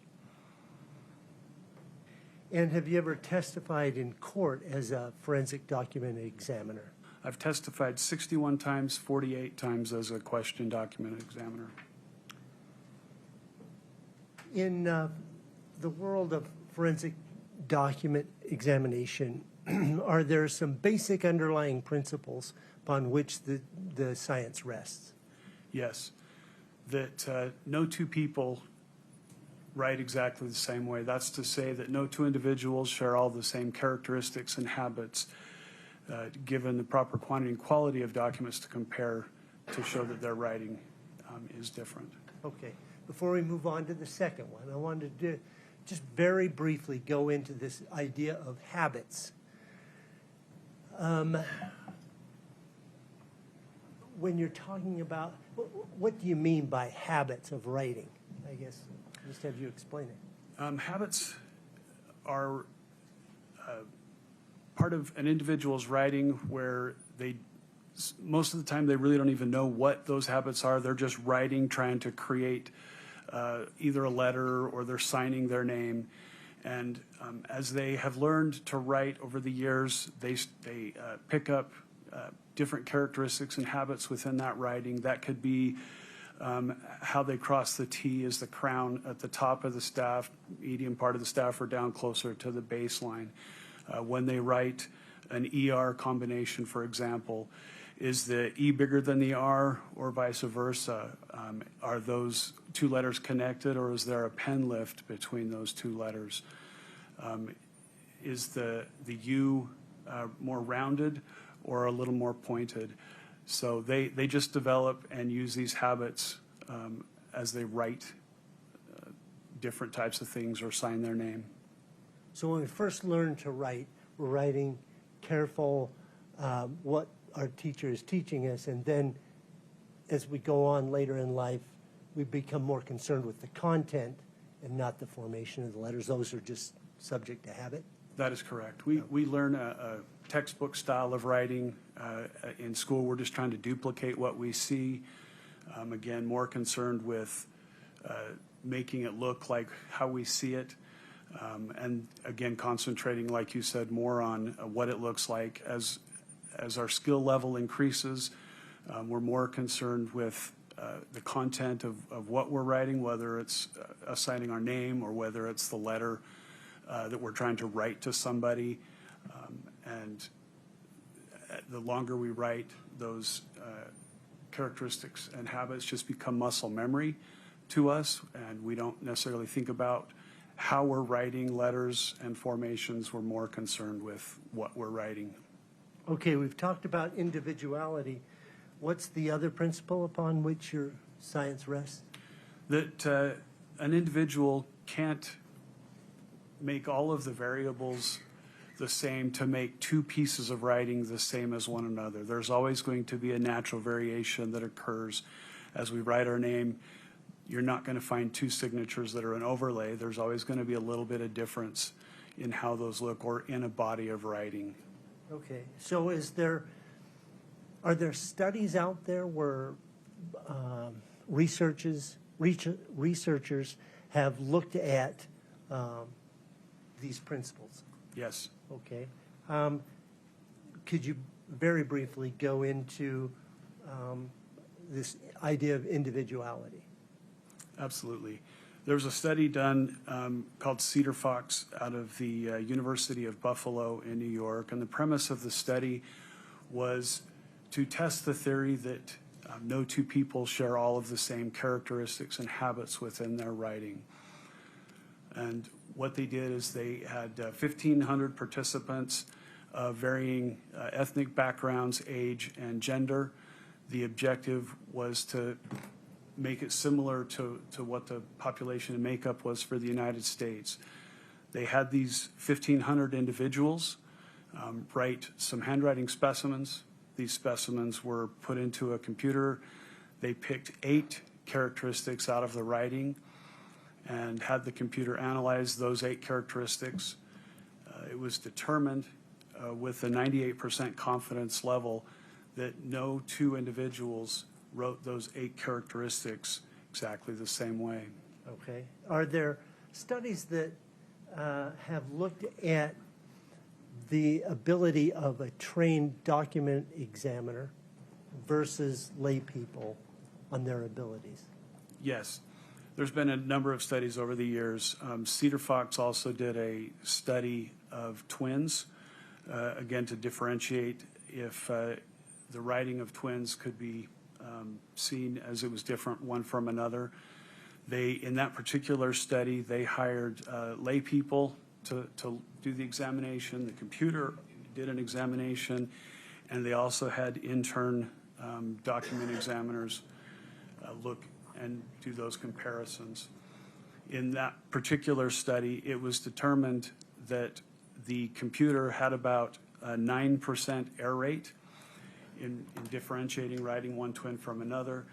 And have you ever testified in court as a forensic document examiner? I've testified 61 times, 48 times as a question document examiner. In the world of forensic document examination, are there some basic underlying principles upon which the science rests? Yes, that no two people write exactly the same way. That's to say that no two individuals share all the same characteristics and habits, given the proper quantity and quality of documents to compare to show that their writing is different. Okay. Before we move on to the second one, I wanted to just very briefly go into this idea of habits. When you're talking about, what do you mean by habits of writing? I guess just have you explain it. Habits are part of an individual's writing where most of the time they really don't even know what those habits are. They're just writing, trying to create either a letter or they're signing their name. And as they have learned to write over the years, they pick up different characteristics and habits within that writing. That could be how they cross the T is the crown at the top of the staff, medium part of the staff, or down closer to the baseline. When they write an ER combination, for example, is the E bigger than the R or vice versa? Are those two letters connected, or is there a pen lift between those two letters? Is the U more rounded or a little more pointed? So they just develop and use these habits as they write different types of things or sign their name. So when we first learn to write, we're writing careful what our teacher is teaching us, and then as we go on later in life, we become more concerned with the content and not the formation of the letters. Those are just subject to habit? That is correct. We learn a textbook style of writing. In school, we're just trying to duplicate what we see. Again, more concerned with making it look like how we see it. And again, concentrating, like you said, more on what it looks like. As our skill level increases, we're more concerned with the content of what we're writing, whether it's assigning our name or whether it's the letter that we're trying to write to somebody. And the longer we write, those characteristics and habits just become muscle memory to us, and we don't necessarily think about how we're writing letters and formations. We're more concerned with what we're writing. Okay, we've talked about individuality. What's the other principle upon which your science rests? That an individual can't make all of the variables the same to make two pieces of writing the same as one another. There's always going to be a natural variation that occurs as we write our name. You're not going to find two signatures that are an overlay. There's always going to be a little bit of difference in how those look or in a body of writing. Okay, so are there studies out there where researchers have looked at these principles? Yes. Okay. Could you very briefly go into this idea of individuality? Absolutely. There was a study done called Cedar Fox out of the University of Buffalo in New York, and the premise of the study was to test the theory that no two people share all of the same characteristics and habits within their writing. And what they did is they had 1,500 participants of varying ethnic backgrounds, age, and gender. The objective was to make it similar to what the population and makeup was for the United States. They had these 1,500 individuals write some handwriting specimens. These specimens were put into a computer. They picked 8 characteristics out of the writing and had the computer analyze those 8 characteristics. It was determined with a 98% confidence level that no 2 individuals wrote those 8 characteristics exactly the same way. Okay. Are there studies that have looked at the ability of a trained document examiner versus lay people on their abilities? Yes. There's been a number of studies over the years. Cedar Fox also did a study of twins, again, to differentiate if the writing of twins could be seen as it was different one from another. In that particular study, they hired lay people to do the examination. The computer did an examination, and they also had intern document examiners look and do those comparisons. In that particular study, it was determined that the computer had about a 9% error rate in differentiating writing one twin from another.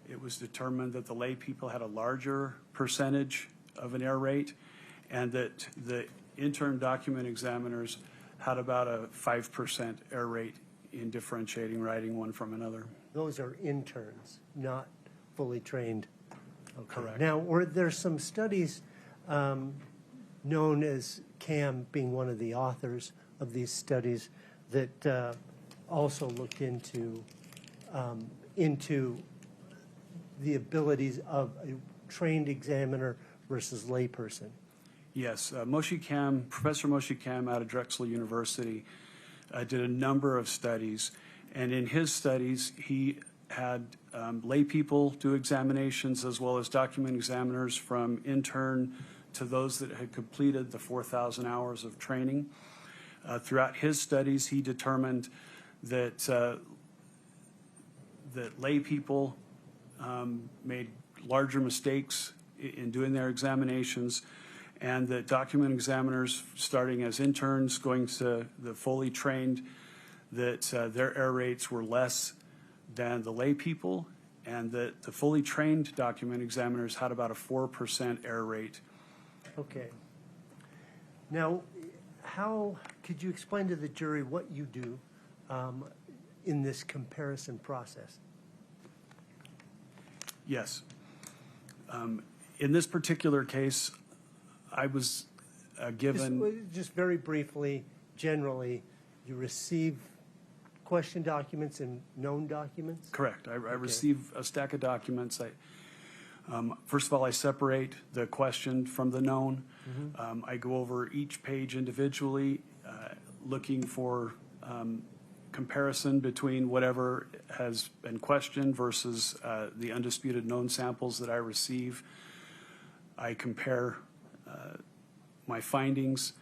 It was determined that the lay people had a larger percentage of an error rate, and that the intern document examiners had about a 5% error rate in differentiating writing one from another. Those are interns, not fully trained. Okay. Correct. Now, were there some studies known as CAM being one of the authors of these studies that also looked into the abilities of a trained examiner versus layperson? Yes, Professor Moshe Kam out of Drexel University did a number of studies, and in his studies, he had lay people do examinations as well as document examiners, from intern to those that had completed the 4,000 hours of training. Throughout his studies, he determined that lay people made larger mistakes in doing their examinations, and that document examiners, starting as interns, going to the fully trained, that their error rates were less than the lay people, and that the fully trained document examiners had about a 4% error rate. Okay. Now, how could you explain to the jury what you do in this comparison process? Yes. In this particular case, I was given... Just very briefly, generally, you receive question documents and known documents? Correct. I receive a stack of documents. First of all, I separate the question from the known. I go over each page individually, looking for comparison between whatever has been questioned versus the undisputed known samples that I receive. I compare my findings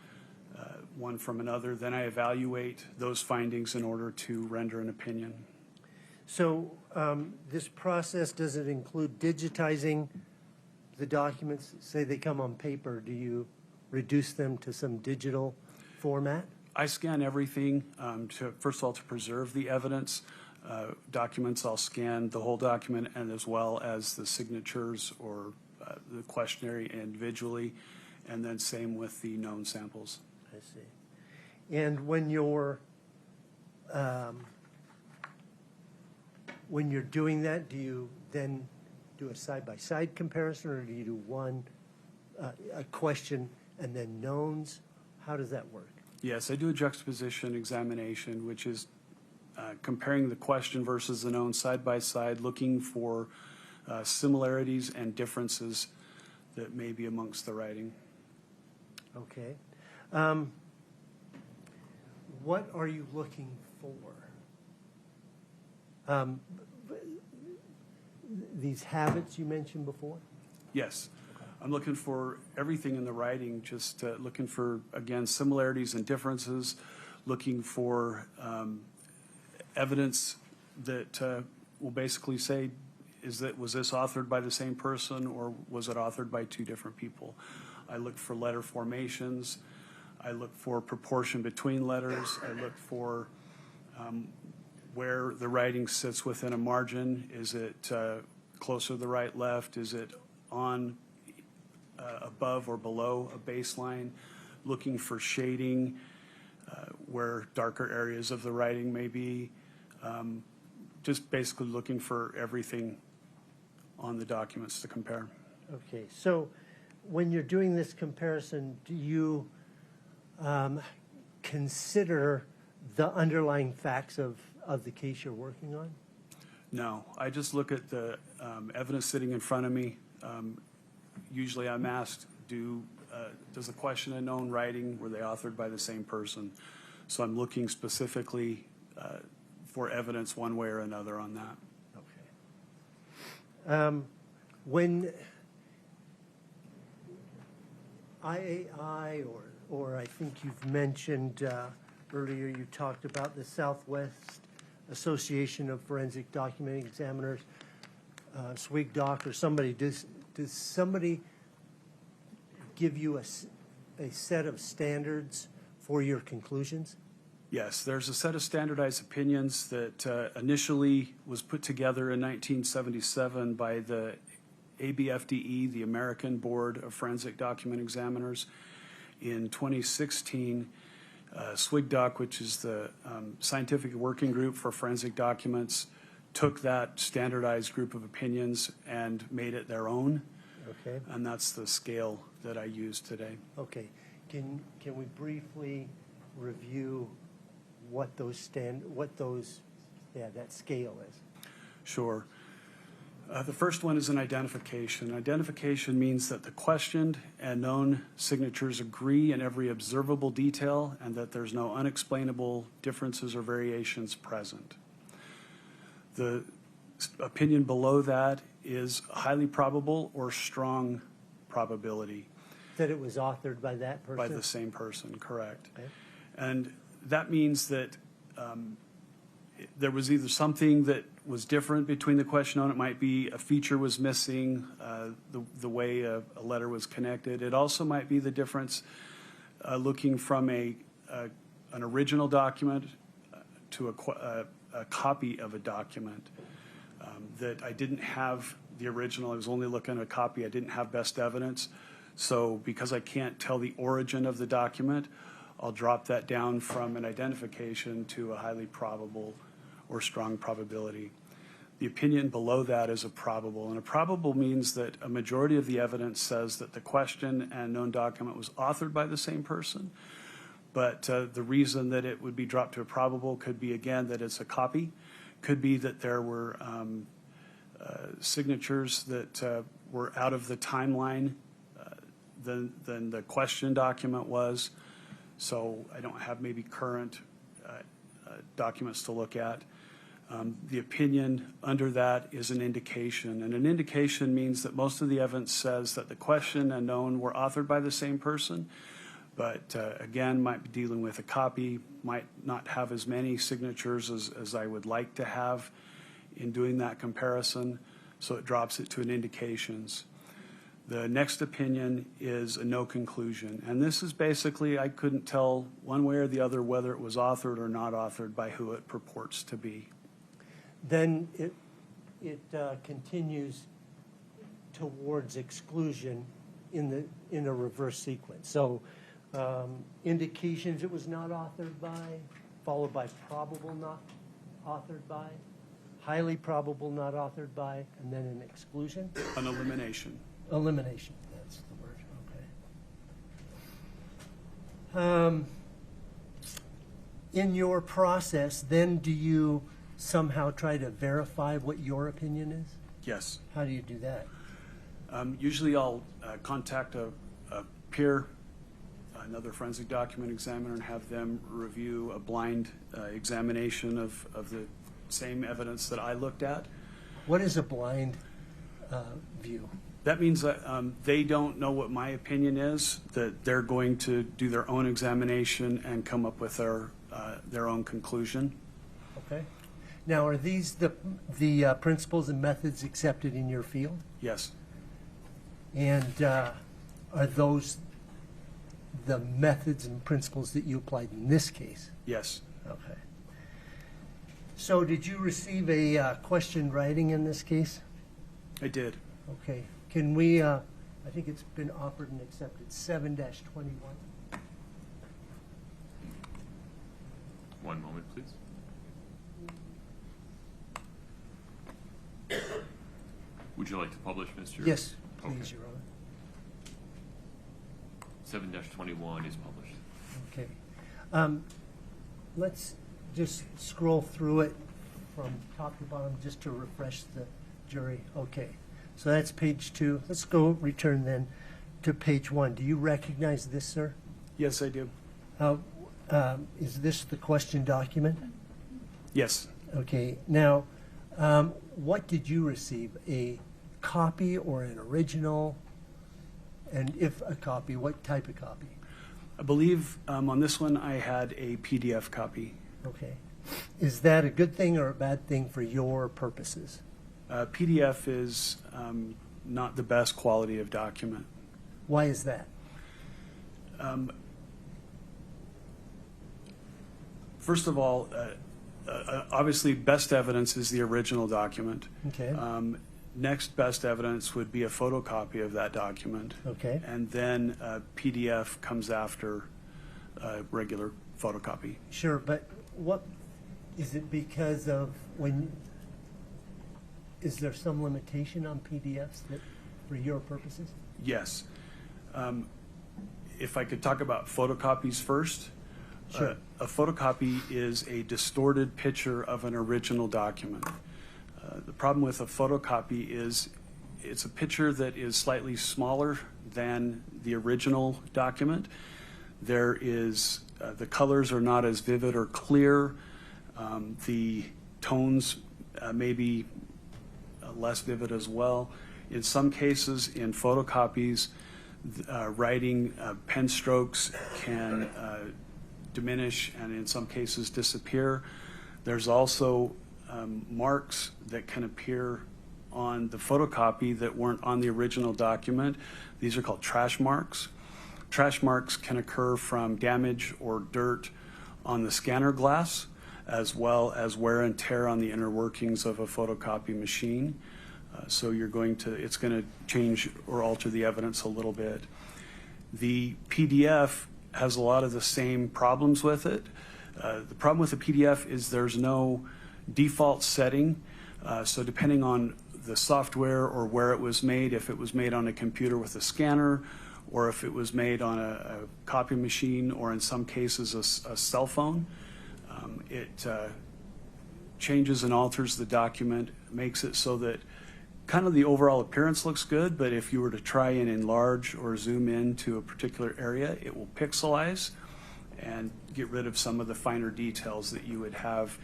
one from another. Then I evaluate those findings in order to render an opinion. So this process, does it include digitizing the documents? Say they come on paper, do you reduce them to some digital format? I scan everything, first of all, to preserve the evidence. Documents, I'll scan the whole document, and as well as the signatures or the questionnaire individually, and then same with the known samples. I see. And when you're doing that, do you then do a side-by-side comparison, or do you do one, a question and then knowns? How does that work? Yes, I do a juxtaposition examination, which is comparing the question versus the known side by side, looking for similarities and differences that may be amongst the writing. Okay. What are you looking for? These habits you mentioned before? Yes. I'm looking for everything in the writing, just looking for, again, similarities and differences, looking for evidence that will basically say, was this authored by the same person or was it authored by two different people? I look for letter formations. I look for proportion between letters. I look for where the writing sits within a margin. Is it closer to the right, left? Is it on, above or below a baseline? Looking for shading, where darker areas of the writing may be. Just basically looking for everything on the documents to compare. Okay, so when you're doing this comparison, do you consider the underlying facts of the case you're working on? No, I just look at the evidence sitting in front of me. Usually I'm asked, does the question in known writing, were they authored by the same person? So I'm looking specifically for evidence one way or another on that. Okay. When IAI, or I think you've mentioned earlier, you talked about the Southwest Association of Forensic Document Examiners, SWIGDoc, or somebody, does somebody give you a set of standards for your conclusions? Yes, there's a set of standardized opinions that initially was put together in 1977 by the ABFDE, the American Board of Forensic Document Examiners. In 2016, SWIGDoc, which is the Scientific Working Group for Forensic Documents, took that standardized group of opinions and made it their own. Okay. And that's the scale that I use today. Okay. Can we briefly review what that scale is? Sure. The first one is an identification. Identification means that the questioned and known signatures agree in every observable detail and that there's no unexplainable differences or variations present. The opinion below that is highly probable or strong probability. That it was authored by that person? By the same person, correct. Okay. And that means that there was either something that was different between the question on it. Might be a feature was missing, the way a letter was connected. It also might be the difference looking from an original document to a copy of a document. That I didn't have the original, I was only looking at a copy, I didn't have best evidence. So because I can't tell the origin of the document, I'll drop that down from an identification to a highly probable or strong probability. The opinion below that is a probable, and a probable means that a majority of the evidence says that the question and known document was authored by the same person, but the reason that it would be dropped to a probable could be, again, that it's a copy, could be that there were signatures that were out of the timeline than the question document was. So I don't have maybe current documents to look at. The opinion under that is an indication. And an indication means that most of the evidence says that the question and known were authored by the same person, but again, might be dealing with a copy, might not have as many signatures as I would like to have in doing that comparison, so it drops it to an indications. The next opinion is a no conclusion. And this is basically, I couldn't tell one way or the other whether it was authored or not authored by who it purports to be. Then it continues towards exclusion in a reverse sequence. So indications it was not authored by, followed by probable not authored by, highly probable not authored by, and then an exclusion? An elimination. Elimination, that's the word, okay. In your process, then do you somehow try to verify what your opinion is? Yes. How do you do that? Usually I'll contact a peer, another forensic document examiner, and have them review a blind examination of the same evidence that I looked at. What is a blind view? That means that they don't know what my opinion is, that they're going to do their own examination and come up with their own conclusion. Okay. Now, are these the principles and methods accepted in your field? Yes. And are those the methods and principles that you applied in this case? Yes. Okay. So did you receive a question writing in this case? I did. Okay. Can we, I think it's been offered and accepted, 7-21. One moment, please. Would you like to publish, Mr.? Yes, Okay. please, Your Honor. 7-21 is published. Okay. Let's just scroll through it from top to bottom just to refresh the jury. Okay. So that's page 2. Let's go return then to page 1. Do you recognize this, sir? Yes, I do. Is this the question document? Yes. Okay. Now, what did you receive? A copy or an original? And if a copy, what type of copy? I believe on this one I had a PDF copy. Okay. Is that a good thing or a bad thing for your purposes? PDF is not the best quality of document. Why is that? First of all, obviously best evidence is the original document. Okay. Next best evidence would be a photocopy of that document. Okay. And then PDF comes after regular photocopy. Sure, but what is it because of when? Is there some limitation on PDFs that, for your purposes? Yes. If I could talk about photocopies first. Sure. A photocopy is a distorted picture of an original document. The problem with a photocopy is it's a picture that is slightly smaller than the original document. There is, the colors are not as vivid or clear. The tones may be less vivid as well. In some cases, in photocopies, writing pen strokes can diminish and in some cases disappear. There's also marks that can appear on the photocopy that weren't on the original document. These are called trash marks. Trash marks can occur from damage or dirt on the scanner glass, as well as wear and tear on the inner workings of a photocopy machine. So it's going to change or alter the evidence a little bit. The PDF has a lot of the same problems with it. The problem with the PDF is there's no default setting. So depending on the software or where it was made, if it was made on a computer with a scanner, or if it was made on a copy machine, or in some cases a cell phone, it changes and alters the document, makes it so that kind of the overall appearance looks good, but if you were to try and enlarge or zoom in to a particular area, it will pixelize and get rid of some of the finer details that you would have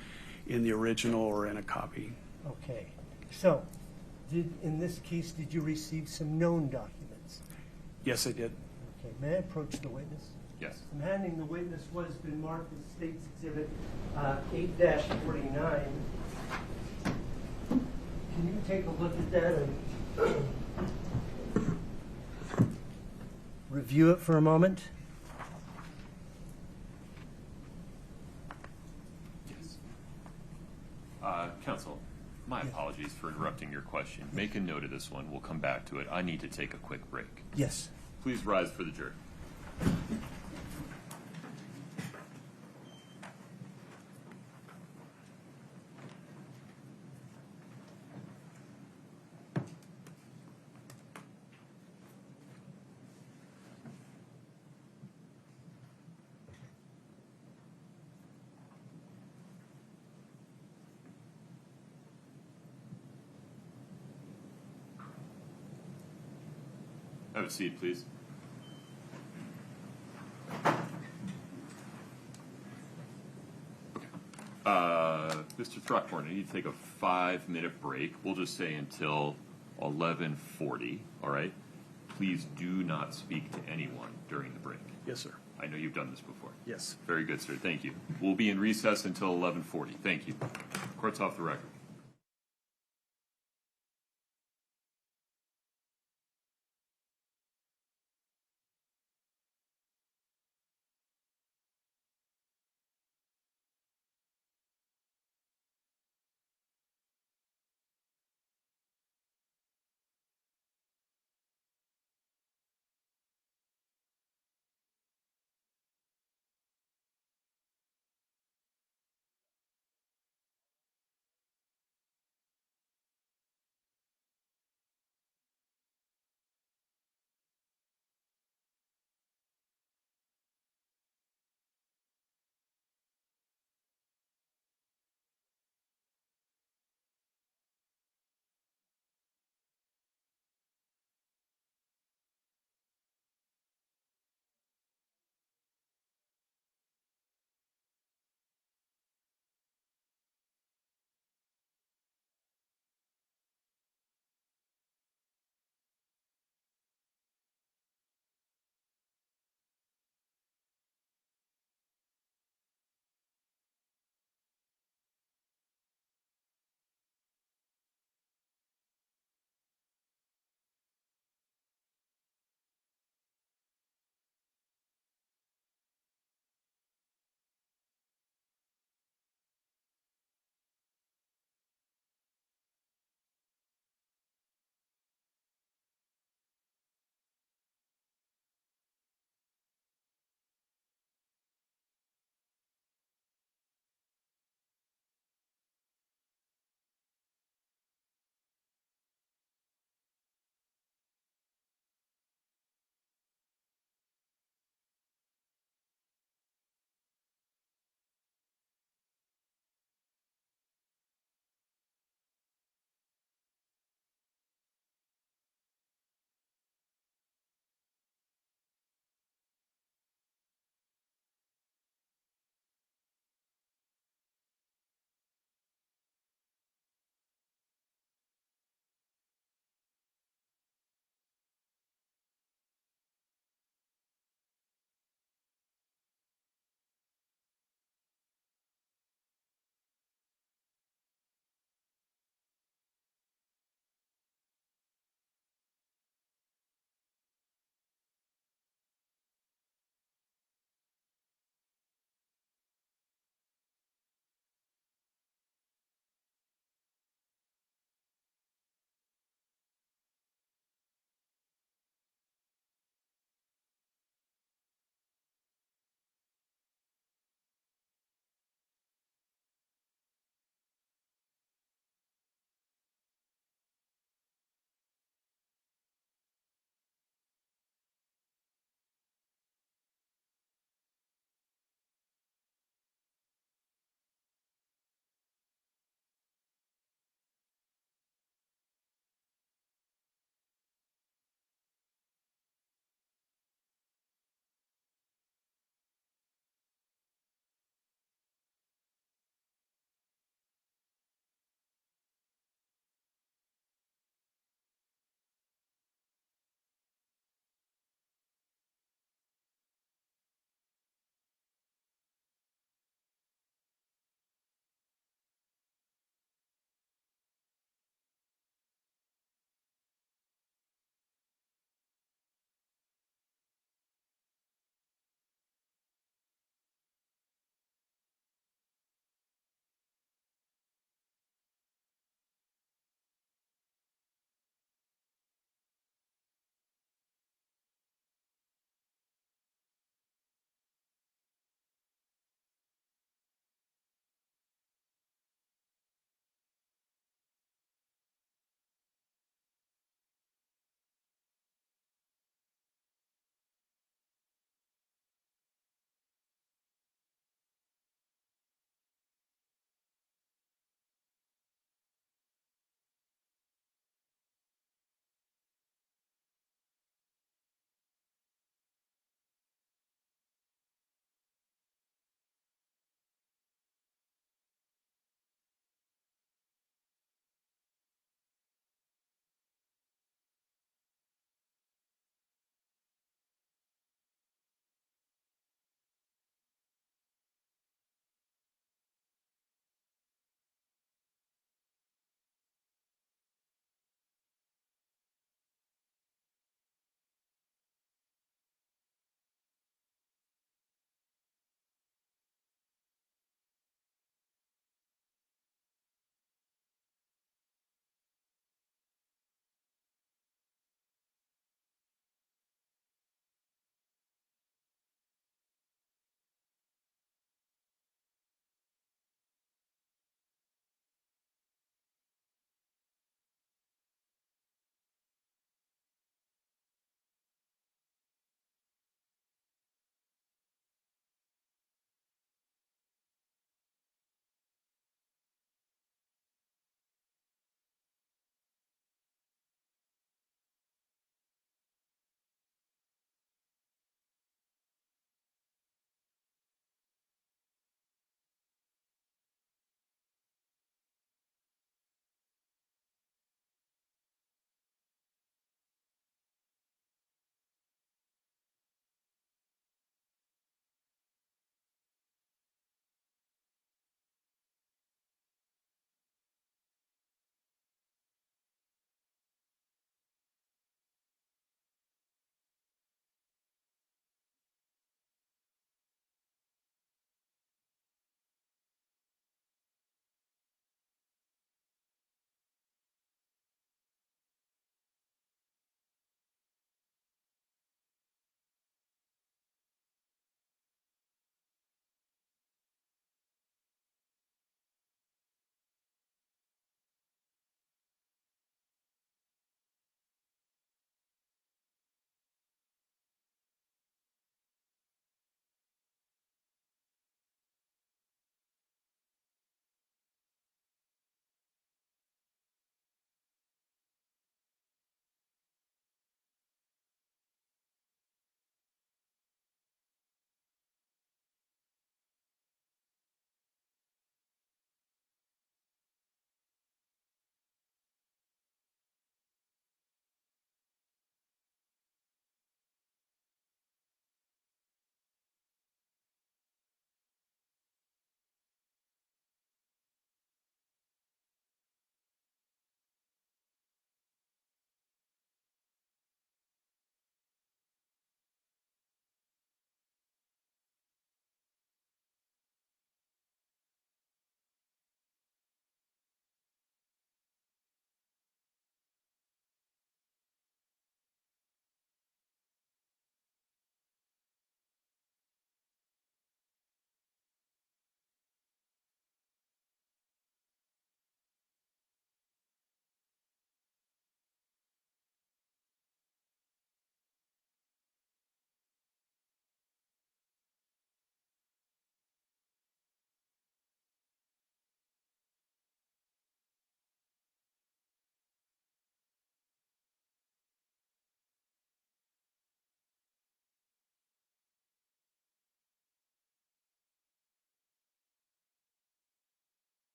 in the original or in a copy. Okay. So, in this case, did you receive some known documents? Yes, I did. Okay. May I approach the witness? Yes. I'm handing the witness what has been marked as State's Exhibit 8-49. Can you take a look at that and review it for a moment? Yes. Counsel, my apologies for interrupting your question. Make a note of this one. We'll come back to it. I need to take a quick break. Yes. Please rise for the jury. Have a seat, please. Mr. Throckmorton, I need to take a 5-minute break. We'll just say until 11:40, all right? Please do not speak to anyone during the break. Yes, sir. I know you've done this before. Yes. Very good, sir. Thank you. We'll be in recess until 11:40. Thank you. Court's off the record.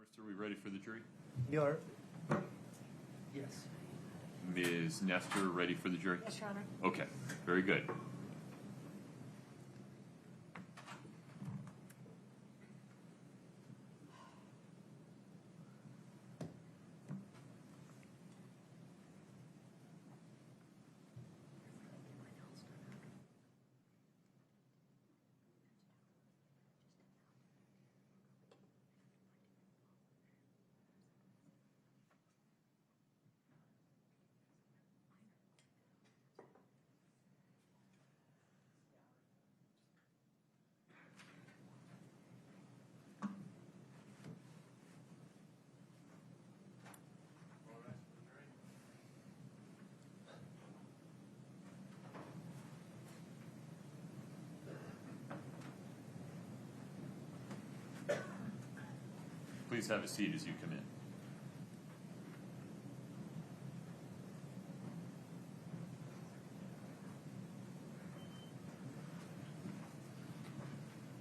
Armister, are we ready for the jury? Your, yes. Ms. Nestor, ready for the jury? Yes, Your Honor. Okay, very good. Please have a seat as you come in.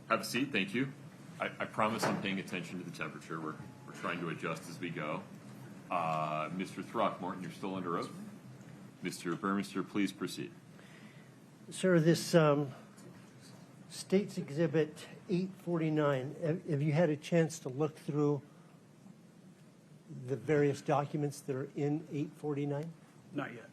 Have a seat, thank you. I promise I'm paying attention to the temperature. We're trying to adjust as we go. Mr. Throckmorton, you're still under oath. Mr. Burmester, please proceed. Sir, this State's Exhibit 849, have you had a chance to look through the various documents that are in 849? Not yet.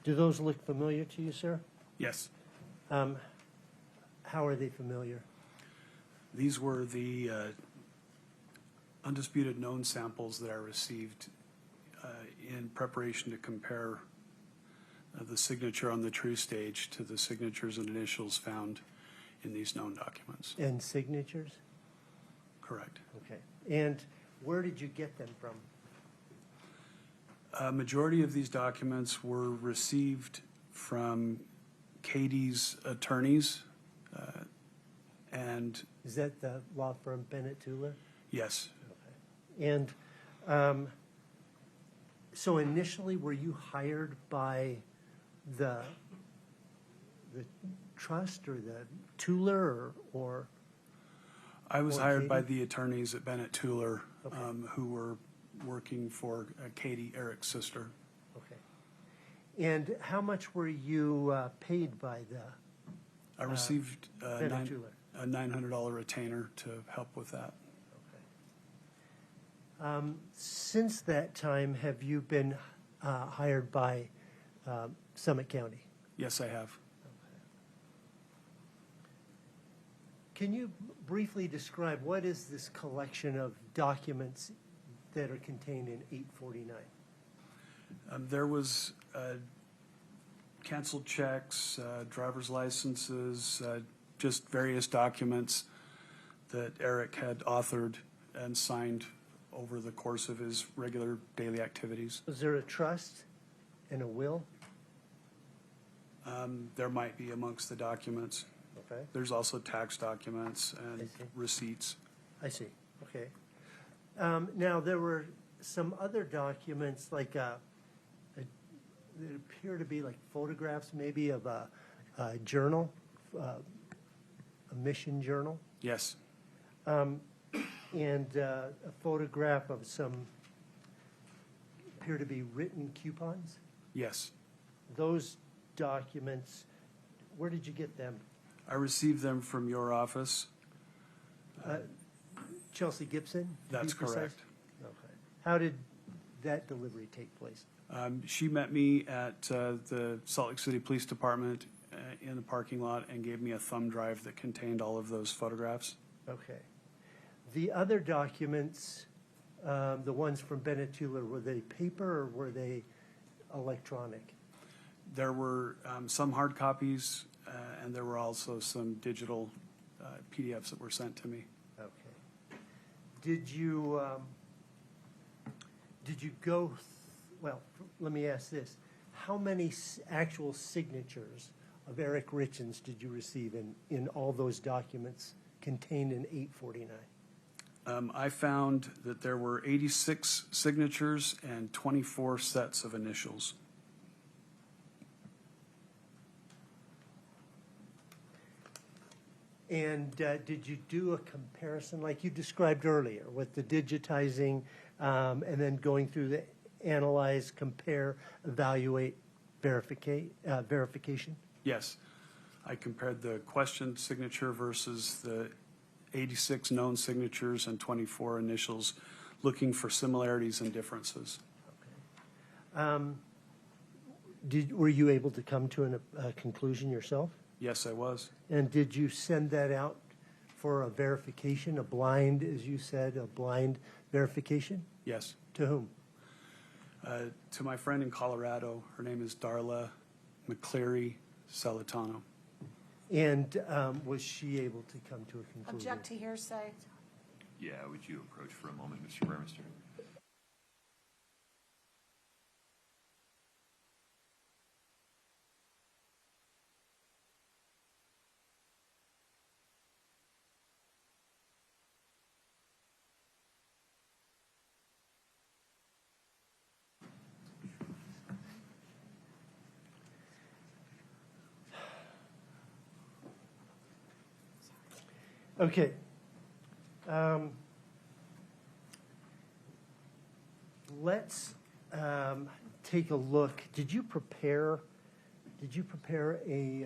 Do those look familiar to you, sir? Yes. How are they familiar? These were the undisputed known samples that I received in preparation to compare the signature on the true stage to the signatures and initials found in these known documents. And signatures? Correct. Okay. And where did you get them from? A majority of these documents were received from Katie's attorneys, and Is that the law firm Bennett Tuller? yes, Okay. And so initially, were you hired by the trust or the Tuller or I was Or hired by Katie? the attorneys at Bennett Tuller, Okay. who were working for Katie, Eric's sister. Okay. And how much were you paid by the I received Bennett Tuller? a $900 retainer to help with that. Okay. Since that time, have you been hired by Summit County? Yes, I have. Can you briefly describe what is this collection of documents that are contained in 849? There was canceled checks, driver's licenses, just various documents that Eric had authored and signed over the course of his regular daily activities. Was there a trust and a will? There might be amongst the documents. Okay, There's also tax documents I and see. receipts. I see. Okay. Now, there were some other documents like that appear to be like photographs maybe of a journal, a mission journal, Yes, and a photograph of some appear to be written coupons. yes. Those documents, where did you get them? I received them from your office. Chelsea Gibson? to be That's precise? correct. Okay. How did that delivery take place? She met me at the Salt Lake City Police Department in the parking lot and gave me a thumb drive that contained all of those photographs. Okay. The other documents, the ones from Bennett Tueller, were they paper or were they electronic? There were some hard copies, and there were also some digital PDFs that were sent to me. Okay. Did you go, well, let me ask this. How many actual signatures of Eric Richins did you receive in all those documents contained in 849? I found that there were 86 signatures and 24 sets of initials. And did you do a comparison like you described earlier with the digitizing and then going through the analyze, compare, evaluate, verification? Yes. I compared the question signature versus the 86 known signatures and 24 initials, looking for similarities and differences. Were you able to come to a conclusion yourself? Yes, I was. And did you send that out for a verification, a blind, as you said, a blind verification? Yes. To whom? To my friend in Colorado. Her name is Darla McCleary Celentano. And was she able to come to a conclusion? Object to hearsay. Yeah, would you approach for a moment, Mr. Burmester? Okay. Let's take a look. Did you prepare a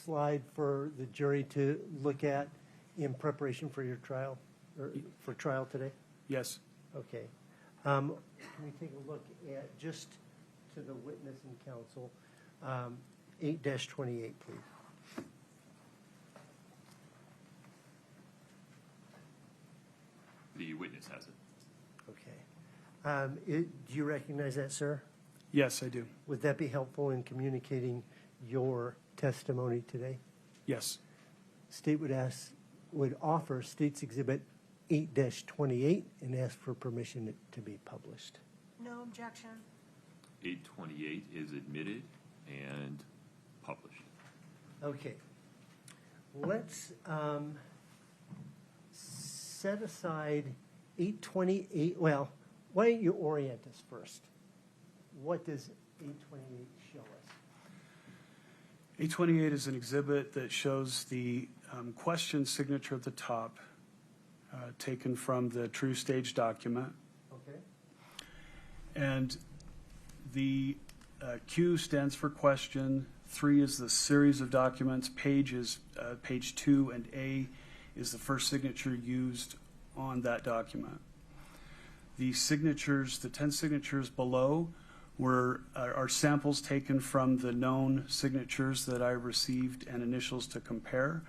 slide for the jury to look at in preparation for your trial, or for trial today? Yes. Okay. Can we take a look at, just to the witness and counsel, 8-28, please? The witness has it. Okay. Do you recognize that, sir? Yes, I do. Would that be helpful in communicating your testimony today? Yes. State would offer State's Exhibit 8-28 and ask for permission to be published. No objection. 828 is admitted and published. Okay. Let's set aside 828. Well, why don't you orient us first? What does 828 show us? 828 is an exhibit that shows the question signature at the top, taken from the true stage document. Okay. And the Q stands for question, 3 is the series of documents, page is page 2, and A is the first signature used on that document. The signatures, the 10 signatures below, are samples taken from the known signatures that I received and initials to compare.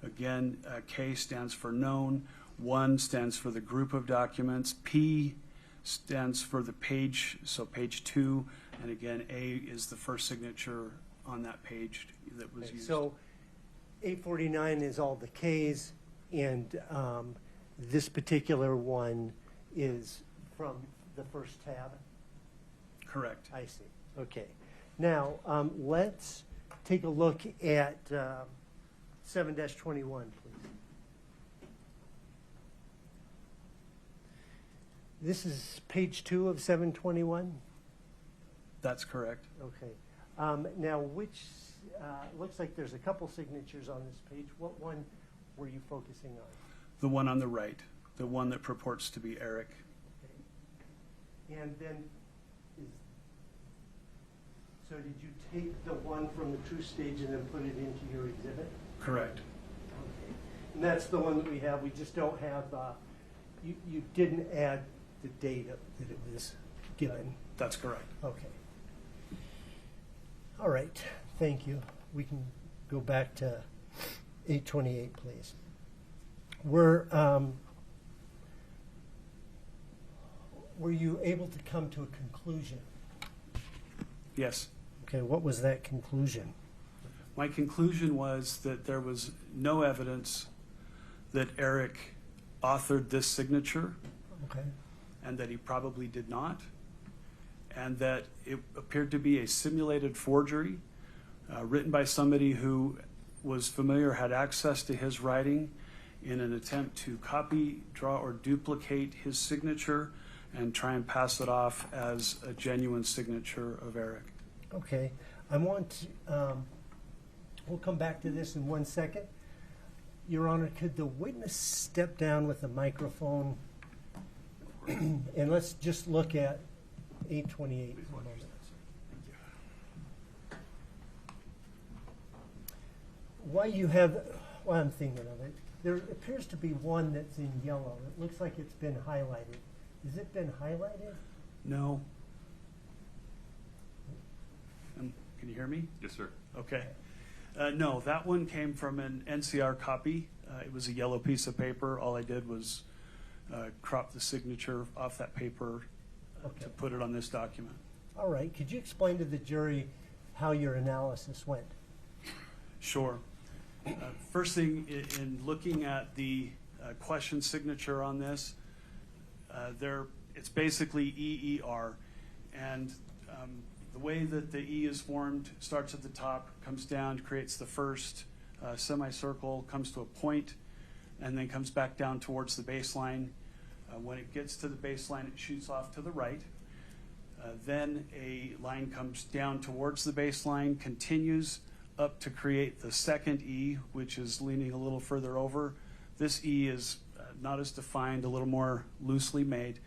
Again, K stands for known, 1 stands for the group of documents, P stands for the page, so page 2, and again, A is the first signature on that page that was used. So 849 is all the Ks, and this particular one is from the first tab? Correct. I see. Okay. Now, let's take a look at 7-21, please. This is page 2 of 721? That's correct. Okay. Now, which, looks like there's a couple signatures on this page. What one were you focusing on? The one on the right, the one that purports to be Eric. Okay. And then, so did you take the one from the true stage and then put it into your exhibit? Correct. Okay. And that's the one that we have. We just don't have, you didn't add the date that it was given. That's correct. Okay. All right, thank you. We can go back to 828, please. Were you able to come to a conclusion? Yes. Okay, what was that conclusion? My conclusion was that there was no evidence that Eric authored this signature, Okay. and that he probably did not, and that it appeared to be a simulated forgery written by somebody who was familiar, had access to his writing in an attempt to copy, draw, or duplicate his signature and try and pass it off as a genuine signature of Eric. Okay, I want to, we'll come back to this in 1 second. Your Honor, could the witness step down with the microphone? And let's just look at 828 for a moment. While I'm thinking of it, there appears to be one that's in yellow. It looks like it's been highlighted. Has it been highlighted? No. Can you hear me? Yes, sir. Okay. No, that one came from an NCR copy. It was a yellow piece of paper. All I did was crop the signature off that paper Okay. to put it on this document. All right, could you explain to the jury how your analysis went? Sure. First thing, in looking at the question signature on this, it's basically EER, and the way that the E is formed starts at the top, comes down, creates the first semicircle, comes to a point, and then comes back down towards the baseline. When it gets to the baseline, it shoots off to the right. Then a line comes down towards the baseline, continues up to create the second E, which is leaning a little further over. This E is not as defined, a little more loosely made.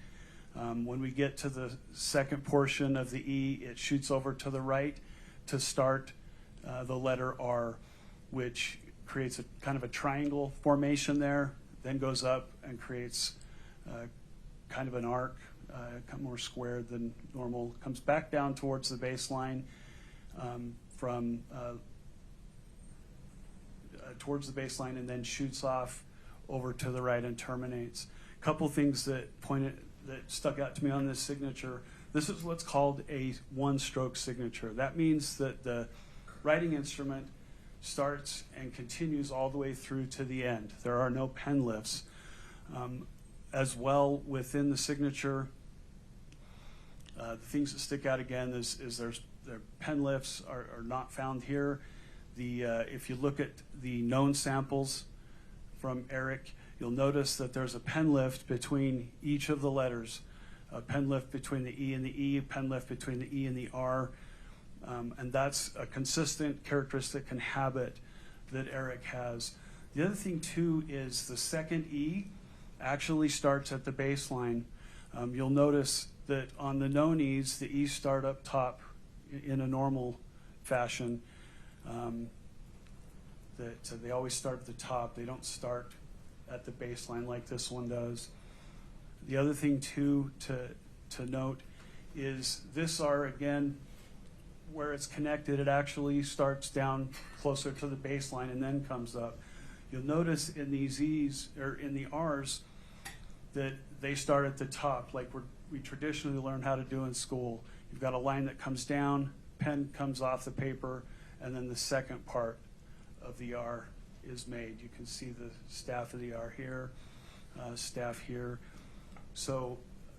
When we get to the second portion of the E, it shoots over to the right to start the letter R, which creates a kind of a triangle formation there, then goes up and creates kind of an arc, more squared than normal, comes back down towards the baseline towards the baseline, and then shoots off over to the right and terminates. A couple things that stuck out to me on this signature. This is what's called a one-stroke signature. That means that the writing instrument starts and continues all the way through to the end. There are no pen lifts. As well, within the signature, the things that stick out again is their pen lifts are not found here. If you look at the known samples from Eric, you'll notice that there's a pen lift between each of the letters, a pen lift between the E and the E, a pen lift between the E and the R, and that's a consistent characteristic and habit that Eric has. The other thing, too, is the second E actually starts at the baseline. You'll notice that on the known E's, the E's start up top in a normal fashion. That they always start at the top. They don't start at the baseline like this one does. The other thing, too, to note is this R, again, where it's connected, it actually starts down closer to the baseline and then comes up. You'll notice in these E's, or in the R's, that they start at the top, like we traditionally learn how to do in school. You've got a line that comes down, pen comes off the paper, and then the second part of the R is made. You can see the staff of the R here, staff here. So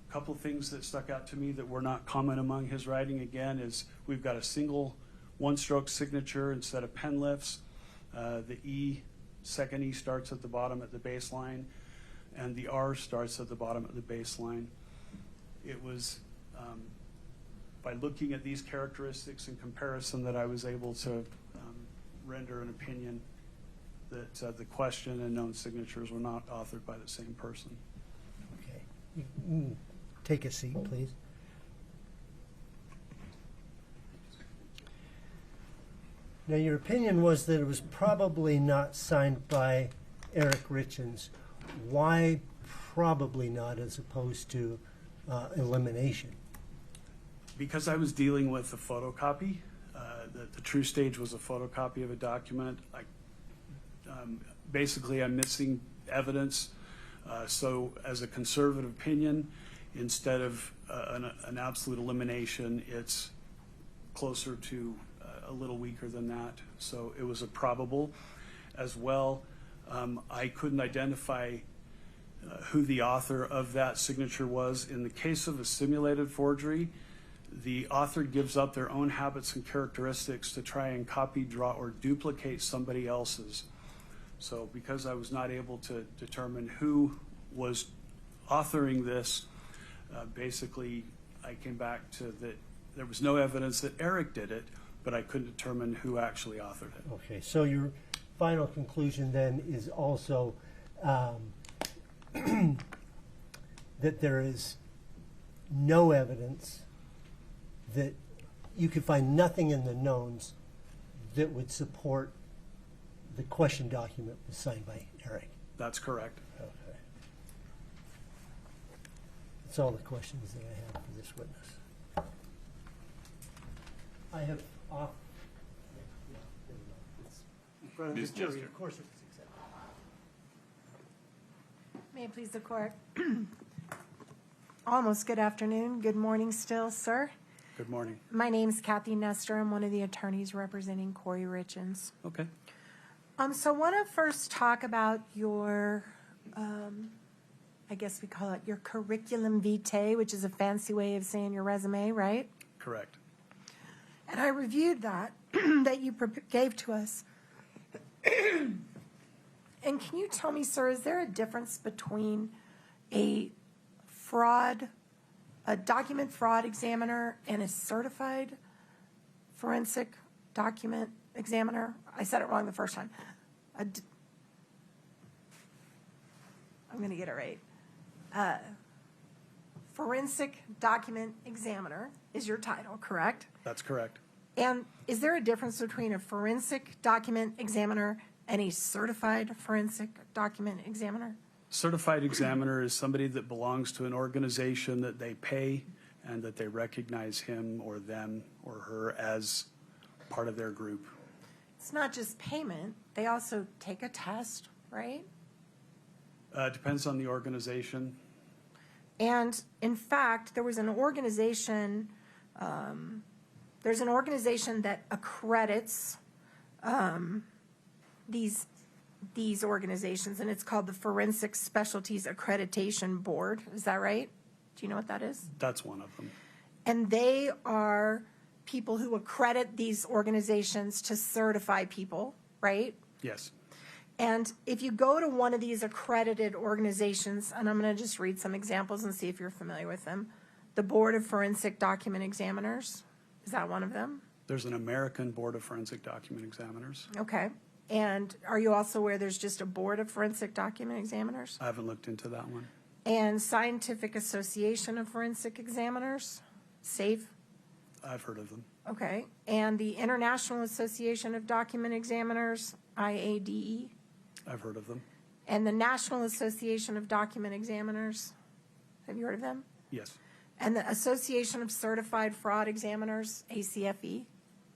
a couple things that stuck out to me that were not common among his writing, again, is we've got a single one-stroke signature instead of pen lifts. The E, second E starts at the bottom at the baseline, and the R starts at the bottom at the baseline. It was by looking at these characteristics in comparison that I was able to render an opinion that the question and known signatures were not authored by the same person. Okay. You can take a seat, please. Now, your opinion was that it was probably not signed by Eric Richins. Why probably not as opposed to elimination? Because I was dealing with a photocopy, that the true stage was a photocopy of a document. Basically, I'm missing evidence. So as a conservative opinion, instead of an absolute elimination, it's closer to a little weaker than that. So it was a probable as well. I couldn't identify who the author of that signature was. In the case of a simulated forgery, the author gives up their own habits and characteristics to try and copy, draw, or duplicate somebody else's. So because I was not able to determine who was authoring this, basically I came back to that there was no evidence that Eric did it, but I couldn't determine who actually authored it. Okay, so your final conclusion then is also that there is no evidence, that you could find nothing in the knowns that would support the question document was signed by Eric. That's correct. Okay. That's all the questions that I have for this witness. I have off. It's in front of Ms. the jury. Jester. Of course it was accepted. May it please the court. Almost good afternoon, good morning still, sir. Good morning. My name's Kathy Nestor. I'm one of the attorneys representing Kouri Richins. Okay. So I want to first talk about your, I guess we call it your curriculum vitae, which is a fancy way of saying your resume, right? Correct. And I reviewed that, that you gave to us. And can you tell me, sir, is there a difference between a document fraud examiner and a certified forensic document examiner? I said it wrong the first time. I'm going to get it right. Forensic document examiner is your title, correct? That's correct. And is there a difference between a forensic document examiner and a certified forensic document examiner? Certified examiner is somebody that belongs to an organization that they pay and that they recognize him or them or her as part of their group. It's not just payment. They also take a test, right? Depends on the organization. And in fact, there was an organization, there's an organization that accredits these organizations, and it's called the Forensic Specialties Accreditation Board. Is that right? Do you know what that is? That's one of them. And they are people who accredit these organizations to certify people, right? Yes. And if you go to one of these accredited organizations, and I'm going to just read some examples and see if you're familiar with them. The Board of Forensic Document Examiners, is that one of them? There's an American Board of Forensic Document Examiners. Okay. And are you also aware there's just a Board of Forensic Document Examiners? I haven't looked into that one. And Scientific Association of Forensic Examiners, SAFE? I've heard of them. Okay. And the International Association of Document Examiners, IADE? I've heard of them. And the National Association of Document Examiners, have you heard of them? Yes. And the Association of Certified Fraud Examiners, ACFE?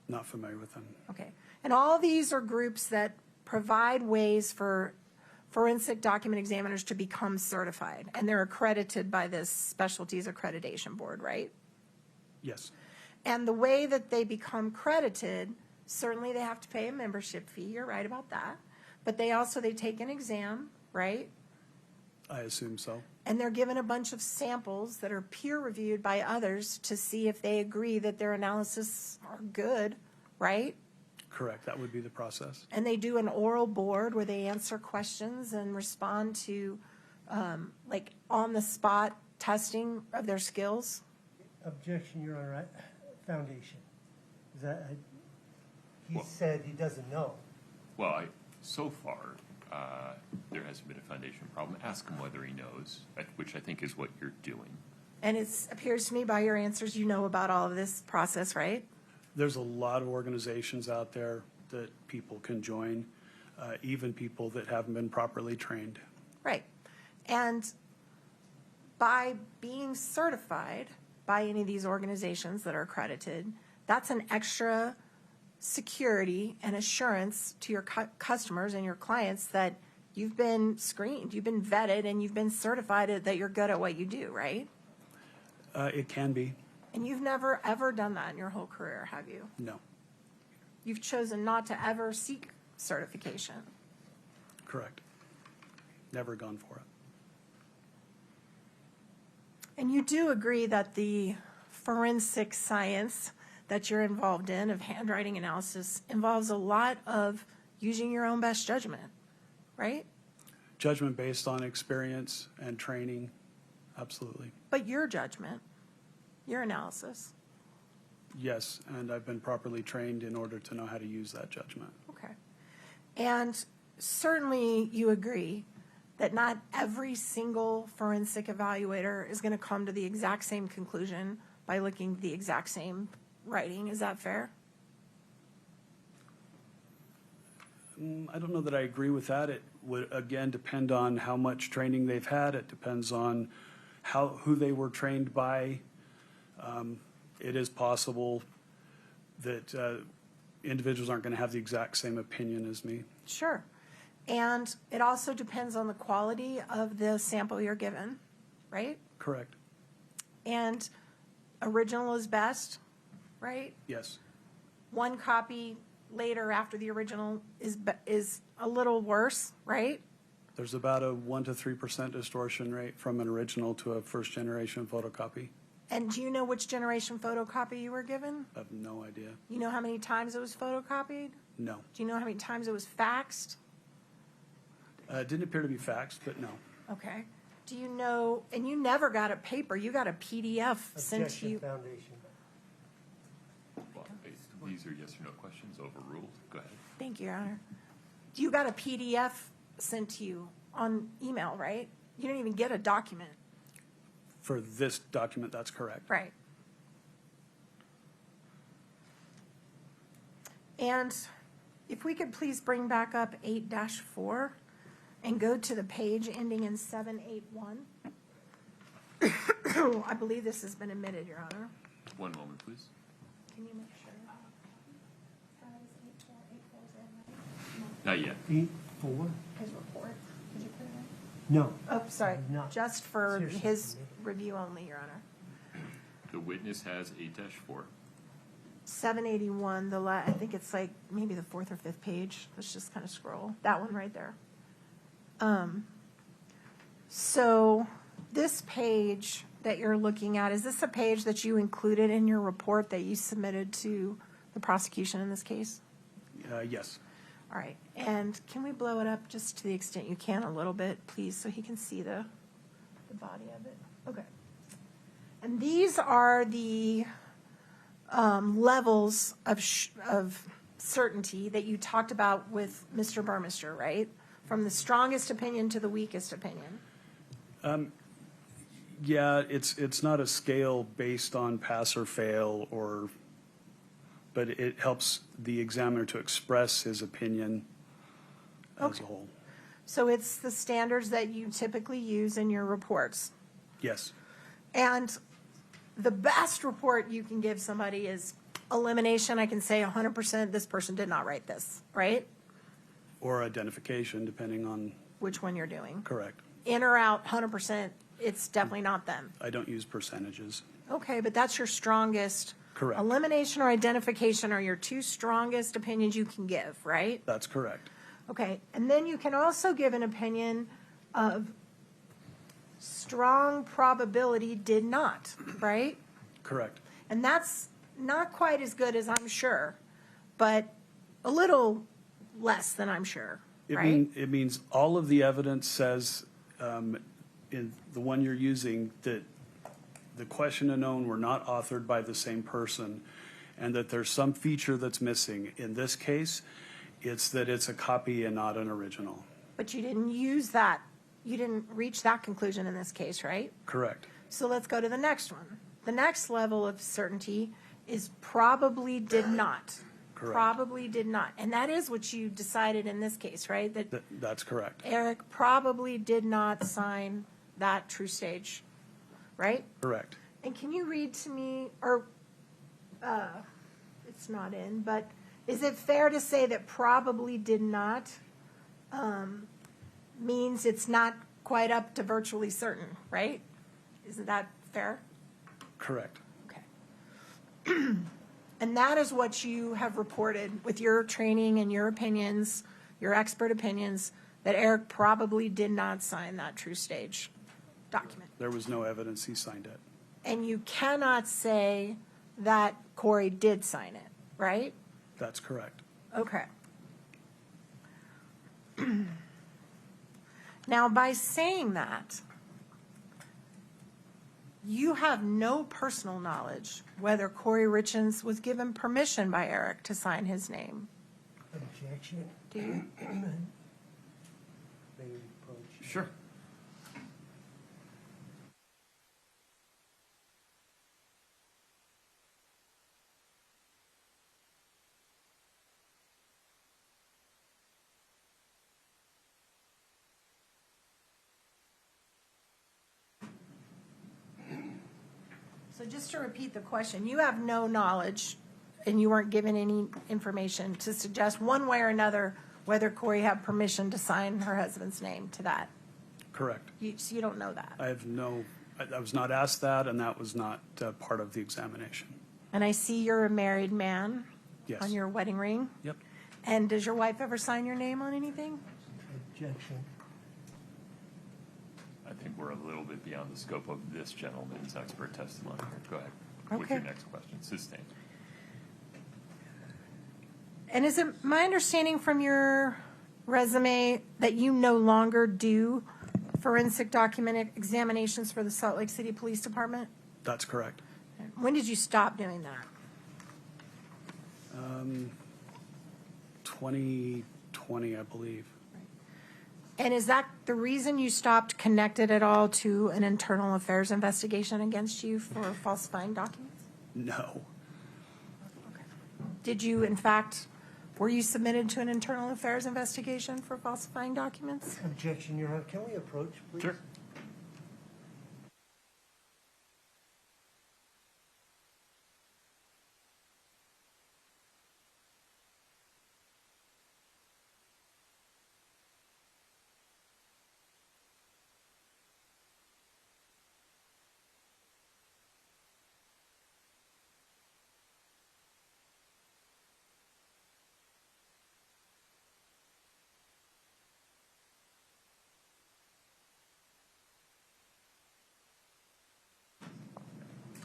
Not familiar with them. Okay. And all these are groups that provide ways for forensic document examiners to become certified. And they're accredited by this Specialties Accreditation Board, right? Yes. And the way that they become credited, certainly they have to pay a membership fee. You're right about that. But they take an exam, right? I assume so. And they're given a bunch of samples that are peer reviewed by others to see if they agree that their analysis are good, right? Correct. That would be the process. And they do an oral board where they answer questions and respond to like on the spot testing of their skills. Objection, Your Honor. Foundation. Is that, he Well- said he doesn't know. Well, so far, there hasn't been a foundation problem. Ask him whether he knows, which I think is what you're doing. And it appears to me by your answers you know about all of this process, right? There's a lot of organizations out there that people can join, even people that haven't been properly trained. Right. And by being certified by any of these organizations that are accredited, that's an extra security and assurance to your customers and your clients that you've been screened, you've been vetted, and you've been certified that you're good at what you do, right? It can be. And you've never, ever done that in your whole career, have you? No. You've chosen not to ever seek certification. Correct. Never gone for it. And you do agree that the forensic science that you're involved in of handwriting analysis involves a lot of using your own best judgment, right? Judgment based on experience and training, absolutely. But your judgment, your analysis. Yes, and I've been properly trained in order to know how to use that judgment. Okay. And certainly you agree that not every single forensic evaluator is going to come to the exact same conclusion by looking at the exact same writing. Is that fair? I don't know that I agree with that. It would, again, depend on how much training they've had. It depends on who they were trained by. It is possible that individuals aren't going to have the exact same opinion as me. Sure. And it also depends on the quality of the sample you're given, right? Correct. And original is best, right? Yes. One copy later after the original is a little worse, right? There's about a 1% to 3% distortion rate from an original to a first generation photocopy. And do you know which generation photocopy you were given? I have no idea. You know how many times it was photocopied? No. Do you know how many times it was faxed? It didn't appear to be faxed, but no. Okay. Do you know, and you never got a paper, you got a PDF sent to Objection you. Foundation. Well, these are yes or no questions, overruled. Go ahead. Thank you, Your Honor. You got a PDF sent to you on email, right? You didn't even get a document. For this document, that's correct. Right. And if we could please bring back up 8-4 and go to the page ending in 781. I believe this has been admitted, Your Honor. One moment, please. Can you make sure? Not yet. 8-4? His report, did you put it in? No. Oh, sorry, Not just for seriously his submitted. review only, Your Honor. The witness has 8-4. 781, I think it's like maybe the fourth or fifth page. Let's just kind of scroll. That one right there. So this page that you're looking at, is this a page that you included in your report that you submitted to the prosecution in this case? Yes. All right. And can we blow it up just to the extent you can a little bit, please, so he can see the body of it? Okay. And these are the levels of certainty that you talked about with Mr. Burmister, right? From the strongest opinion to the weakest opinion. Yeah, it's not a scale based on pass or fail, but it helps the examiner to express his opinion as a whole. So it's the standards that you typically use in your reports. Yes. And the best report you can give somebody is elimination. I can say 100% this person did not write this, right? Or identification, depending on. Which one you're doing. Correct. In or out, 100%, it's definitely not them. I don't use percentages. Okay, but that's your strongest. Correct. Elimination or identification are your two strongest opinions you can give, right? That's correct. Okay, and then you can also give an opinion of strong probability did not, right? Correct. And that's not quite as good as I'm sure, but a little less than I'm sure, right? It means all of the evidence says, in the one you're using, that the question unknown were not authored by the same person, and that there's some feature that's missing. In this case, it's that it's a copy and not an original. But you didn't use that. You didn't reach that conclusion in this case, right? Correct. So let's go to the next one. The next level of certainty is probably did not. Correct. Probably did not. And that is what you decided in this case, right? That That's correct. Eric probably did not sign that true stage, right? Correct. And can you read to me, or it's not in, but Is it fair to say that probably did not means it's not quite up to virtually certain, right? Isn't that fair? Correct. Okay. And that is what you have reported with your training and your opinions, your expert opinions, that Eric probably did not sign that true stage document. There was no evidence he signed it. And you cannot say that Kouri did sign it, right? That's correct. Okay. Now, by saying that, you have no personal knowledge whether Kouri Richins was given permission by Eric to sign his name. Objection. Do you? May we approach? Sure. So just to repeat the question, you have no knowledge and you weren't given any information to suggest one way or another whether Kouri had permission to sign her husband's name to that. Correct. So you don't know that. I was not asked that, and that was not part of the examination. And I see you're a married man Yes. on your wedding ring. Yep. And does your wife ever sign your name on anything? Objection. I think we're a little bit beyond the scope of this gentleman's expert testimony here. Go ahead with your Okay. next question. Sustained. And is it my understanding from your resume that you no longer do forensic document examinations for the Salt Lake City Police Department? That's correct. When did you stop doing that? 2020, I believe. And is that the reason you stopped connected at all to an internal affairs investigation against you for falsifying documents? No. Did you, in fact, were you submitted to an internal affairs investigation for falsifying documents? Objection, Your Honor. Can we approach, please? Sure.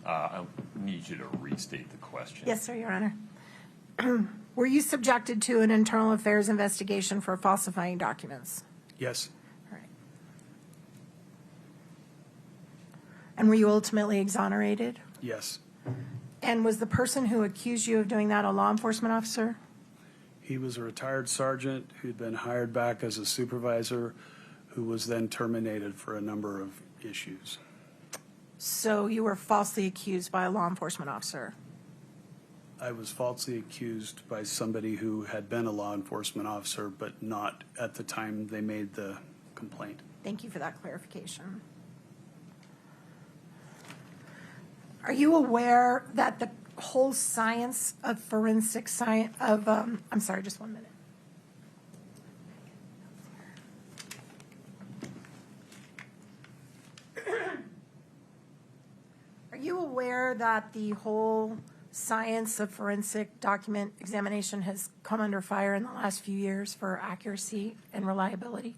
I need you to restate the question. Yes, sir, Your Honor. Were you subjected to an internal affairs investigation for falsifying documents? Yes. All right. And were you ultimately exonerated? Yes. And was the person who accused you of doing that a law enforcement officer? He was a retired sergeant who'd been hired back as a supervisor, who was then terminated for a number of issues. So you were falsely accused by a law enforcement officer? I was falsely accused by somebody who had been a law enforcement officer, but not at the time they made the complaint. Thank you for that clarification. Are you aware that the whole science of forensic science of, I'm sorry, just 1 minute. Are you aware that the whole science of forensic document examination has come under fire in the last few years for accuracy and reliability?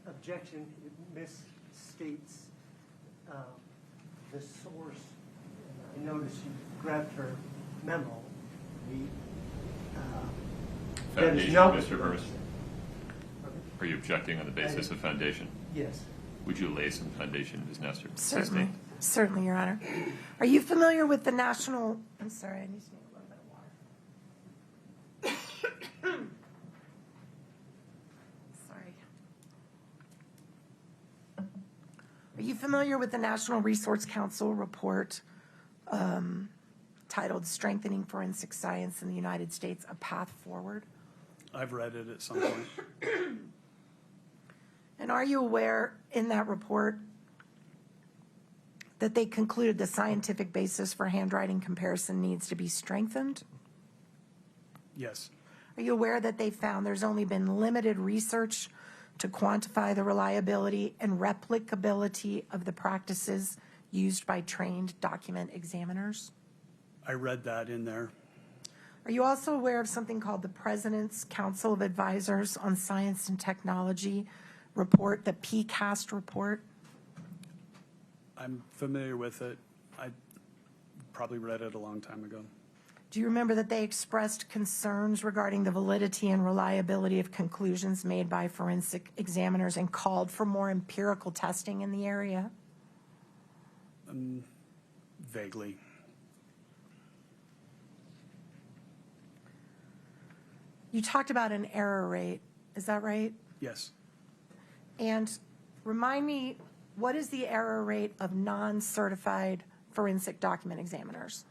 Objection, it misstates the source. I noticed you grabbed her memo. That is Foundation, not- Mr. Hermes. Are you objecting on the basis of foundation? Yes. Would you lay some foundation, Ms. Nestor? Certainly, Sustained. certainly, Your Honor. Are you familiar with the national, I'm sorry, I need to make a little bit of water. Sorry. Are you familiar with the National Resource Council report titled Strengthening Forensic Science in the United States, A Path Forward? I've read it at some point. And are you aware in that report that they concluded the scientific basis for handwriting comparison needs to be strengthened? Yes. Are you aware that they found there's only been limited research to quantify the reliability and replicability of the practices used by trained document examiners? I read that in there. Are you also aware of something called the President's Council of Advisors on Science and Technology report, the PCAST report? I'm familiar with it. I probably read it a long time ago. Do you remember that they expressed concerns regarding the validity and reliability of conclusions made by forensic examiners and called for more empirical testing in the area? Vaguely. You talked about an error rate, is that right? Yes. And remind me, what is the error rate of non-certified forensic document examiners?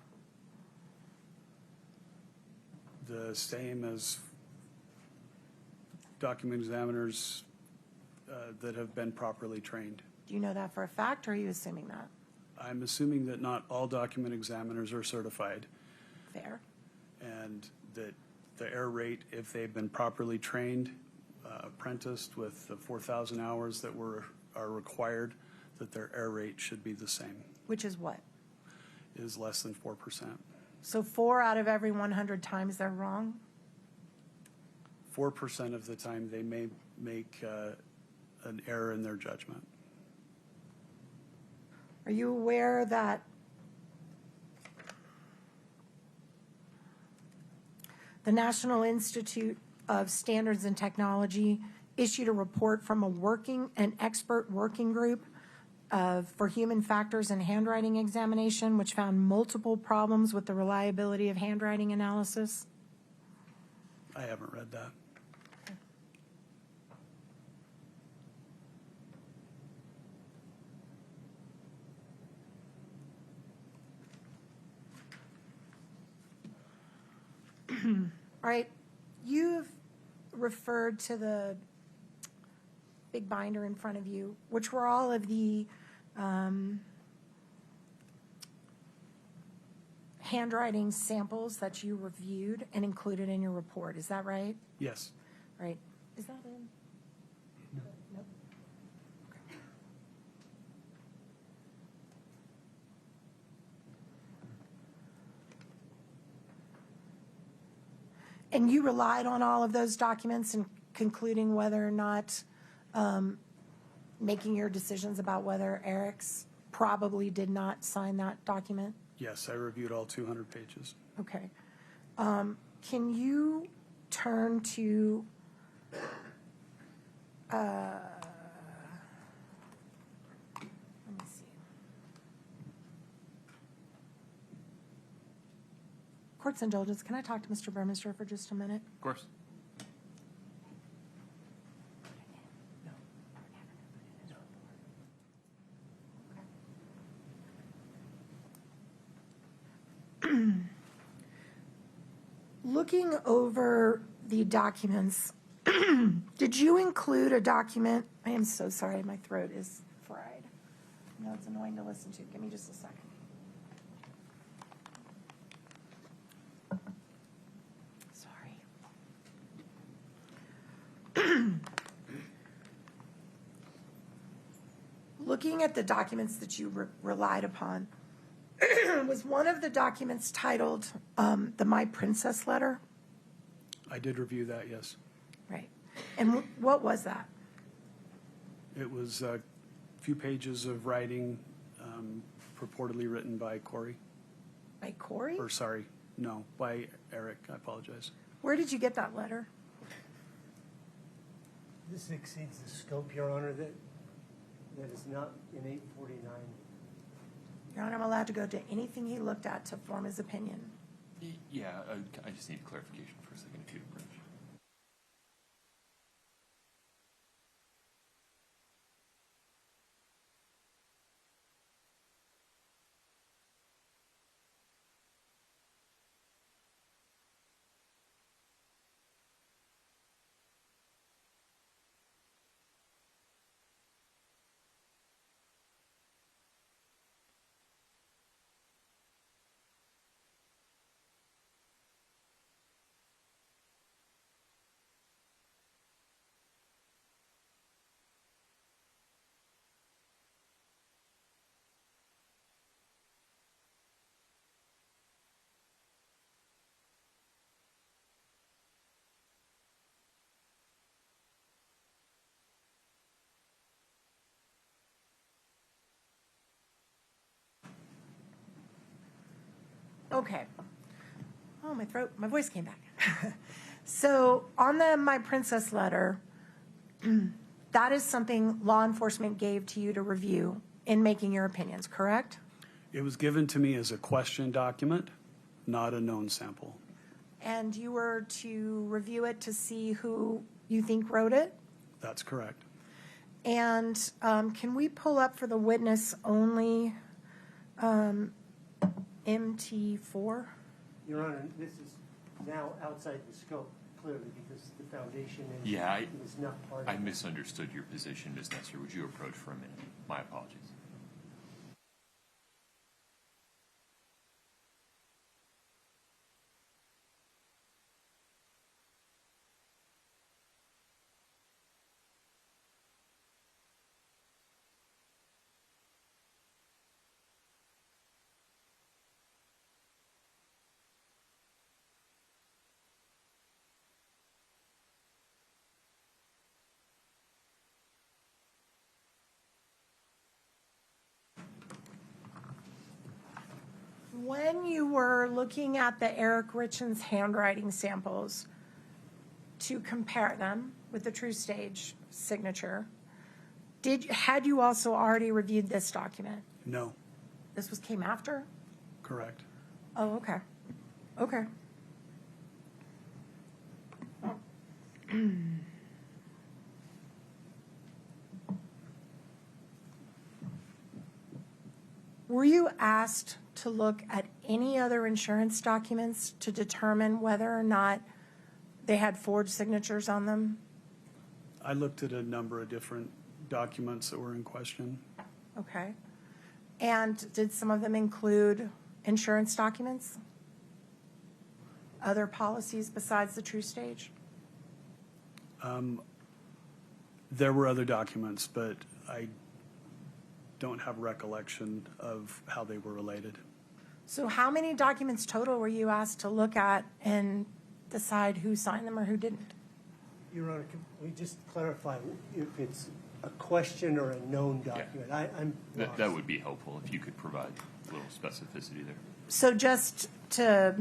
The same as document examiners that have been properly trained. Do you know that for a fact, or are you assuming that? I'm assuming that not all document examiners are certified, Fair. and that the error rate, if they've been properly trained, apprenticed with the 4,000 hours that are required, that their error rate should be the same, Which is what? is less than 4%. So 4 out of every 100 times they're wrong? 4% of the time they may make an error in their judgment. Are you aware that the National Institute of Standards and Technology issued a report from an expert working group for human factors and handwriting examination, which found multiple problems with the reliability of handwriting analysis? I haven't read that. All right, you've referred to the big binder in front of you, which were all of the handwriting samples that you reviewed and included in your report. Is that right? Yes. Right. Is that in? Nope. And you relied on all of those documents in concluding whether or not, making your decisions about whether Eric's probably did not sign that document? Yes, I reviewed all 200 pages. Okay. Can you turn to, let me see. Court's indulgence, can I talk to Mr. Burmeister for just a minute? Of course. Looking over the documents, did you include a document? I am so sorry, my throat is fried. I know it's annoying to listen to. Give me just a second. Sorry. Looking at the documents that you relied upon, was one of the documents titled the My Princess letter? I did review that, yes. Right. And what was that? It was a few pages of writing purportedly written by Kouri. By Kouri? Or sorry, no, by Eric. I apologize. Where did you get that letter? This exceeds the scope, Your Honor, that is not in 849. Your Honor, I'm allowed to go to anything he looked at to form his opinion. Yeah, I just need clarification for a second, if you'd approach. Okay. Oh, my voice came back. So on the My Princess letter, that is something law enforcement gave to you to review in making your opinions, correct? It was given to me as a question document, not a known sample. And you were to review it to see who you think wrote it? That's correct. And can we pull up for the witness only MT4? Your Honor, this is now outside the scope, clearly, because the foundation is, Yeah, is not part of I it. misunderstood your position, Ms. Nesser. Would you approach for a minute? My apologies. When you were looking at the Eric Richins handwriting samples to compare them with the True Stage signature, had you also already reviewed this document? No, This came after? correct. Oh, okay. Okay. Were you asked to look at any other insurance documents to determine whether or not they had forged signatures on them? I looked at a number of different documents that were in question. Okay. And did some of them include insurance documents? Other policies besides the True Stage? There were other documents, but I don't have recollection of how they were related. So how many documents total were you asked to look at and decide who signed them or who didn't? Your Honor, can we just clarify if it's a question or a known document? I'm lost. That would be helpful if you could provide a little specificity there. So just to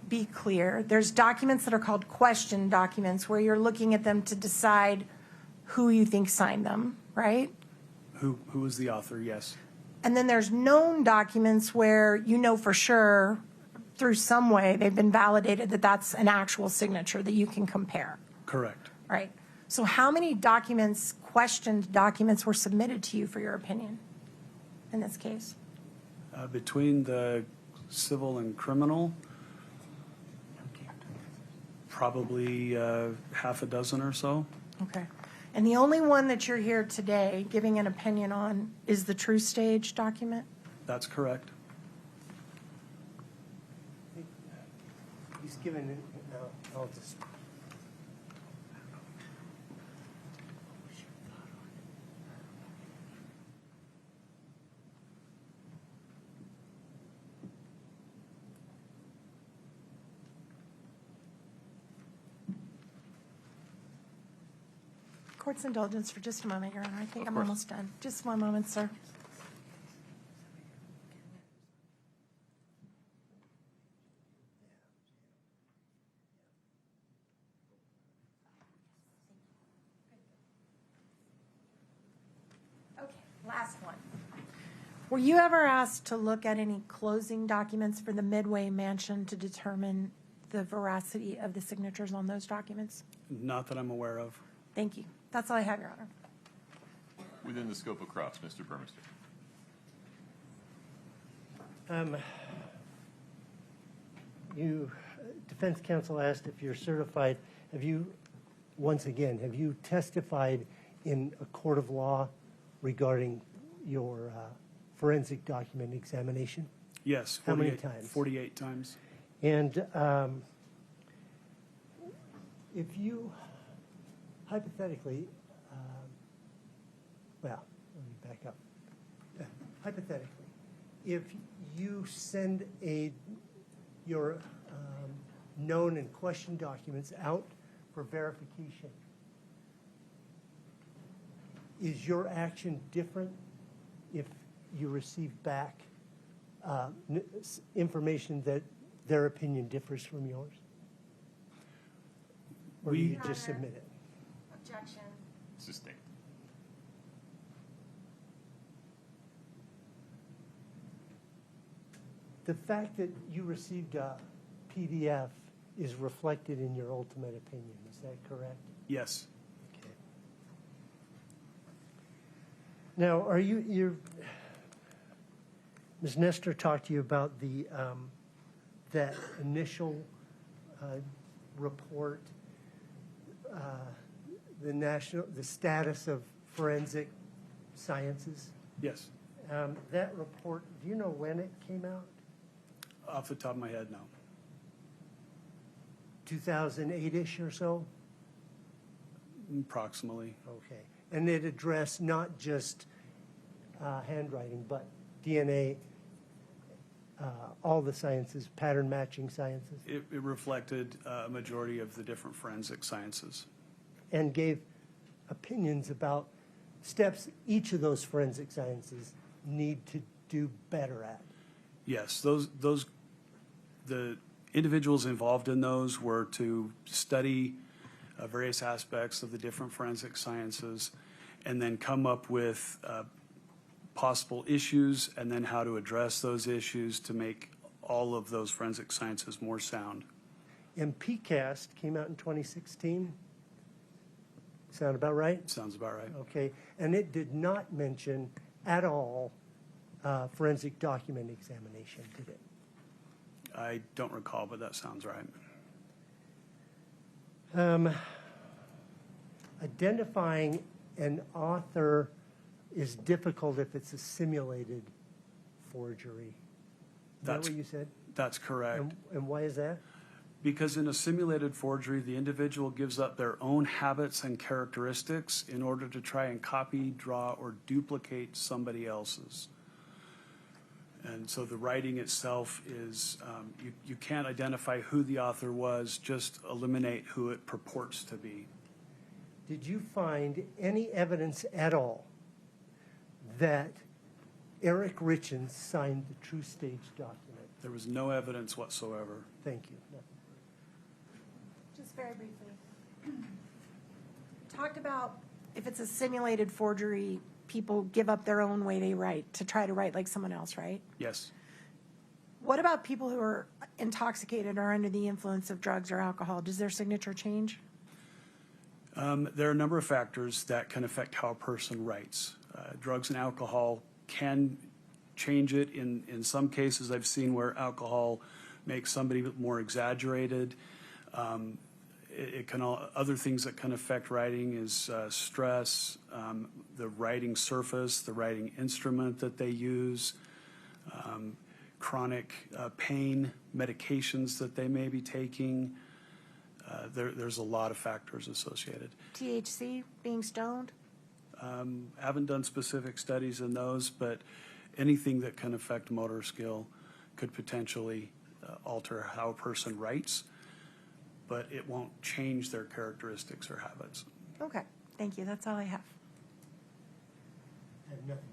be clear, there's documents that are called question documents where you're looking at them to decide who you think signed them, right? Who was the author? Yes. And then there's known documents where you know for sure through some way they've been validated that that's an actual signature that you can compare, Correct. right? So how many documents, questioned documents, were submitted to you for your opinion in this case? Between the civil and criminal, probably half a dozen or so. Okay. And the only one that you're here today giving an opinion on is the True Stage document? That's correct. He's given it, I'll just. Court's indulgence for just a moment, Your Honor. I think Of I'm course. almost done. Just one moment, sir. Okay, last one. Were you ever asked to look at any closing documents for the Midway Mansion to determine the veracity of the signatures on those documents? Not that I'm aware of. Thank you. That's all I have, Your Honor. Within the scope of cross, Mr. Burmester. Defense counsel asked if you're certified. Have you testified in a court of law regarding your forensic document examination? Yes. How many times? 48 times. And if you, hypothetically, well, let me back up. Hypothetically, if you send your known and questioned documents out for verification, is your action different if you receive back information that their opinion differs from yours? Or do you just submit it? Objection. Sustained. The fact that you received a PDF is reflected in your ultimate opinion, is that correct? Yes. Okay. Now, Ms. Nestor talked to you about that initial report, the status of forensic sciences. Yes. That report, do you know when it came out? Off the top of my head, no. 2008-ish or so? Approximately. Okay. And it addressed not just handwriting, but DNA, all the sciences, pattern matching sciences, It reflected a majority of the different forensic sciences. and gave opinions about steps each of those forensic sciences need to do better at. Yes, the individuals involved in those were to study various aspects of the different forensic sciences and then come up with possible issues and then how to address those issues to make all of those forensic sciences more sound. And PCAST came out in 2016. Sound about right? Sounds about right. Okay. And it did not mention at all forensic document examination, did it? I don't recall, but that sounds right. Identifying an author is difficult if it's a simulated forgery. Is that That's- what you said? That's correct. And why is that? Because in a simulated forgery, the individual gives up their own habits and characteristics in order to try and copy, draw, or duplicate somebody else's. And so the writing itself is, you can't identify who the author was, just eliminate who it purports to be. Did you find any evidence at all that Eric Richins signed the True Stage document? There was no evidence whatsoever. Thank you. Just very briefly. Talked about if it's a simulated forgery, people give up their own way they write to try to write like someone else, right? Yes. What about people who are intoxicated or under the influence of drugs or alcohol? Does their signature change? There are a number of factors that can affect how a person writes. Drugs and alcohol can change it. In some cases, I've seen where alcohol makes somebody more exaggerated. Other things that can affect writing is stress, the writing surface, the writing instrument that they use, chronic pain, medications that they may be taking. There's a lot of factors associated. THC, being stoned? Haven't done specific studies in those, but anything that can affect motor skill could potentially alter how a person writes, but it won't change their characteristics or habits. Okay, thank you. That's all I have. I have nothing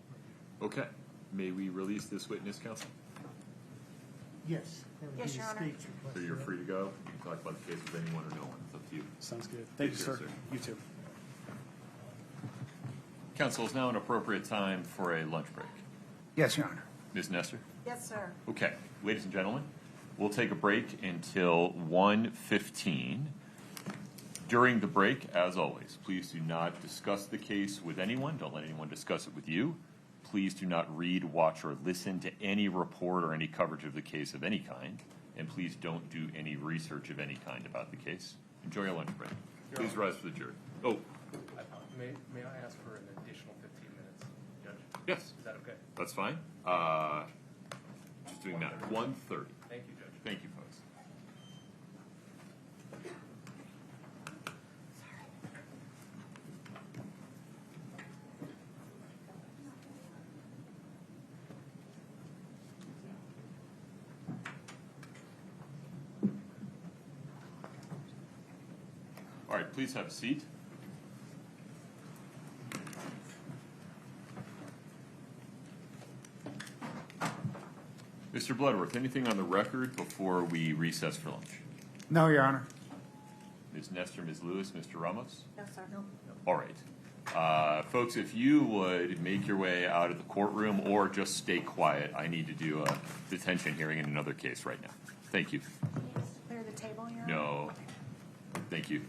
further. Okay. May we release this witness, counsel? Yes. That would Yes, be the Your Honor. state's request. So you're free to go. You can talk about the case with anyone or no one. It's up to you. Sounds good. Thank you, Take care, sir. sir. You too. Counsel, is now an appropriate time for a lunch break. Yes, Your Honor. Ms. Nestor? Yes, sir. Okay, ladies and gentlemen, we'll take a break until 1:15. During the break, as always, please do not discuss the case with anyone. Don't let anyone discuss it with you. Please do not read, watch, or listen to any report or any coverage of the case of any kind. And please don't do any research of any kind about the case. Enjoy your lunch break. Please rise for the jury. Oh, May I ask for an additional 15 minutes, Judge? yes, Is that okay? that's fine. Just doing that. 1:30. Thank you, Judge. Thank you, folks. All right, please have a seat. Mr. Bloodworth, anything on the record before we recess for lunch? No, Your Honor. Ms. Nestor, Ms. Lewis, Mr. Ramos? No, sir. All right. Folks, if you would make your way out of the courtroom or just stay quiet, I need to do a detention hearing in another case right now. Thank you. Clear the table here? No. Thank you.